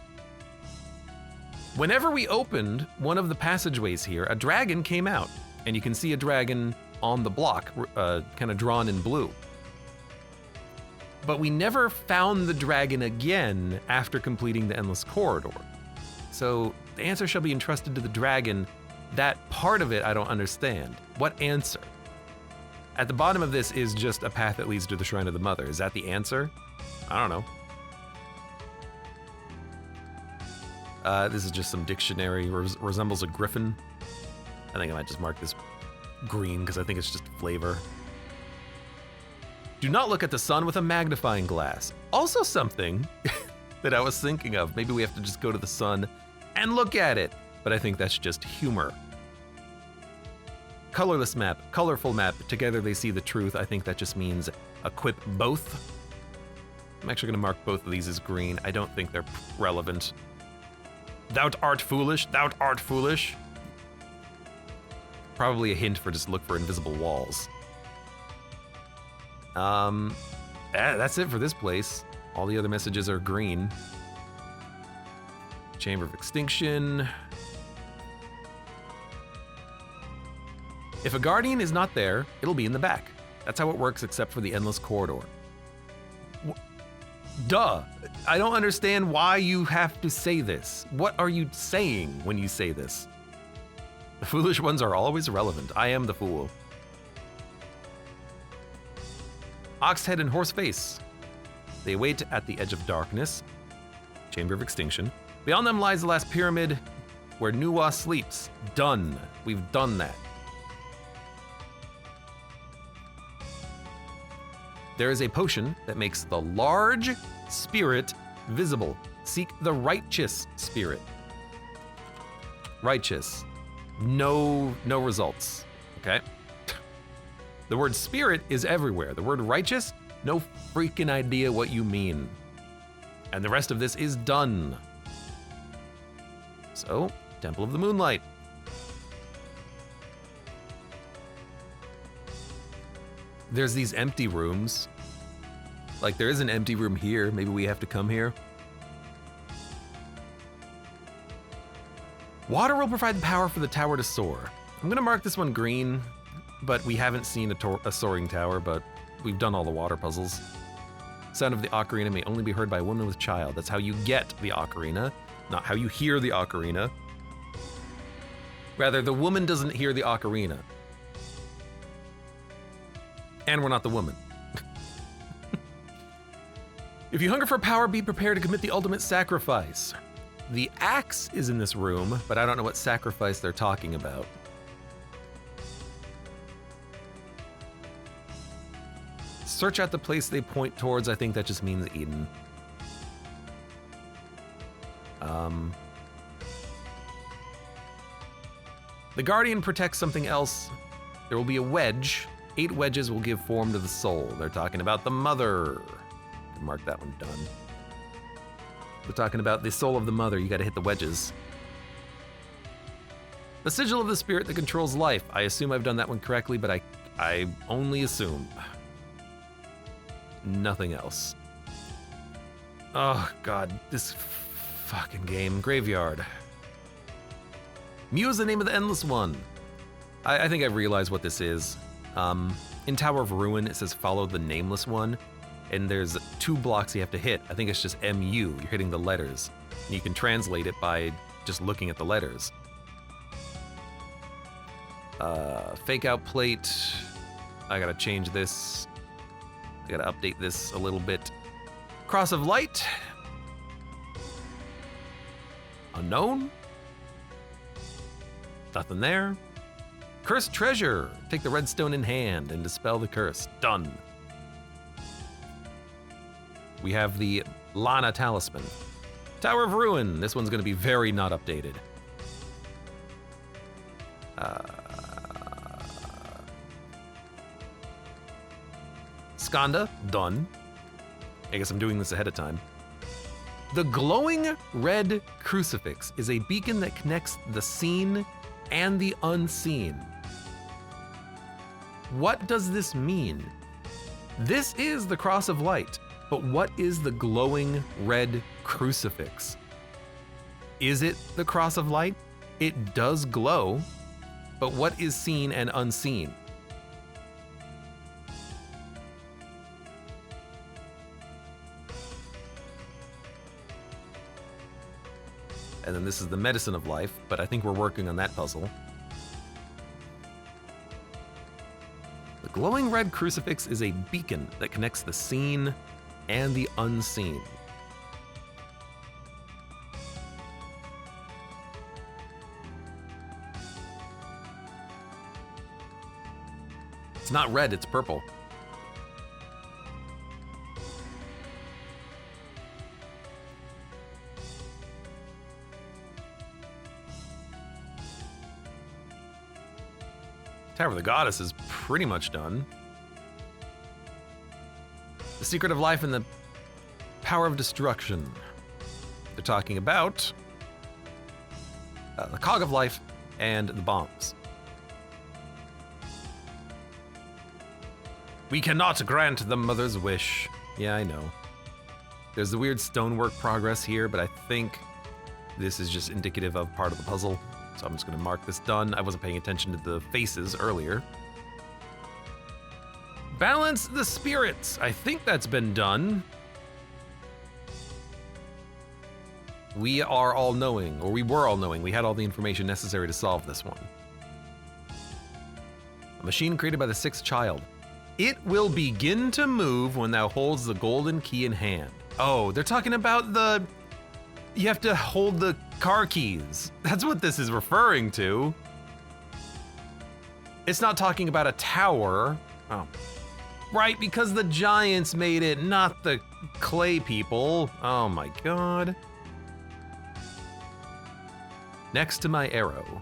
whenever we opened one of the passageways here, a dragon came out, and you can see a dragon on the block, kind of drawn in blue. But we never found the dragon again after completing the Endless Corridor. So the answer shall be entrusted to the dragon. That part of it I don't understand. What answer? At the bottom of this is just a path that leads to the Shrine of the Mother. Is that the answer? I don't know. This is just some dictionary. Resembles a griffin. I think I might just mark this green because I think it's just flavor. Do not look at the sun with a magnifying glass. Also something that I was thinking of. Maybe we have to just go to the sun and look at it. But I think that's just humor. Colorless map, colorful map, together they see the truth. I think that just means equip both. I'm actually gonna mark both of these as green. I don't think they're relevant. Thou art foolish, thou art foolish. Probably a hint for just look for invisible walls. That's it for this place. All the other messages are green. Chamber of Extinction. If a guardian is not there, it'll be in the back. That's how it works except for the Endless Corridor. Duh. I don't understand why you have to say this. What are you saying when you say this? The foolish ones are always relevant. I am the fool. Ox head and horse face. They wait at the edge of darkness. Chamber of Extinction. Beyond them lies the last pyramid where Nuwa sleeps. Done. We've done that. There is a potion that makes the large spirit visible. Seek the righteous spirit. Righteous. No results. Okay? The word spirit is everywhere. The word righteous, no freaking idea what you mean. And the rest of this is done. So, Temple of the Moonlight. There's these empty rooms. Like there is an empty room here. Maybe we have to come here. Water will provide the power for the tower to soar. I'm gonna mark this one green, but we haven't seen a soaring tower, but we've done all the water puzzles. Sound of the ocarina may only be heard by a woman with child. That's how you get the ocarina, not how you hear the ocarina. Rather, the woman doesn't hear the ocarina. And we're not the woman. If you hunger for power, be prepared to commit the ultimate sacrifice. The axe is in this room, but I don't know what sacrifice they're talking about. Search out the place they point towards. I think that just means Eden. The Guardian protects something else. There will be a wedge. 8 wedges will give form to the soul. They're talking about the mother. Mark that one done. We're talking about the soul of the mother. You gotta hit the wedges. The sigil of the spirit that controls life. I assume I've done that one correctly, but I only assume. Nothing else. Oh God, this fucking game. Graveyard. Mew is the name of the Endless One. I think I've realized what this is. In Tower of Ruin, it says follow the Nameless One, and there's 2 blocks you have to hit. I think it's just MU, you're hitting the letters. And you can translate it by just looking at the letters. Fake out plate. I gotta change this. I gotta update this a little bit. Cross of Light. Unknown. Nothing there. Cursed treasure. Take the red stone in hand and dispel the curse. Done. We have the Lana talisman. Tower of Ruin. This one's going to be very not updated. Skanda. Done. I guess I'm doing this ahead of time. The glowing red crucifix is a beacon that connects the seen and the unseen. What does this mean? This is the cross of light, but what is the glowing red crucifix? Is it the cross of light? It does glow, but what is seen and unseen? And then this is the medicine of life, but I think we're working on that puzzle. The glowing red crucifix is a beacon that connects the seen and the unseen. It's not red, it's purple. Tower of the Goddess is pretty much done. The Secret of Life and the Power of Destruction. They're talking about the Cog of Life and the bombs. We cannot grant the mother's wish. Yeah, I know. There's the weird stonework progress here, but I think this is just indicative of part of the puzzle. So I'm just going to mark this done. I wasn't paying attention to the faces earlier. Balance the spirits. I think that's been done. We are all knowing, or we were all knowing. We had all the information necessary to solve this one. A machine created by the sixth child. It will begin to move when thou holds the golden key in hand. Oh, they're talking about the... You have to hold the car keys. That's what this is referring to. It's not talking about a tower. Oh. Right, because the giants made it, not the clay people. Oh my god. Next to my arrow.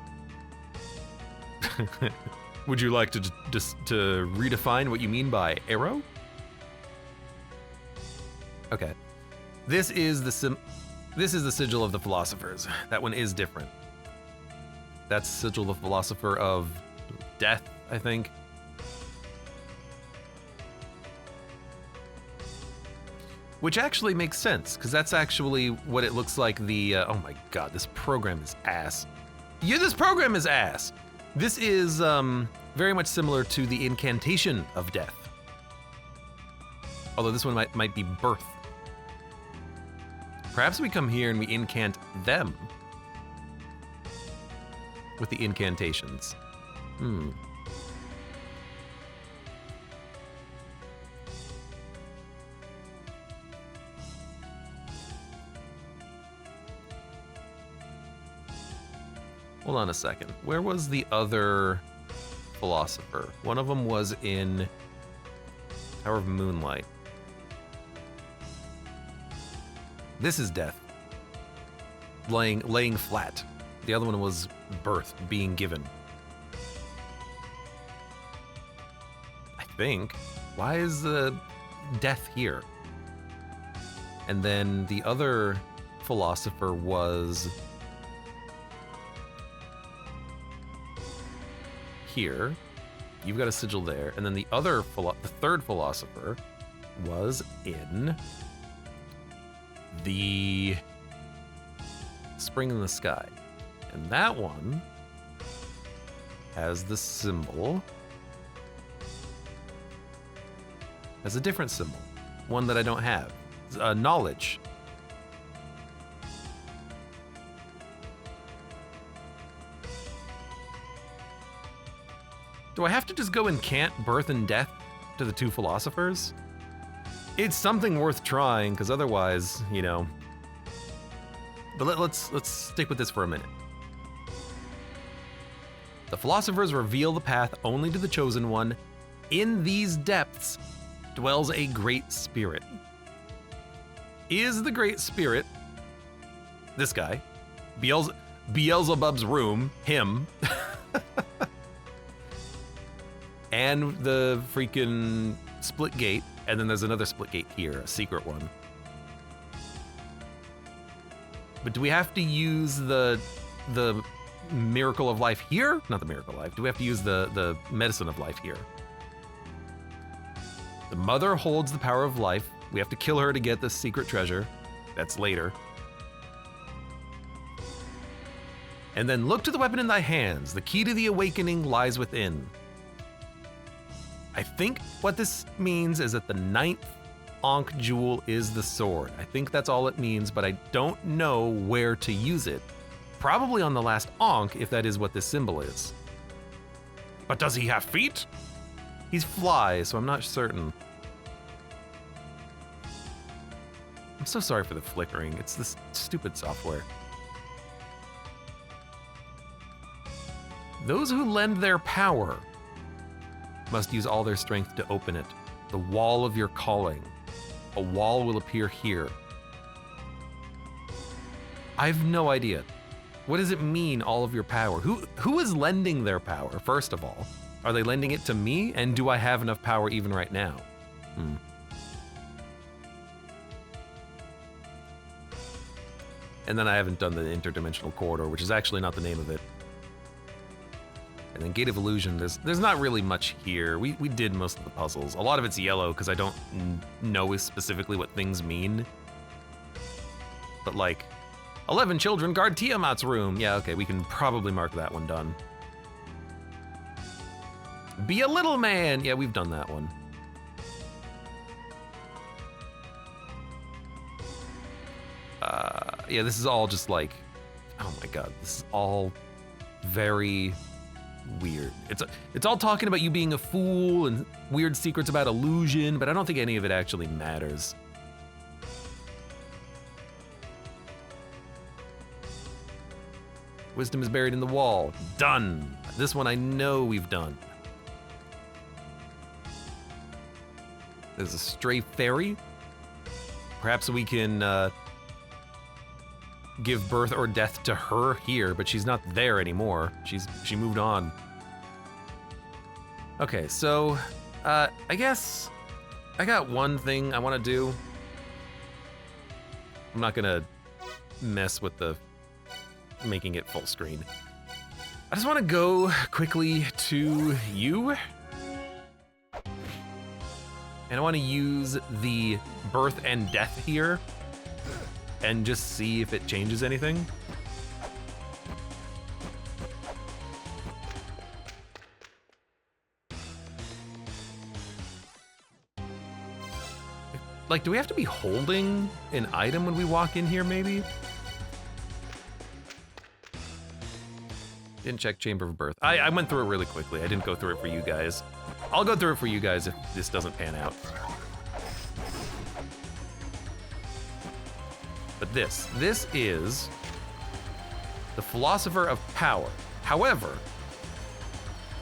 Would you like to redefine what you mean by arrow? Okay. This is the sigil of the philosophers. That one is different. That's sigil of the philosopher of death, I think. Which actually makes sense, because that's actually what it looks like the, oh my god, this program is ass. Yeah, this program is ass. This is very much similar to the incantation of death. Although this one might be birth. Perhaps we come here and we incant them with the incantations. Hold on a second. Where was the other philosopher? One of them was in Tower of Moonlight. This is death. Laying flat. The other one was birth, being given. I think. Why is the death here? And then the other philosopher was here. You've got a sigil there. And then the other, the third philosopher was in the Spring in the Sky. And that one has the symbol, has a different symbol, one that I don't have. Knowledge. Do I have to just go incant birth and death to the two philosophers? It's something worth trying, because otherwise, you know. But let's stick with this for a minute. The philosophers reveal the path only to the chosen one. In these depths dwells a great spirit. Is the great spirit this guy? Beelzebub's room, him. And the freaking split gate, and then there's another split gate here, a secret one. But do we have to use the miracle of life here? Not the miracle of life. Do we have to use the medicine of life here? The mother holds the power of life. We have to kill her to get the secret treasure. That's later. And then look to the weapon in thy hands. The key to the awakening lies within. I think what this means is that the 9th Ankh jewel is the sword. I think that's all it means, but I don't know where to use it. Probably on the last Ankh, if that is what this symbol is. But does he have feet? He's fly, so I'm not certain. I'm so sorry for the flickering. It's this stupid software. Those who lend their power must use all their strength to open it. The wall of your calling. A wall will appear here. I have no idea. What does it mean, all of your power? Who is lending their power, first of all? Are they lending it to me? And do I have enough power even right now? And then I haven't done the interdimensional corridor, which is actually not the name of it. And then Gate of Illusion, there's not really much here. We did most of the puzzles. A lot of it's yellow because I don't know specifically what things mean. But like, 11 children guard Tiamat's room. Yeah, okay, we can probably mark that one done. Be a little man. Yeah, we've done that one. Yeah, this is all just like, oh my God, this is all very weird. It's all talking about you being a fool and weird secrets about illusion, but I don't think any of it actually matters. Wisdom is buried in the wall. Done. This one I know we've done. There's a stray fairy. Perhaps we can give birth or death to her here, but she's not there anymore. She moved on. Okay, so I guess I got one thing I want to do. I'm not gonna mess with the making it full screen. I just want to go quickly to you. And I want to use the birth and death here and just see if it changes anything. Like, do we have to be holding an item when we walk in here, maybe? Didn't check Chamber of Birth. I went through it really quickly. I didn't go through it for you guys. I'll go through it for you guys if this doesn't pan out. But this is the Philosopher of Power. However,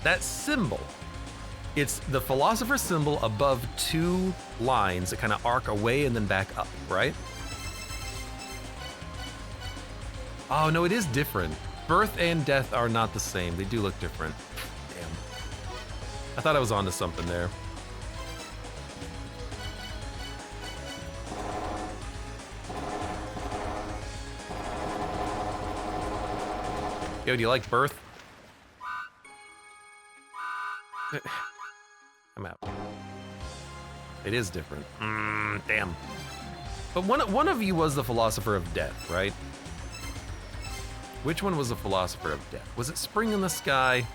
that symbol, it's the Philosopher symbol above two lines that kind of arc away and then back up, right? Oh no, it is different. Birth and death are not the same. They do look different. Damn. I thought I was onto something there. Yo, do you like birth? I'm out. It is different. Damn. But one of you was the Philosopher of Death, right? Which one was the Philosopher of Death? Was it Spring in the Sky?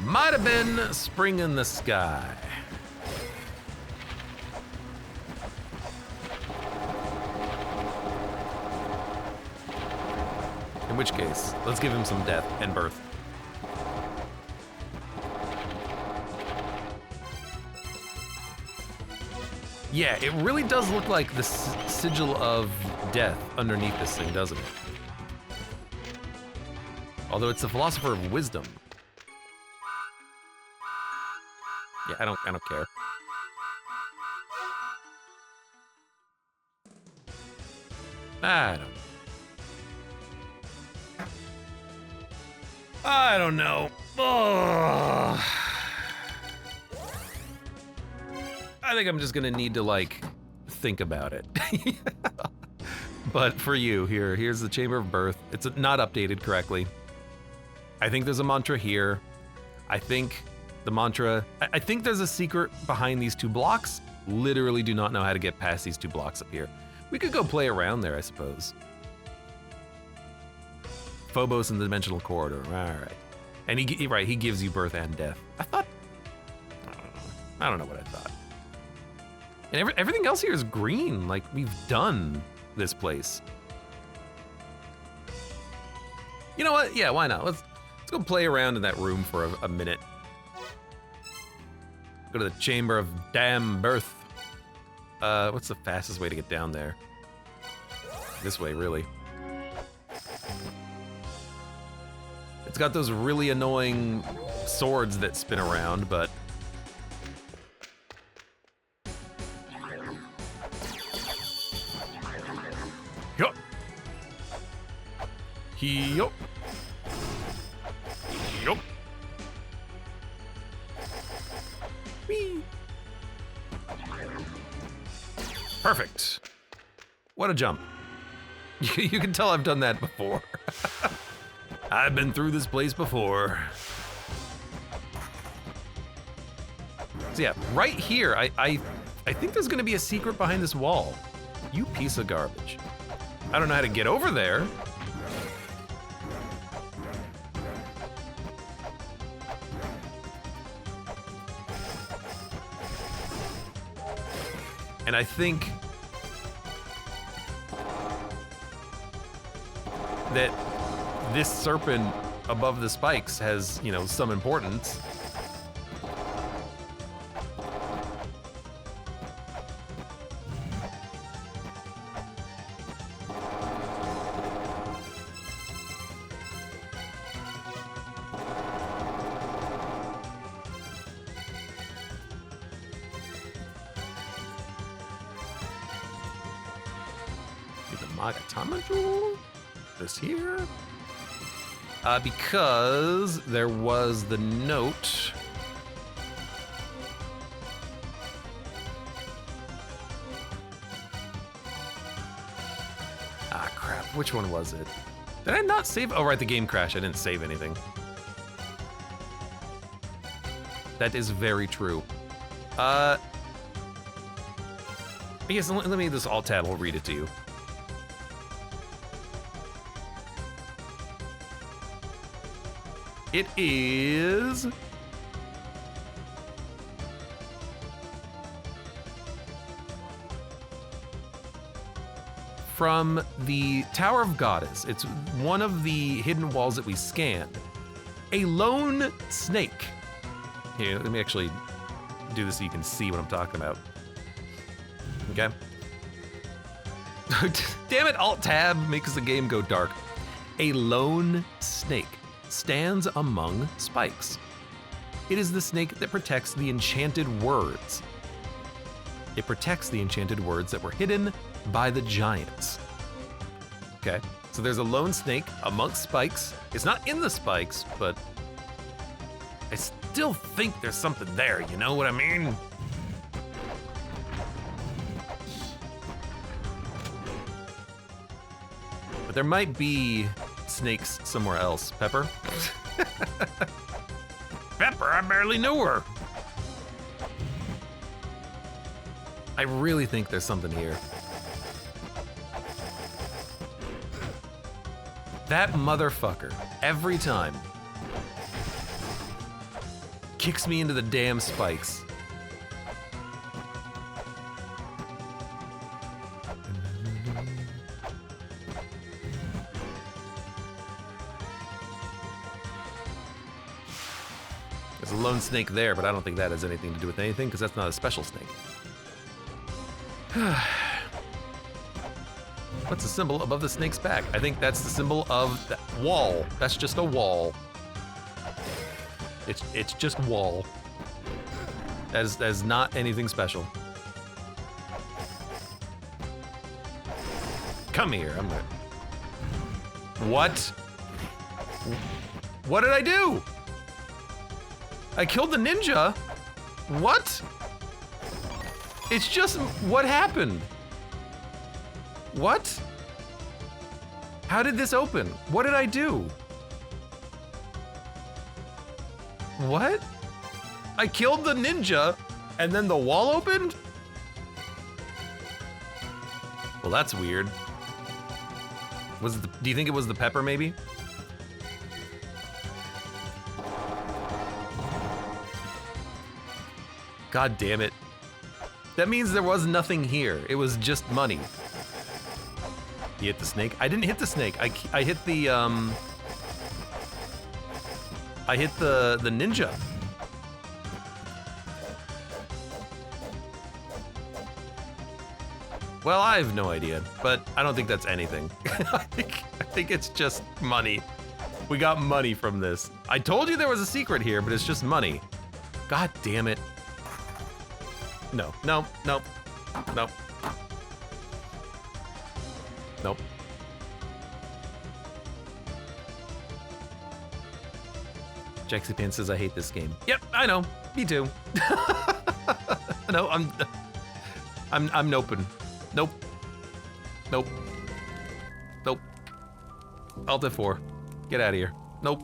Might have been Spring in the Sky. In which case, let's give him some death and birth. Yeah, it really does look like the sigil of death underneath this thing, doesn't it? Although it's the philosopher of wisdom. Yeah, I don't care. I don't know. Oh. I think I'm just gonna need to, like, think about it. But for you, here's the Chamber of Birth. It's not updated correctly. I think there's a mantra here. I think the mantra, I think there's a secret behind these 2 blocks. Literally do not know how to get past these 2 blocks up here. We could go play around there, I suppose. Phobos in the dimensional corridor, all right. And he gives you birth and death. I don't know what I thought. And everything else here is green, like we've done this place. You know what? Yeah, why not? Let's go play around in that room for a minute. Go to the Chamber of Damn Birth. What's the fastest way to get down there? This way, really. It's got those really annoying swords that spin around, but... Yup. Yup. Yup. Whee. Perfect. What a jump. You can tell I've done that before. I've been through this place before. So yeah, right here, I think there's gonna be a secret behind this wall. You piece of garbage. I don't know how to get over there. And I think that this serpent above the spikes has, you know, some importance. This here? Because there was the note. Ah, crap. Which one was it? Did I not save? Oh, right, the game crashed. I didn't save anything. That is very true. I guess let me this alt tab will read it to you. It is from the Tower of Goddess. It's one of the hidden walls that we scanned. A lone snake. Here, let me actually do this so you can see what I'm talking about. Okay. Damn it, Alt-Tab makes the game go dark. A lone snake stands among spikes. It is the snake that protects the enchanted words. It protects the enchanted words that were hidden by the giants. Okay, so there's a lone snake amongst spikes. It's not in the spikes, but I still think there's something there, you know what I mean? But there might be snakes somewhere else. Pepper? Pepper, I barely knew her. I really think there's something here. That motherfucker, every time, kicks me into the damn spikes. There's a lone snake there, but I don't think that has anything to do with anything because that's not a special snake. What's the symbol above the snake's back? I think that's the symbol of the wall. That's just a wall. It's just wall. That is not anything special. Come here, I'm gonna... What? What did I do? I killed the ninja? What? It's just, what happened? What? How did this open? What did I do? What? I killed the ninja and then the wall opened? Well, that's weird. Do you think it was the pepper maybe? God damn it. That means there was nothing here. It was just money. You hit the snake? I didn't hit the snake. I hit the I hit the ninja. Well, I have no idea, but I don't think that's anything. I think it's just money. We got money from this. I told you there was a secret here, but it's just money. God damn it. No, no, no, no. Nope. Jaxiepan says I hate this game. Yep, I know. Me too. No, I'm noping. Nope. Nope. Nope. Alt F4. Get out of here. Nope.